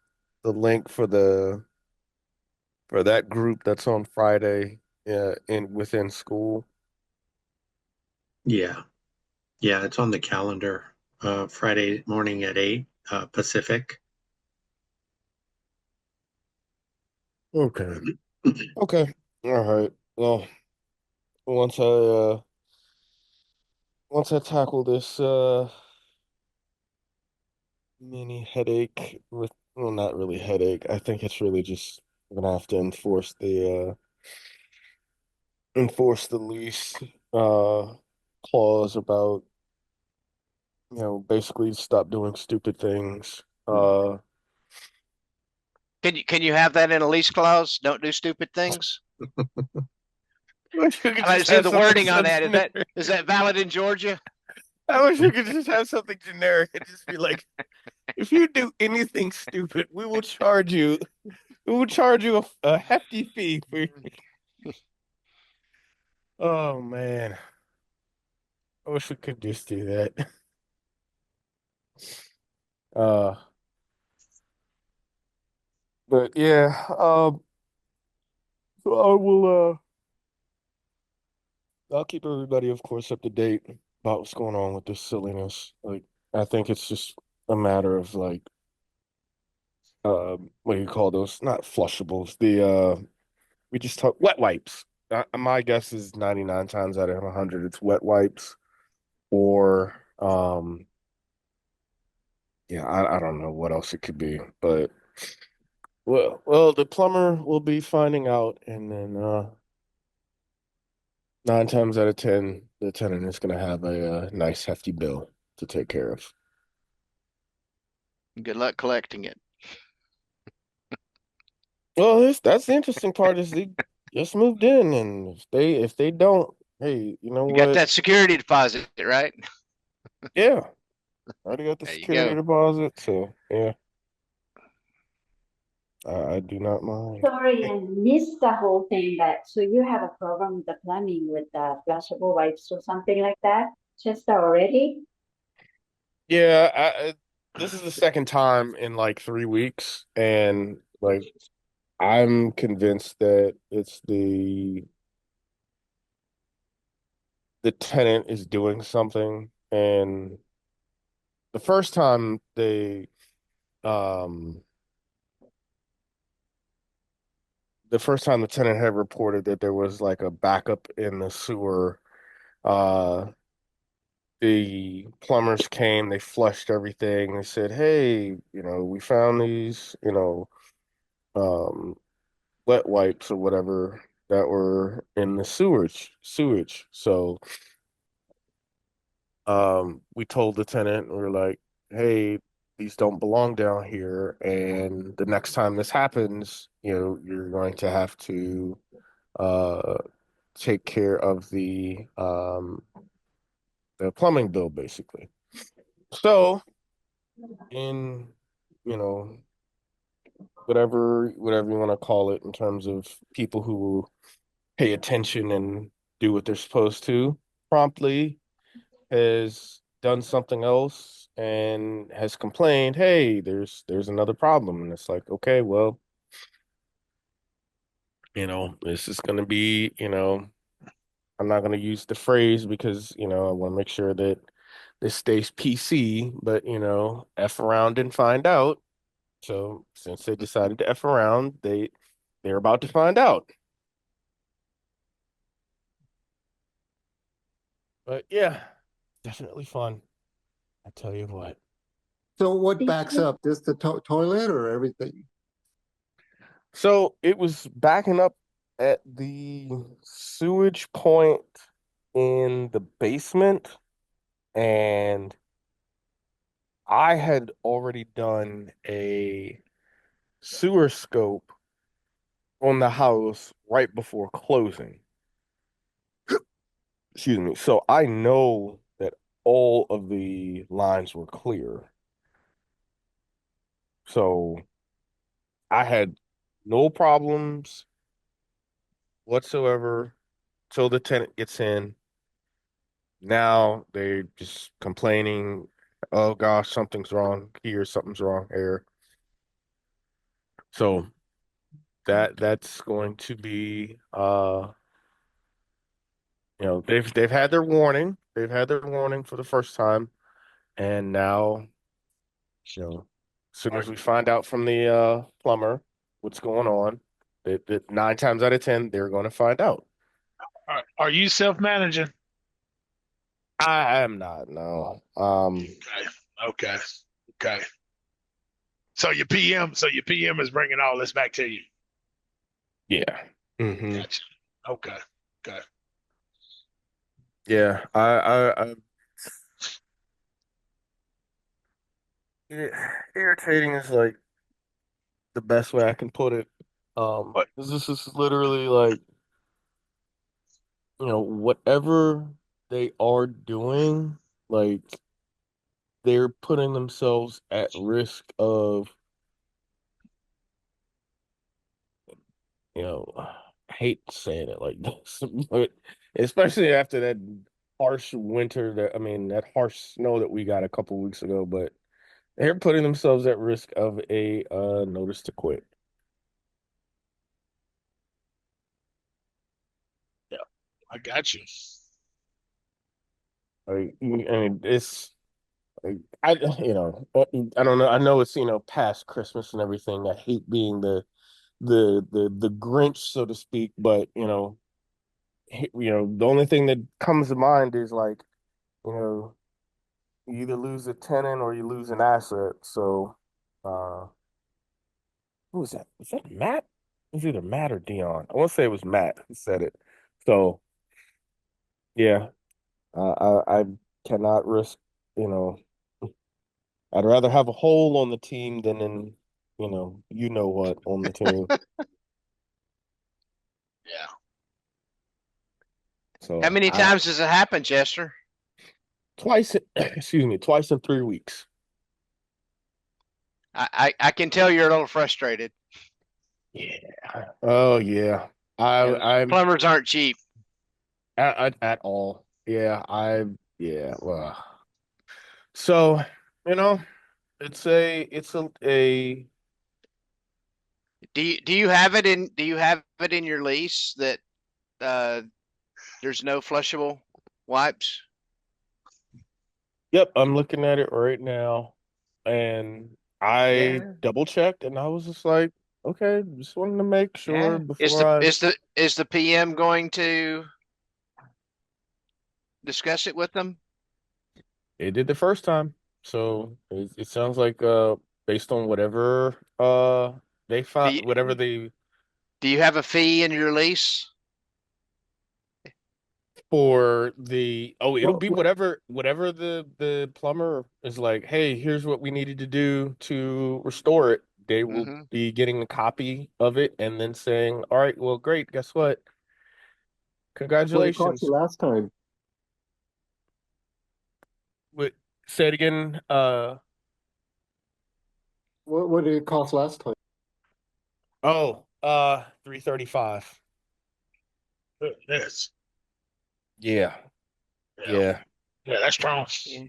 link for that group that's on Friday in within school. Yeah. Yeah, it's on the calendar. Friday morning at 8 Pacific. Okay. Okay. All right. Well, once I tackle this mini headache with, well, not really headache. I think it's really just I'm gonna have to enforce the lease clause about, basically stop doing stupid things. Can you have that in a lease clause? Don't do stupid things. Wish you could I'd like to just see have the something wording on so that. generic. Is that valid in Georgia? I wish you could just have something generic and just be like, if you do anything stupid, we will charge you. We will charge you a hefty fee for. Oh man, I wish we could just do that. Uh, but yeah, so I will. I'll keep everybody, of course, up to date about what's going on with this silliness. Like, I think it's just a matter of like, what do you call those? Not flushables. We just talk wet wipes. My guess is 99 times out of 100, it's wet wipes, or yeah, I don't know what else it could be, but well, the plumber will be finding out, and then 9 times out of 10, the tenant is going to have a nice hefty bill to take care of. Good luck collecting it. Well, that's the interesting part is they just moved in, and if they don't, hey, you know You what? got that security deposit, right? Yeah, already got the There you security go. deposit, so yeah, I do not mind. Sorry, I missed the whole thing. So you have a program with the plumbing with the flushable wipes or something like that, Chester, already? Yeah, this is the second time in like 3 weeks, and like I'm convinced that it's the tenant is doing something. And the first time um the first time the tenant had reported that there was like a backup in the sewer, uh the plumbers came, they flushed everything. They said, "Hey, we found these, um wet wipes or whatever that were in the sewage." So we told the tenant, we were like, "Hey, these don't belong down here, and the next time this happens, you're going to have to uh take care of the plumbing bill, basically." So in, you know, whatever you want to call it in terms of people who pay attention and do what they're supposed to, promptly has done something else and has complained, "Hey, there's another problem." And it's like, okay, well, this is going to be, I'm not going to use the phrase because, I want to make sure that this stays PC, but, F around and find out. So since they decided to F around, they're about to find out. But yeah, definitely fun. I tell you what. So what backs up? Just the toilet or everything? So it was backing up at the sewage point in the basement, and I had already done a sewer scope on the house right before closing. Excuse me. So I know that all of the lines were clear. So I had no problems whatsoever till the tenant gets in. Now they're just complaining, "Oh gosh, something's wrong here, something's wrong here." So that's going to be they've had their warning. They've had their warning for the first time, and now, as soon as we find out from the plumber what's going on, that 9 times out of 10 they're going to find out. Are you self-managing? I am not, no. Okay. Okay. So your PM is bringing all this back to you. Yeah. Hmm. Gotcha. Okay. Okay. Yeah. I irritating is like the best way I can put it. What? This is literally like, whatever they are doing, like they're putting themselves at risk of, I hate saying it like this, but especially after that harsh winter that harsh snow that we got a couple weeks ago, but they're putting themselves at risk of a notice to quit. Yeah. I got you. It's like, I don't know. I know it's, past Christmas and everything. I hate being the Grinch, so to speak, but the only thing that comes to mind is like, you know, you either lose a tenant or you lose an asset. So, uh, who was that? Was that Matt? It was either Matt or Dion. I want to say it was Matt who said it. So, yeah, I cannot risk, you know, I'd rather have a hole on the team than what on the team. Yeah. So How many times does it happen, Chester? twice, excuse me, twice in 3 weeks. I can tell you're a little frustrated. Yeah. Oh yeah. I'm Plumbers aren't cheap. at all. Yeah. Yeah. Well. So, It's a Do you have it in your lease that there's no flushable wipes? Yep, I'm looking at it right now, and I Yeah. double checked, and I was just like, okay, just wanted to make sure Yeah. Is before I. the PM going to discuss it with them? It did the first time, so it sounds like based on whatever they Do find, you, whatever they do you have a fee in your lease? for the it'll be Well, whatever the plumber is like, hey, here's what we needed to do to restore it. They will Mm-hmm. be getting a copy of it and then saying, all right, well, great, guess what? What it cost you Congratulations. last time? Wait, say it again. What did it cost last time? $335. Yes. Yeah. Yeah. Yeah. Yeah, that's strong. Yeah.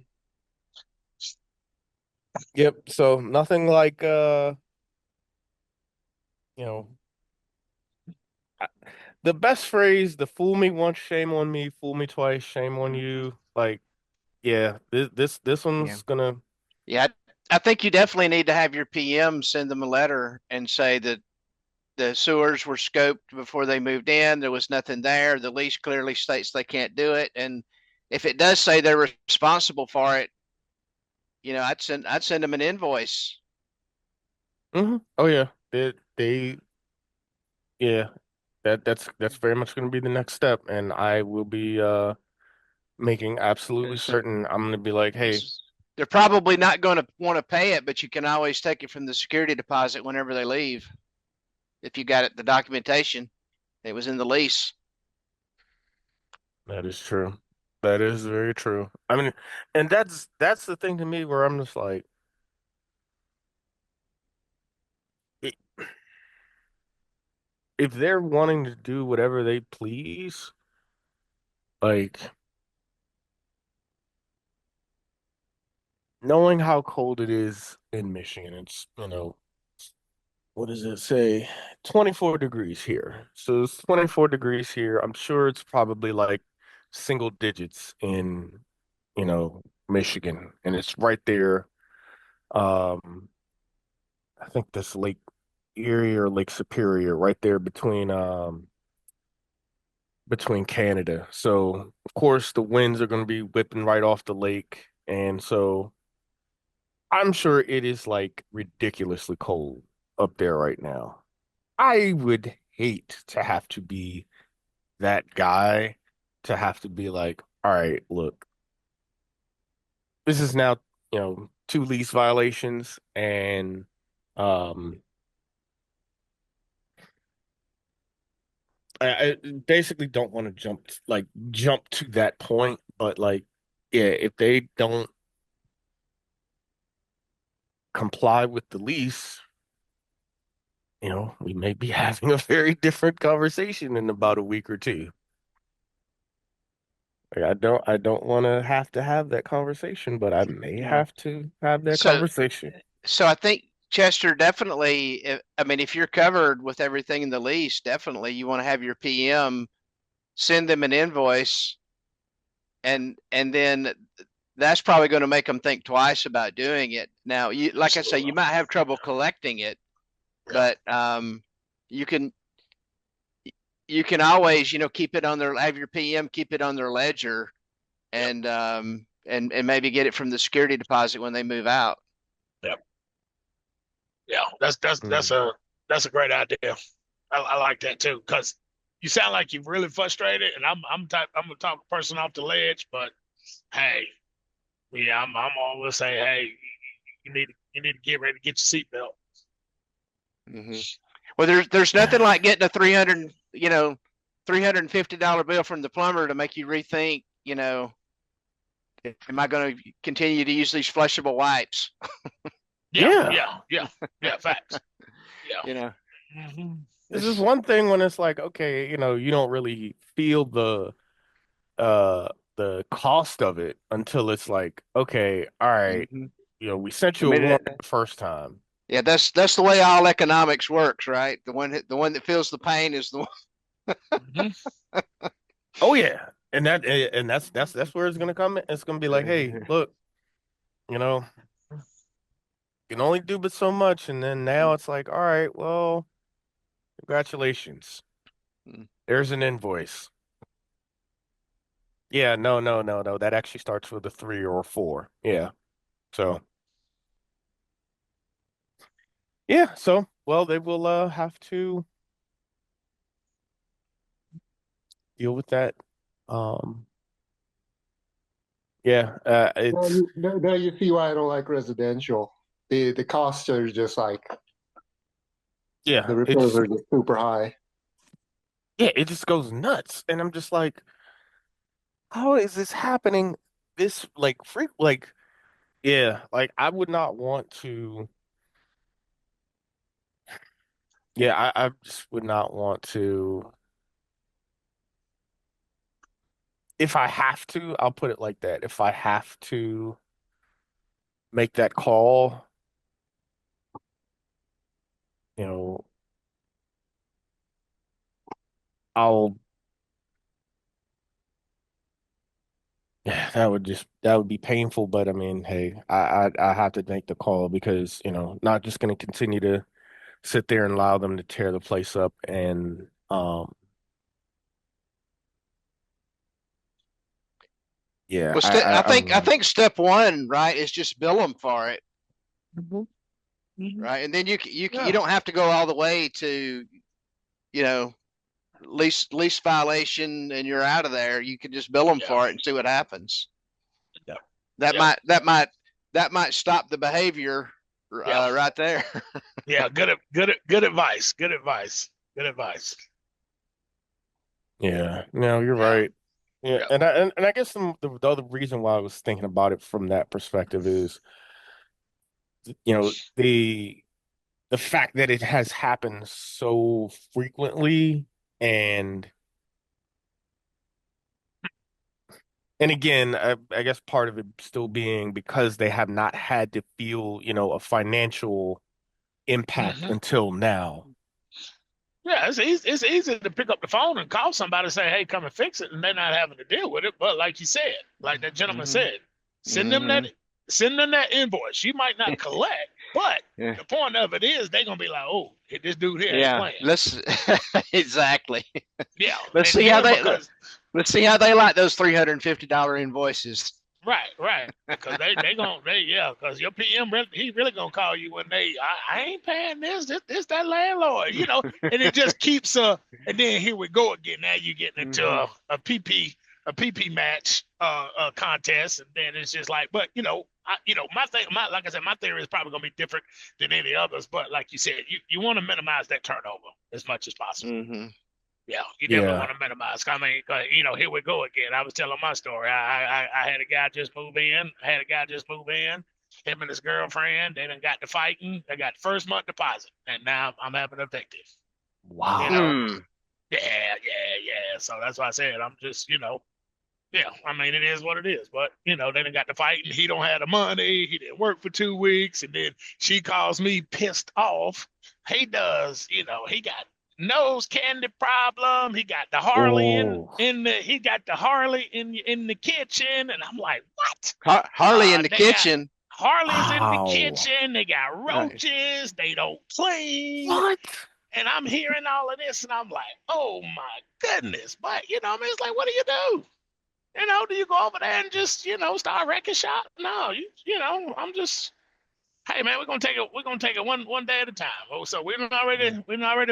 Yep. So nothing like you know, the best phrase, the fool me once, shame on me, fool me twice, shame on you. Like, yeah, this Yeah. one's gonna. Yeah. I think you definitely need to have your PM send them a letter and say that the sewers were scoped before they moved in. There was nothing there. The lease clearly states they can't do it. And if it does say they're responsible for it, I'd send them an invoice. Oh yeah, they yeah, that's very much gonna be the next step, and I will be making absolutely certain I'm gonna be like, hey, They're probably not going to want to pay it, but you can always take it from the security deposit whenever they leave. If you got it, the documentation, it was in the lease. that is true. That is very true. I mean, and that's the thing to me where I'm just like, i- if they're wanting to do whatever they please, like knowing how cold it is in Michigan, it's, what does it say? 24 degrees here. So it's 24 degrees here. I'm sure it's probably like single digits in, Michigan, and it's right there. Um, I think this Lake Erie or Lake Superior, right there between Canada. So of course the winds are going to be whipping right off the lake, and so I'm sure it is like ridiculously cold up there right now. I would hate to have to be that guy to have to be like, all right, look, this is now, two lease violations, and um I basically don't want to jump to that point, but like, yeah, if they don't comply with the lease, we may be having a very different conversation in about a week or two. Like, I don't want to have that conversation, but I may Yeah. have to have that So, conversation. so I think Chester definitely, I mean, if you're covered with everything in the lease, definitely you want to have your PM send them an invoice, and then that's probably going to make them think twice about doing it. Now, like I say, you might have trouble collecting it, but you can always, keep it on have your PM keep it on their ledger, and maybe get it from the security deposit when they move out. Yeah, that's a great idea. I like that too, because you sound like you're really frustrated, and I'm a type of person off the ledge, but hey, yeah, I'm always say, hey, you need to get ready to get your seatbelt. Mm-hmm. Well, there's nothing like getting a $350 bill from the plumber to make you rethink, am I going to continue to use these flushable wipes? Yeah. Yeah, facts. Yeah. This is one thing when it's like, okay, you don't really feel the cost of it until it's like, okay, all right, Mm-hmm. we sent I you a mean, warning the first time. Yeah, that's the way all economics works, right? The one that feels the pain is the one. Mhm. Oh yeah, and that's where it's gonna come. It's gonna be like, hey, look, you know, you can only do but so much, and then now it's like, all right, well, congratulations. Mm. There's an invoice. Yeah, no. That actually starts with a 3 or a 4. Yeah. So yeah, so well, they will have to deal with that. Yeah, Now it's now you see why I don't like residential. The costs are just like yeah, the repairs are just super high. it just goes nuts, and I'm just like, how is this happening? This like yeah, like I would not want to. Yeah, I just would not want to. If I have to, I'll put it like that. If I have to make that call, you know, I'll, yeah, that would be painful, but I mean, hey, I have to make the call because, not just going to continue to sit there and allow them to tear the place up and yeah, Well, I think step one, right, is just bill them for it, right, and then you don't have to go all the way to, lease violation and you're out of there. You can just bill them for it and see what happens. Yeah. That might stop the behavior right there. Yeah, good advice. Good advice. Good advice. Yeah, no, you're right. Yeah, and I guess the other reason why I was thinking about it from that perspective is, the fact that it has happened so frequently and again, I guess part of it still being because they have not had to feel, a financial impact Mhm. until now. Yeah, it's easy to pick up the phone and call somebody and say, "Hey, come and fix it," and they're not having to deal with it. But like you said, like that gentleman said, send them that invoice. You might not collect, but the point of it is they're gonna be like, "Oh, this dude here is playing." Let's exactly. Yeah, Let's see how they like those $350 invoices. Right. Because because your PM he really gonna call you when I ain't paying this that landlord, and it just keeps and then here we go again. Now you're getting into a PP match contest, and then it's just like, but my thing, like I said, my theory is probably gonna be different than any others, but like you said, you want to minimize that turnover as much as possible. Yeah, you definitely want to minimize. I mean, here we go again. I was telling my story. I had a guy just move in. Him and his girlfriend, they done got to fighting. They got the first month deposit, and now I'm having an evicted. Wow. Yeah. So that's why I said I'm just, yeah. I mean, it is what it is. But they done got to fighting. He don't have the money. He didn't work for 2 weeks, and then she calls me pissed off. He does. He got nose candy problem. He got the Harley he got the Harley in the kitchen, and I'm like, what? Harley in the kitchen. Harley's in the kitchen. They got roaches. They don't clean. What? And I'm hearing all of this, and I'm like, oh my goodness. But I mean, it's like, what do you do? Do you go over there and just start wrecking shop? No, I'm just. Hey man, we're gonna take it one day at a time. Oh, so we already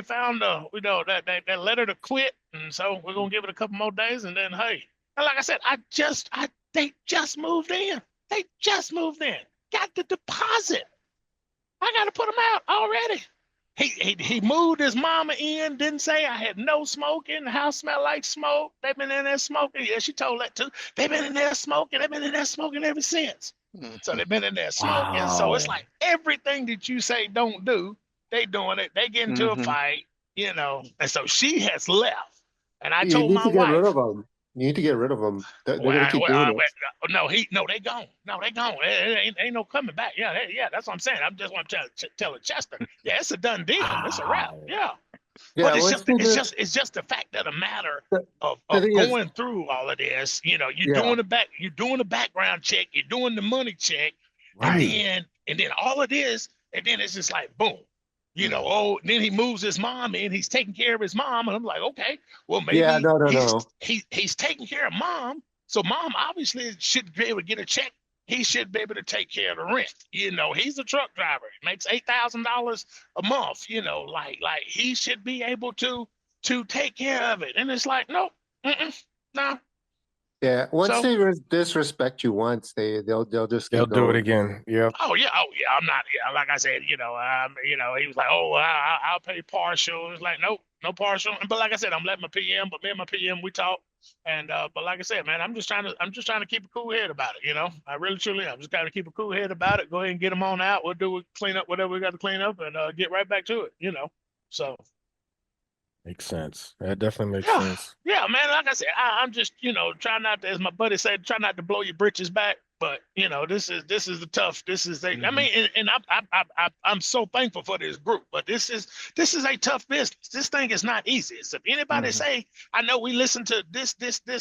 found that letter to quit, and so we're gonna give it a couple more days, and then hey, and like I said, they just moved in. Got the deposit. I gotta put them out already. He moved his mama in. Didn't say I had no smoking. The house smelled like smoke. They've been in there smoking. Yeah, she told that too. They've been in there smoking. They've been in there smoking ever since. So they've been in there smoking. So it's like everything that you say don't do, they doing it. They get into a fight, and so she has left. And I told my wife, get rid of them. You need to get rid of them. They're Well, gonna keep doing it. no, they gone. No, they gone. Ain't no coming back. Yeah, yeah, that's what I'm saying. I'm just want to tell Chester. Yeah, it's a done deal. It's a wrap. Yeah. Yeah, But let's do the- it's just the fact of the matter of the thing is- going through all of this. You know, you're Yeah. doing the background check, you're doing the money check, and then all of this, and then it's just like boom. You know, oh, then he moves his mom in, he's taking care of his mom, and I'm like, okay, well maybe Yeah, no. he's taking care of mom, so mom obviously should be able to get a check. He should be able to take care of the rent. You know, he's a truck driver, makes $8,000 a month. You know, like he should be able to take care of it. And it's like, no, no. Yeah, once So- they disrespect you once, they'll just They'll keep do it going. again. Yep. Oh yeah, I'm not. Yeah, like I said, you know, he was like, oh, I'll pay partial. It's like, nope, no partial. But like I said, I'm letting my PM. But me and my PM, we talk. And but like I said, man, I'm just trying to keep a cool head about it. You know, I really truly am. Just got to keep a cool head about it. Go ahead and get them on out. We'll clean up whatever we got to clean up, and get right back to it. You know, so. Makes sense. That definitely makes Yeah. sense. Yeah, man. Like I said, I'm just, you know, trying not to, as my buddy said, try not to blow your britches back. But you know, this is the tough. This is the. I mean, and I'm so thankful for this group. But this is a tough business. This thing is not easy. So if anybody say, I know we listen to this,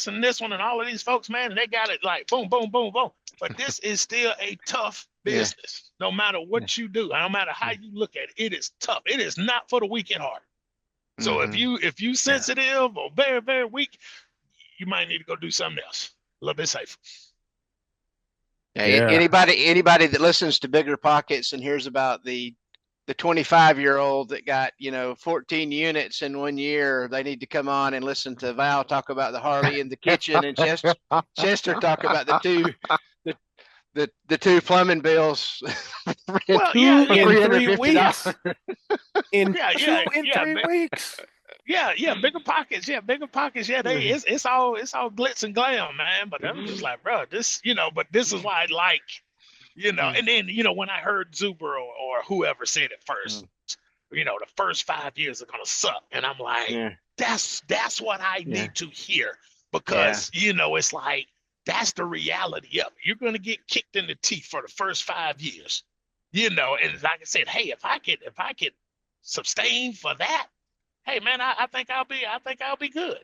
and this one, and all of these folks, man, and they got it like boom, boom, boom, boom. But this is still a tough business. No matter what you do, no matter how you look at it, it is tough. It is not for the weak at heart. So if you sensitive or very, very weak, you might need to go do something else. A little bit safer. Yeah. Anybody that listens to Bigger Pockets and hears about the 25-year-old that got, 14 units in 1 year, they need to come on and listen to Val talk about the Harley in the kitchen and Chester talk about the two plumbing bills. Well, yeah, In 3 $350. weeks. In Yeah, 3 weeks. Yeah, bigger pockets. Yeah, bigger pockets. Yeah, it's all glitz and glam, man. But I'm just like, bro, this, but this is why I like, and then, when I heard Zuber or whoever said it first, the first 5 years are gonna suck. And I'm like, that's what I need to hear. Because, it's like, that's the reality of it. You're gonna get kicked in the teeth for the first 5 years. And like I said, hey, if I could sustain for that, hey man, I think I'll be good.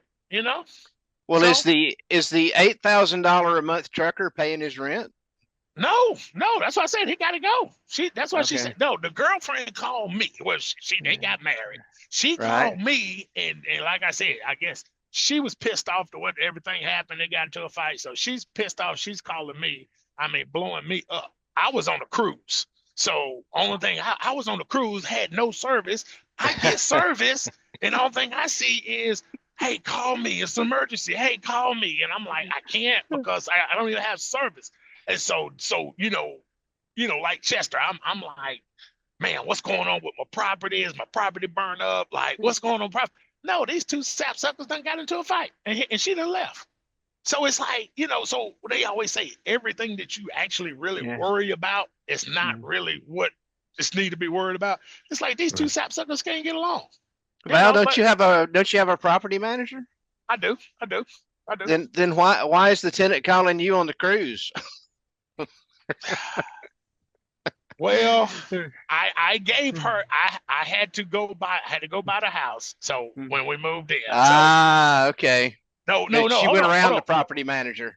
Well, So- is the $8,000 a month trucker paying his rent? No, that's why I said he got to go. That's why she Okay. said no. The girlfriend called me. Well, they got married. She Right. called me, and like I said, I guess she was pissed off to what everything happened. They got into a fight, so she's pissed off. She's calling me. I mean, blowing me up. I was on a cruise, so only thing I was on the cruise, had no service. I get service, and the only thing I see is, hey, call me. It's an emergency. Hey, call me. And I'm like, I can't because I don't even have service. And so like Chester, I'm like, man, what's going on with my property? Is my property burned up? Like, what's going on? No, these two sapsuckers done got into a fight, and she done left. So it's like, so they always say everything that you actually really worry about is not really what just need to be worried about. It's like these two sapsuckers can't get along. Val, but don't you have a property manager? I do. Then why is the tenant calling you on the cruise? Well, I gave her. I had to go buy the house. So when we moved in, Okay. no. She hold went on, around hold the on. property manager.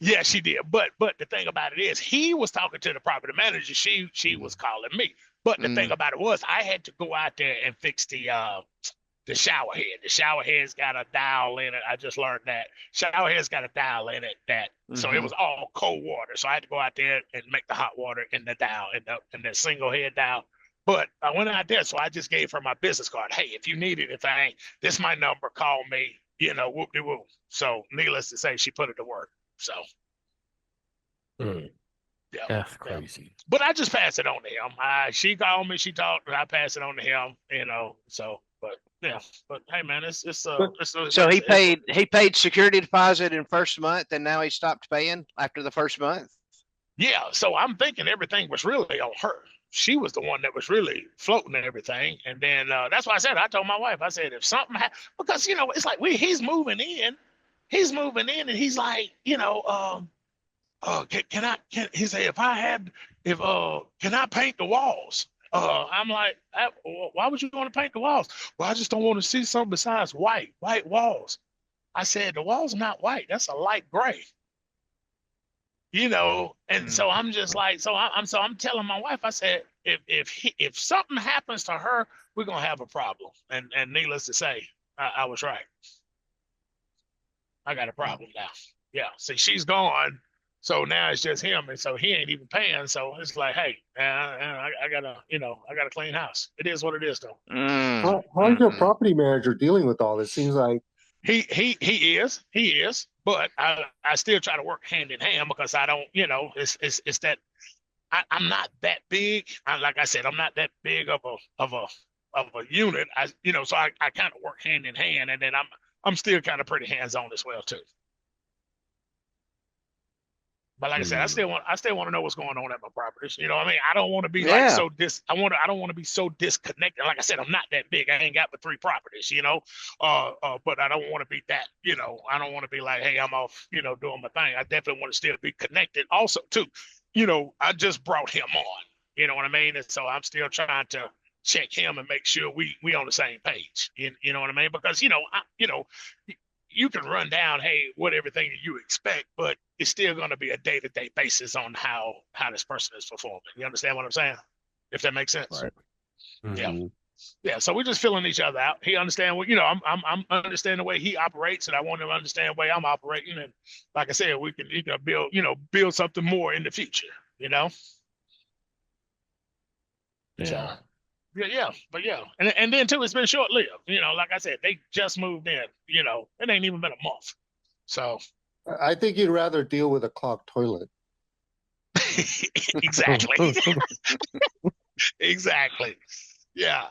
Yeah, she did. But the thing about it is, he was talking to the property manager. She was calling me. But the thing about it was, I had to go out there and fix the shower head. The shower head's got a dial in it. I just learned that shower head's got a dial in it. So it was all cold water. So I had to go out there and make the hot water in the dial in the single head dial. But I went out there, so I just gave her my business card. Hey, if you need anything, this my number. Call me. Whoop de whoop. So needless to say, she put it to work. So yeah. That's crazy. But I just pass it on to him. She called me, she talked, I pass it on to him, so but yeah. But hey man, So he paid security deposit in first month, and now he stopped paying after the first month. Yeah, so I'm thinking everything was really on her. She was the one that was really floating and everything. And then that's why I told my wife, I said, if something because it's like he's moving in, he's moving in and he's like, he said, can I paint the walls? I'm like, why would you want to paint the walls? Well, I just don't want to see something besides white walls. I said, the wall's not white. That's a light gray. And so I'm just like, I'm telling my wife, I said, if something happens to her, we're going to have a problem. And needless to say, I was right. I got a problem now. Yeah. See, she's gone. So now it's just him. And so he ain't even paying. So it's like, hey, I gotta clean house. It is what it is though. How's your property manager dealing with all this? Seems like he is, but I still try to work hand in hand because I don't, it's that I'm not that big. Like I said, I'm not that big of a unit. So I kind of work hand in hand, and then I'm still kind of pretty hands on as well too. But like I said, I still want to know what's going on at my properties. I mean, I don't want to be like so I don't want to be so disconnected. Like I said, I'm not that big. I ain't got but 3 properties, but I don't want to be that, I don't want to be like, hey, I'm off, doing my thing. I definitely want to still be connected also too. I just brought him on, you know what I mean? And so I'm still trying to check him and make sure we on the same page. You know what I mean? Because, you can run down, hey, what everything you expect, but it's still going to be a day-to-day basis on how this person is performing. You understand what I'm saying? If that makes sense. Right. Yeah. Mhm. Yeah. So we're just filling each other out. He understand what, I'm understanding the way he operates, and I want him to understand the way I'm operating. And like I said, we can build something more in the future, Yeah. So, and then too, it's been short lived. Like I said, they just moved in. It ain't even been a month. So I think you'd rather deal with a clogged toilet. exactly, exactly. Yeah,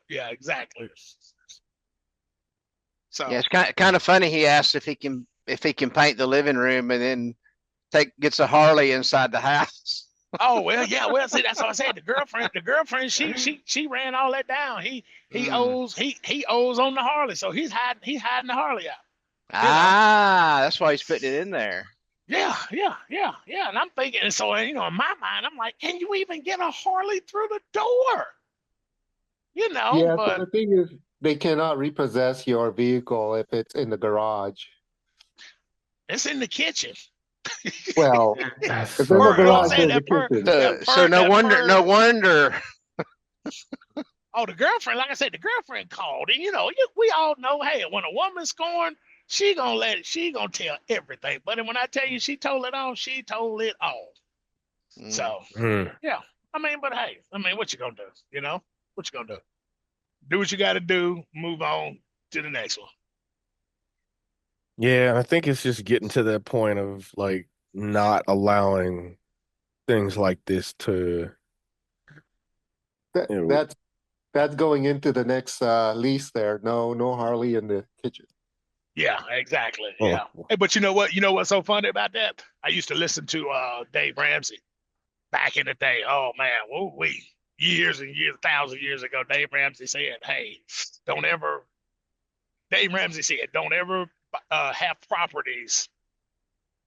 exactly. So Yeah, it's kind of funny. He asked if he can paint the living room and then gets a Harley inside the house. Oh well, yeah. Well, see, that's what I said. The girlfriend, she ran all that down. He owes on the Harley, so he's hiding the Harley out. That's why he's putting it in there. Yeah. And I'm thinking, and so in my mind, I'm like, can you even get a Harley through the door? Yeah, but so the thing is, they cannot repossess your vehicle if it's in the garage. it's in the kitchen. Well, That's if so in the Or, garage, saying there's a that kitchen. So no wonder. Oh, the girlfriend, like I said, the girlfriend called, and we all know, hey, when a woman's scorned, she gonna tell everything. But when I tell you she told it all, she told it all. So yeah, I mean, but hey, what you gonna do? What you gonna do? Do what you got to do. Move on to the next one. Yeah, I think it's just getting to that point of like not allowing things like this to. That's going into the next lease there. No Harley in the kitchen. Yeah, exactly. Yeah. Hey, but you know what? You know what's so funny about that? I used to listen to Dave Ramsey back in the day. Oh man, years and years, 1,000 years ago, Dave Ramsey said, "Hey, don't ever." Dave Ramsey said, "Don't ever have properties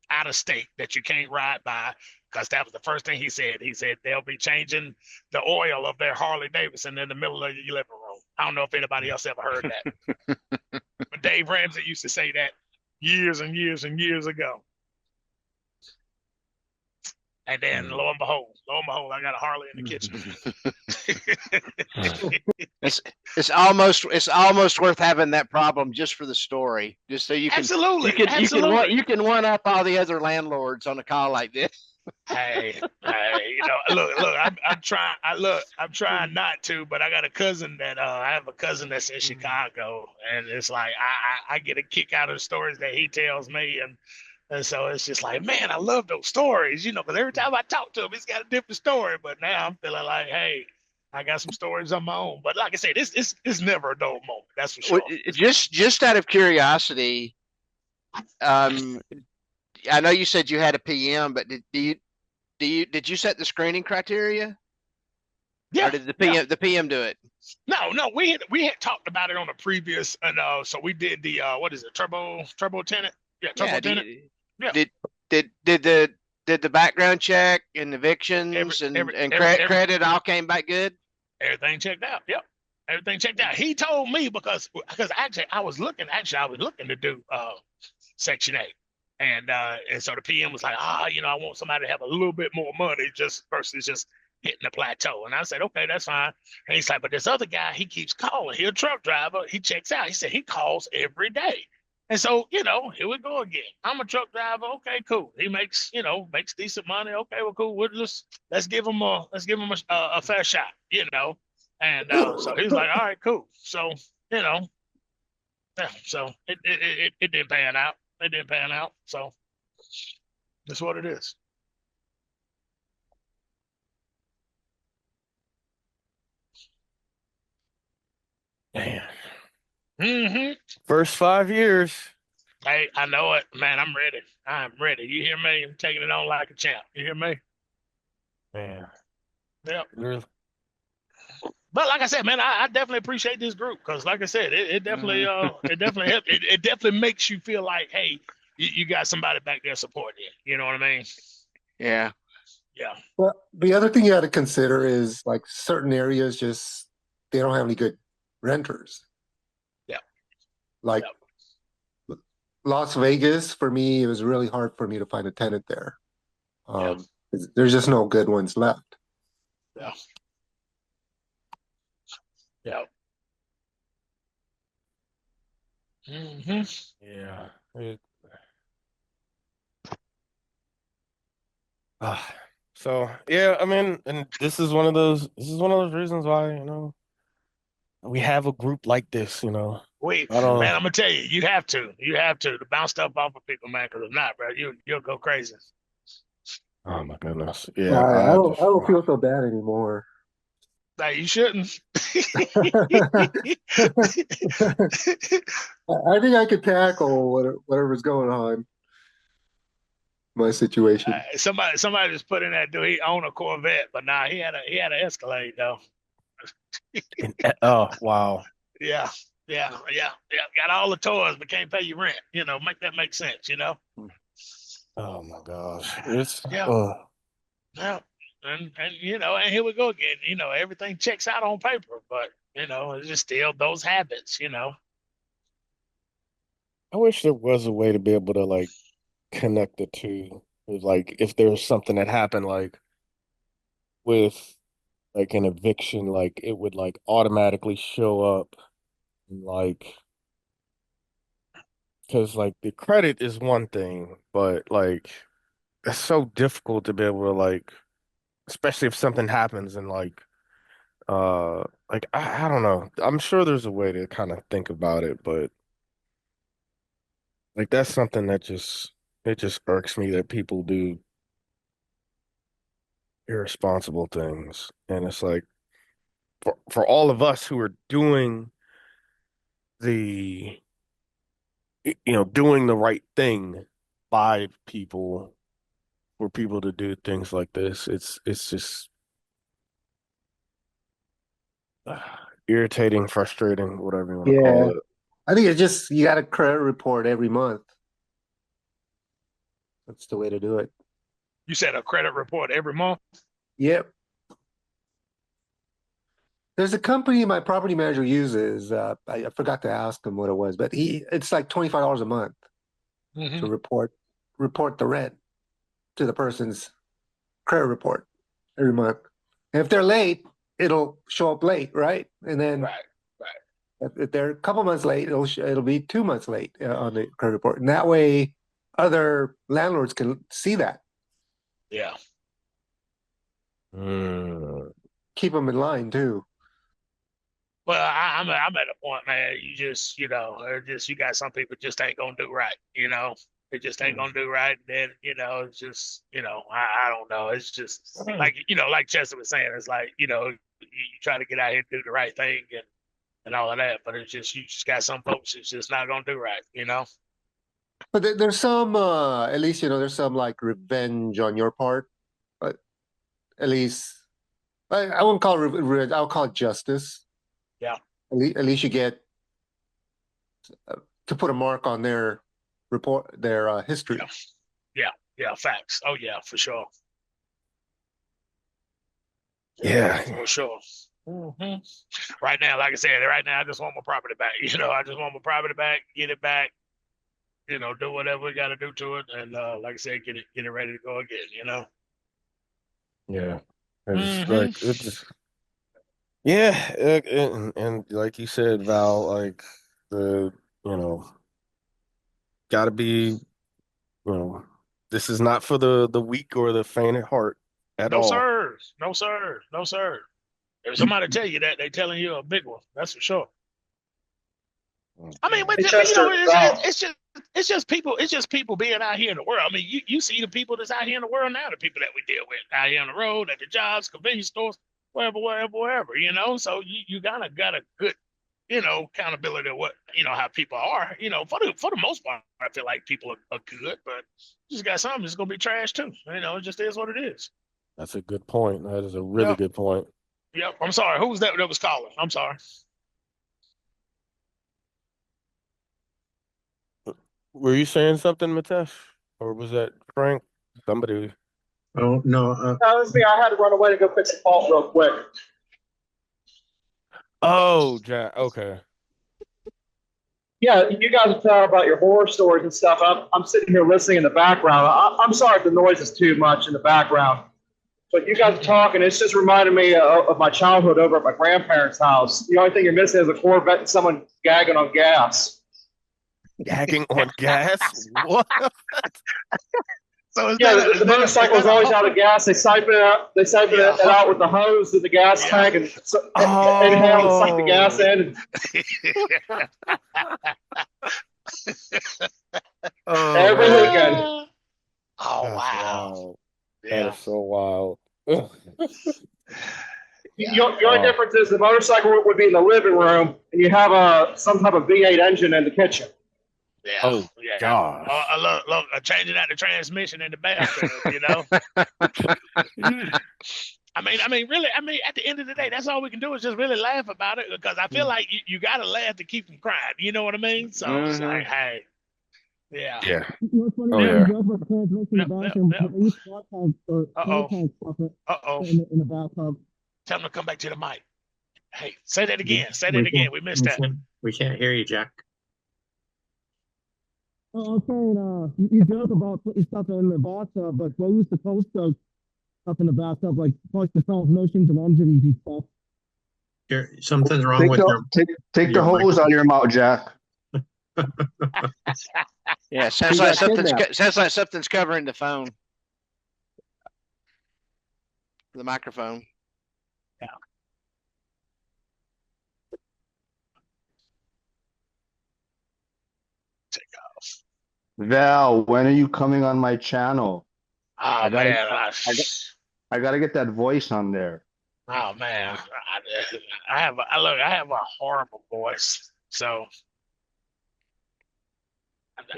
out of state that you can't ride by," because that was the first thing he said. He said they'll be changing the oil of their Harley Davidson in the middle of your living room. I don't know if anybody else ever heard that, but Dave Ramsey used to say that years and years and years ago. And then lo and behold, I got a Harley in the kitchen. It's almost worth having that problem just for the story, just so you can Absolutely. you can one up all the other landlords on a call like this. Hey, look, I'm trying not to, but I got a cousin that I have a cousin that's in Chicago, and it's like I get a kick out of the stories that he tells me, and so it's just like, man, I love those stories, because every time I talk to him, he's got a different story. But now I'm feeling like, hey, I got some stories on my own. But like I said, it's never a dull moment. That's for sure. Well, just out of curiosity, I know you said you had a PM, but did you set the screening criteria? Yeah. Or did the PM do it? No, we had talked about it on a previous, and so we did the turbo tenant. Yeah, Yeah, truckload tenant. Yeah. Did the background check and evictions and credit all came back good? Everything checked out. Yep. Everything checked out. He told me because actually I was looking to do Section 8. And so the PM was like, I want somebody to have a little bit more money just versus just hitting the plateau. And I said, okay, that's fine. And he's like, but this other guy, he keeps calling. He's a truck driver. He checks out. He said he calls every day. And so, here we go again. I'm a truck driver. Okay, cool. He makes decent money. Okay, well, cool. Let's give him a fair shot, And so he was like, all right, cool. So, yeah, so it didn't pan out. It didn't pan out. So that's what it is. Man. Mm-hmm. First 5 years. Hey, I know it, man. I'm ready. I'm ready. You hear me? I'm taking it on like a champ. You hear me? Man. Yep. Really? But like I said, man, I definitely appreciate this group because, like I said, it definitely it definitely helped. It definitely makes you feel like, hey, you got somebody back there supporting you. You know what I mean? Yeah. Yeah. Well, the other thing you got to consider is like certain areas they don't have any good renters. Yeah. Like Las Vegas, for me, it was really hard for me to find a tenant there. There's just no good ones left. Yeah. Yeah. Mm-hmm. Yeah. So yeah, I mean, and this is one of those reasons why, we have a group like this, Man, I'm gonna tell you, you have to bounce stuff off of people, man, because if not, bro, you'll go crazy. Oh my goodness. Yeah. I don't feel so bad anymore. Like, you shouldn't. I think I could tackle whatever's going on. My situation. Somebody just put in that dude. He owned a Corvette, but nah, he had an Escalade though. Oh wow. Yeah. Got all the toys, but can't pay you rent. Make that make sense. Oh my gosh. It's Yeah. And here we go again. Everything checks out on paper, but it's just still those habits. I wish there was a way to be able to like connect the two. Like if there's something that happened like with like an eviction, like it would like automatically show up like because like the credit is one thing, but like it's so difficult to be able to like, especially if something happens and like I don't know. I'm sure there's a way to kind of think about it, but like that's something that it just irks me that people do irresponsible things. And it's like for all of us who are doing the doing the right thing by people for people to do things like this, it's just irritating, frustrating, whatever you want to call it. I think it's just you got a credit report every month. That's the way to do it. You said a credit report every month? Yep. There's a company my property manager uses. I forgot to ask him what it was, but it's like $25 a month to report the rent to the person's credit report every month. And if they're late, it'll show up late, right? And then if they're a couple months late, it'll be 2 months late on the credit report, and that way other landlords can see that. Yeah. Keep them in line too. Well, I'm at a point, man. You just, you got some people just ain't gonna do right. They just ain't gonna do right. And then, it's just, I don't know. It's just like, like Chester was saying, it's like, you try to get out here and do the right thing and all of that, but it's just, you just got some folks that's just not gonna do right. But there's some, at least, there's some like revenge on your part. But at least, I won't call it revenge. I'll call it justice. Yeah. At least you get to put a mark on their report, their history. Yeah, facts. Oh yeah, for sure. Yeah. For sure. Mhm. Right now, like I said, right now I just want my property back. I just want my property back, get it back. Do whatever we got to do to it, and like I said, get it ready to go again. Yeah. It's Mhm. like it's yeah, and like you said, Val, like the gotta be, this is not for the weak or the faint at heart at No all. sir, no sir, no sir. If somebody tell you that, they telling you a big one. That's for sure. I mean, but Hey, Chester, it's just people. It's just people being out here in the world. I mean, you see the people that's out here in the world now, the people that we deal with out here on the road, at the jobs, convenience stores, wherever. So you kind of got a good, accountability of what how people are. For the most part, I feel like people are good, but you just got something that's gonna be trash too. It just is what it is. That's a good point. That is a really Yep. good point. Yep. I'm sorry. Who was that was calling? I'm sorry. Were you saying something, Matesh? Or was that Frank? Somebody. Oh, no. that was me. I had to run away to go fix the fault real quick. Oh, Jack. Okay. Yeah, you guys are talking about your horror stories and stuff. I'm sitting here listening in the background. I'm sorry if the noise is too much in the background, but you guys are talking. It's just reminding me of my childhood over at my grandparents' house. The only thing you're missing is a Corvette and someone gagging on gas. Gagging on gas? What? So is Yeah, that the motorcycle is always out of gas. They siphon it out. They siphon it out with the hose in the gas tank and inhale and suck the gas in. Every weekend. Oh That's wow. wild. That Yeah. is so wild. The only difference is the motorcycle would be in the living room, and you have some type of V8 engine in the kitchen. Yeah. Oh, yeah. gosh. I love changing out the transmission in the bathroom. I mean, really. I mean, at the end of the day, that's all we can do is just really laugh about it because I feel like you got to laugh to keep from crying. You know what I mean? So it's like, hey, yeah. Yeah. Oh, yeah. Uh-oh. In the bathtub. Tell them to come back to the mic. Hey, say that again. Say that again. We missed that. We can't hear you, Jack. Oh, I'm saying, you joke about putting stuff in the bathtub, but we used to post those stuff in the bathtub, like push the self motion to longevity and stuff. Something's wrong with your. Take the hose out of your mouth, Jack. Yeah, sounds like something's covering the phone. The microphone. Yeah. Take off. Val, when are you coming on my channel? Oh I gotta- man. I gotta get that voice on there. Oh man. I have a horrible voice. So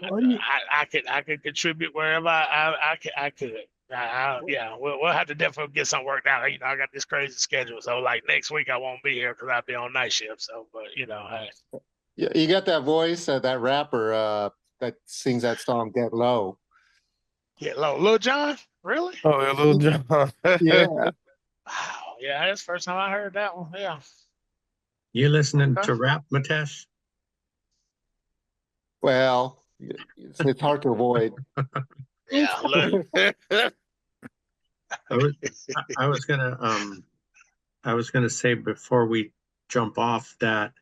I could contribute wherever I could. Yeah, we'll have to definitely get something worked out. I got this crazy schedule, so like next week I won't be here because I'll be on night shift. So, but hey. Yeah, you got that voice, that rapper that sings that song "Get Low." Get low, Lil Jon, really? Oh, yeah, Lil Jon. Yeah. Wow, yeah, that's the first time I heard that one. Yeah. You listening to rap, Matesh? Well, it's hard to avoid. Yeah. Look. I was gonna say before we jump off that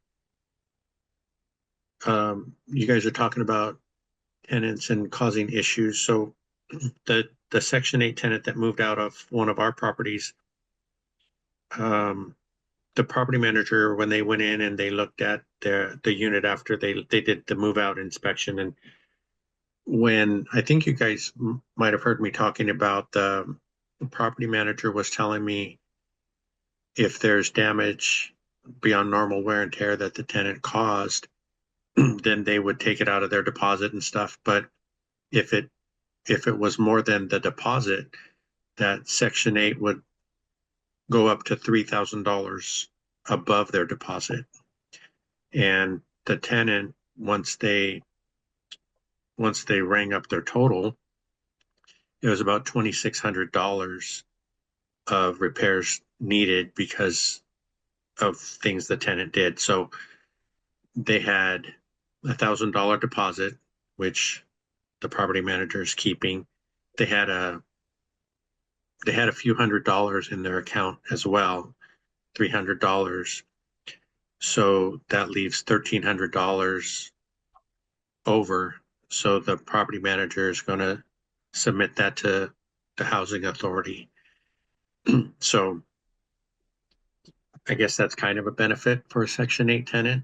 you guys are talking about tenants and causing issues. So the Section 8 tenant that moved out of one of our properties, the property manager, when they went in and they looked at the unit after they did the move out inspection, and when I think you guys might have heard me talking about the property manager was telling me if there's damage beyond normal wear and tear that the tenant caused, then they would take it out of their deposit and stuff. But if it was more than the deposit, that Section 8 would go up to $3,000 above their deposit. And the tenant, once they once they rang up their total, it was about $2,600 of repairs needed because of things the tenant did. So they had $1,000 deposit, which the property manager is keeping. They had a few $100s in their account as well, $300. So that leaves $1,300 over. So the property manager is going to submit that to the housing authority. So I guess that's kind of a benefit for a Section 8 tenant,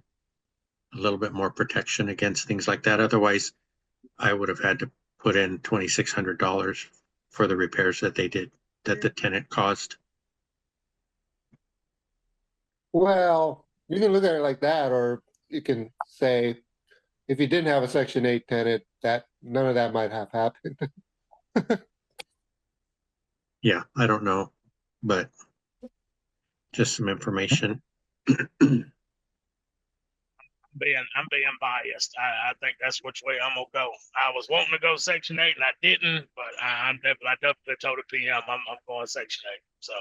a little bit more protection against things like that. Otherwise, I would have had to put in $2,600 for the repairs that they did, that the tenant caused. Well, you can look at it like that, or you can say, if you didn't have a Section 8 tenant, that none of that might have happened. Yeah, I don't know, but just some information. I'm being biased. I think that's which way I'm gonna go. I was wanting to go Section 8 and I didn't, but I definitely told the PM I'm going Section 8. So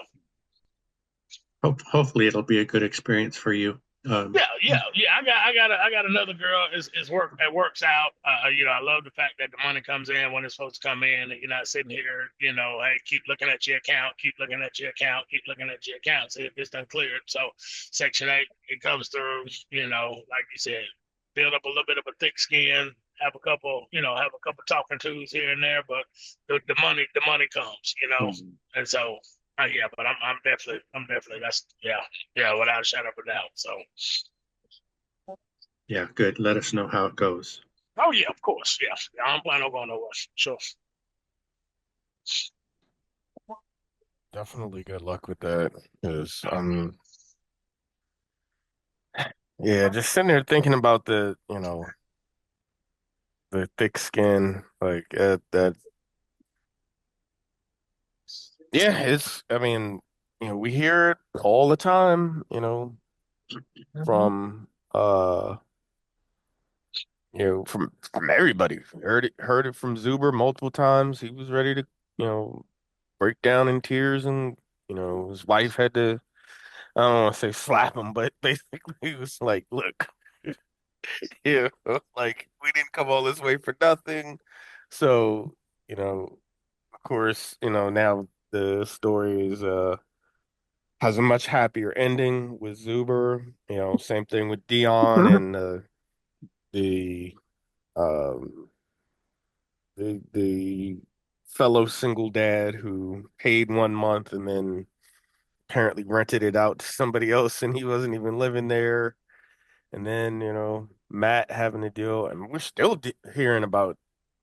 Hopefully it'll be a good experience for you. yeah. I got another girl. It works out. I love the fact that the money comes in when it's supposed to come in, and you're not sitting here, hey, keep looking at your account, keep looking at your account, keep looking at your account. See if it's done cleared. So Section 8, it comes through, like you said, build up a little bit of a thick skin, have a couple talking tos here and there, but the money comes, and so. Yeah, but I'm definitely that's without a shadow of a doubt. So Yeah, good. Let us know how it goes. oh yeah, of course, yeah. I don't plan on going nowhere. Sure. Definitely good luck with that. Because yeah, just sitting there thinking about the thick skin, like that. Yeah, we hear it all the time, from from everybody. Heard it from Zuber multiple times. He was ready to, break down in tears, and his wife had to, I don't want to say slap him, but basically he was like, look, like we didn't come all this way for nothing. So, of course, now the story is has a much happier ending with Zuber. Same thing with Dion and the um the fellow single dad who paid 1 month and then apparently rented it out to somebody else, and he wasn't even living there. And then, Matt having to deal, and we're still hearing about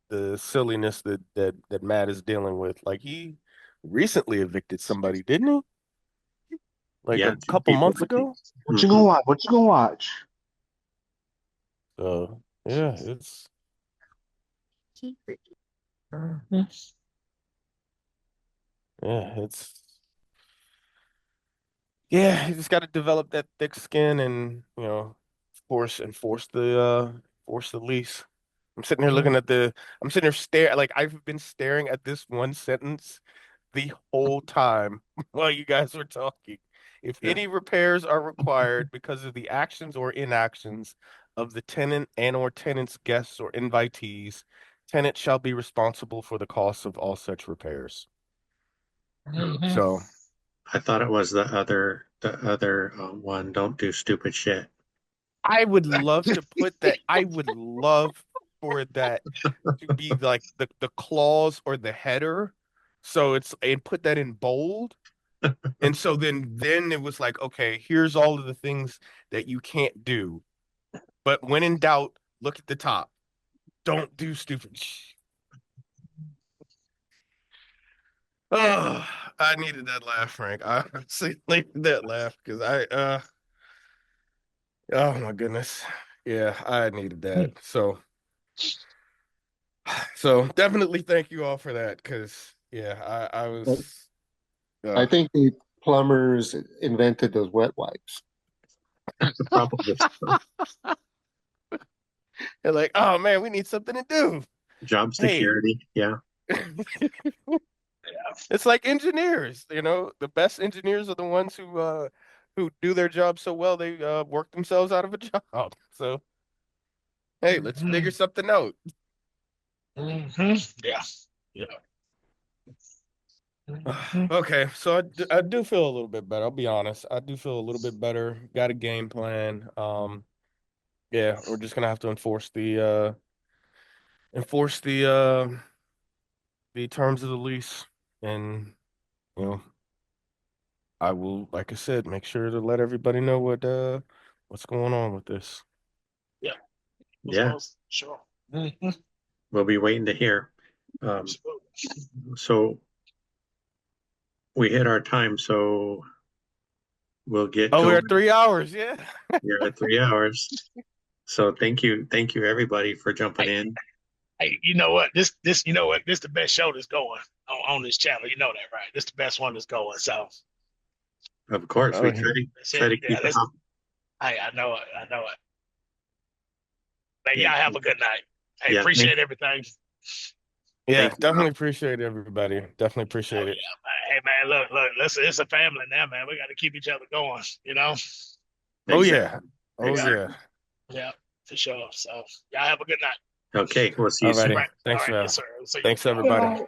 the silliness that Matt is dealing with. Like, he recently evicted somebody, didn't he? Like Yeah, a couple months ago. What you gonna watch? What you gonna watch? So yeah, it's you just got to develop that thick skin and force the lease. I'm sitting here looking at I'm sitting here staring, like I've been staring at this one sentence the whole time while you guys were talking. If any repairs are required because of the actions or inactions of the tenant and or tenant's guests or invitees, tenant shall be responsible for the costs of all such repairs. So I thought it was the other one. Don't do stupid shit. I would love to put that. I would love for that to be like the clause or the header. So and put that in bold. And so then it was like, okay, here's all of the things that you can't do. But when in doubt, look at the top. Don't do stupid shit. Oh, I needed that laugh, Frank. I honestly needed that laugh because oh my goodness. Yeah, I needed that. So definitely thank you all for that, because I was I think the plumbers invented those wet wipes. Probably. they're like, oh man, we need something to do. Job Hey. security. Yeah. It's like engineers, the best engineers are the ones who do their job so well they work themselves out of a job. So hey, let's figure something out. Yeah. Okay, so I do feel a little bit better. I'll be honest. I do feel a little bit better. Got a game plan. Yeah, we're just gonna have to enforce the terms of the lease, and you know, I will, like I said, make sure to let everybody know what's going on with this. Yeah. Sure. We'll be waiting to hear. So we hit our time, so we'll get Oh, we're going. at 3 hours. Yeah. You're at 3 hours. So thank you everybody for jumping in. Hey, you know what? This the best show that's going on this channel. You know that, right? This the best one that's going. So Of course, we try to keep it up. I know it. Hey, y'all have a good night. Hey, Yeah, appreciate everything. Yeah, Thank you. definitely appreciate everybody. Definitely appreciate it. Hey man, look, listen, it's a family now, man. We got to keep each other going, Oh yeah. Oh Exactly. yeah. Yeah, for sure. So y'all have a good night. Okay, we'll see you Alrighty. soon. Thanks, All right, Val. yes, sir. See you. Thanks, everybody.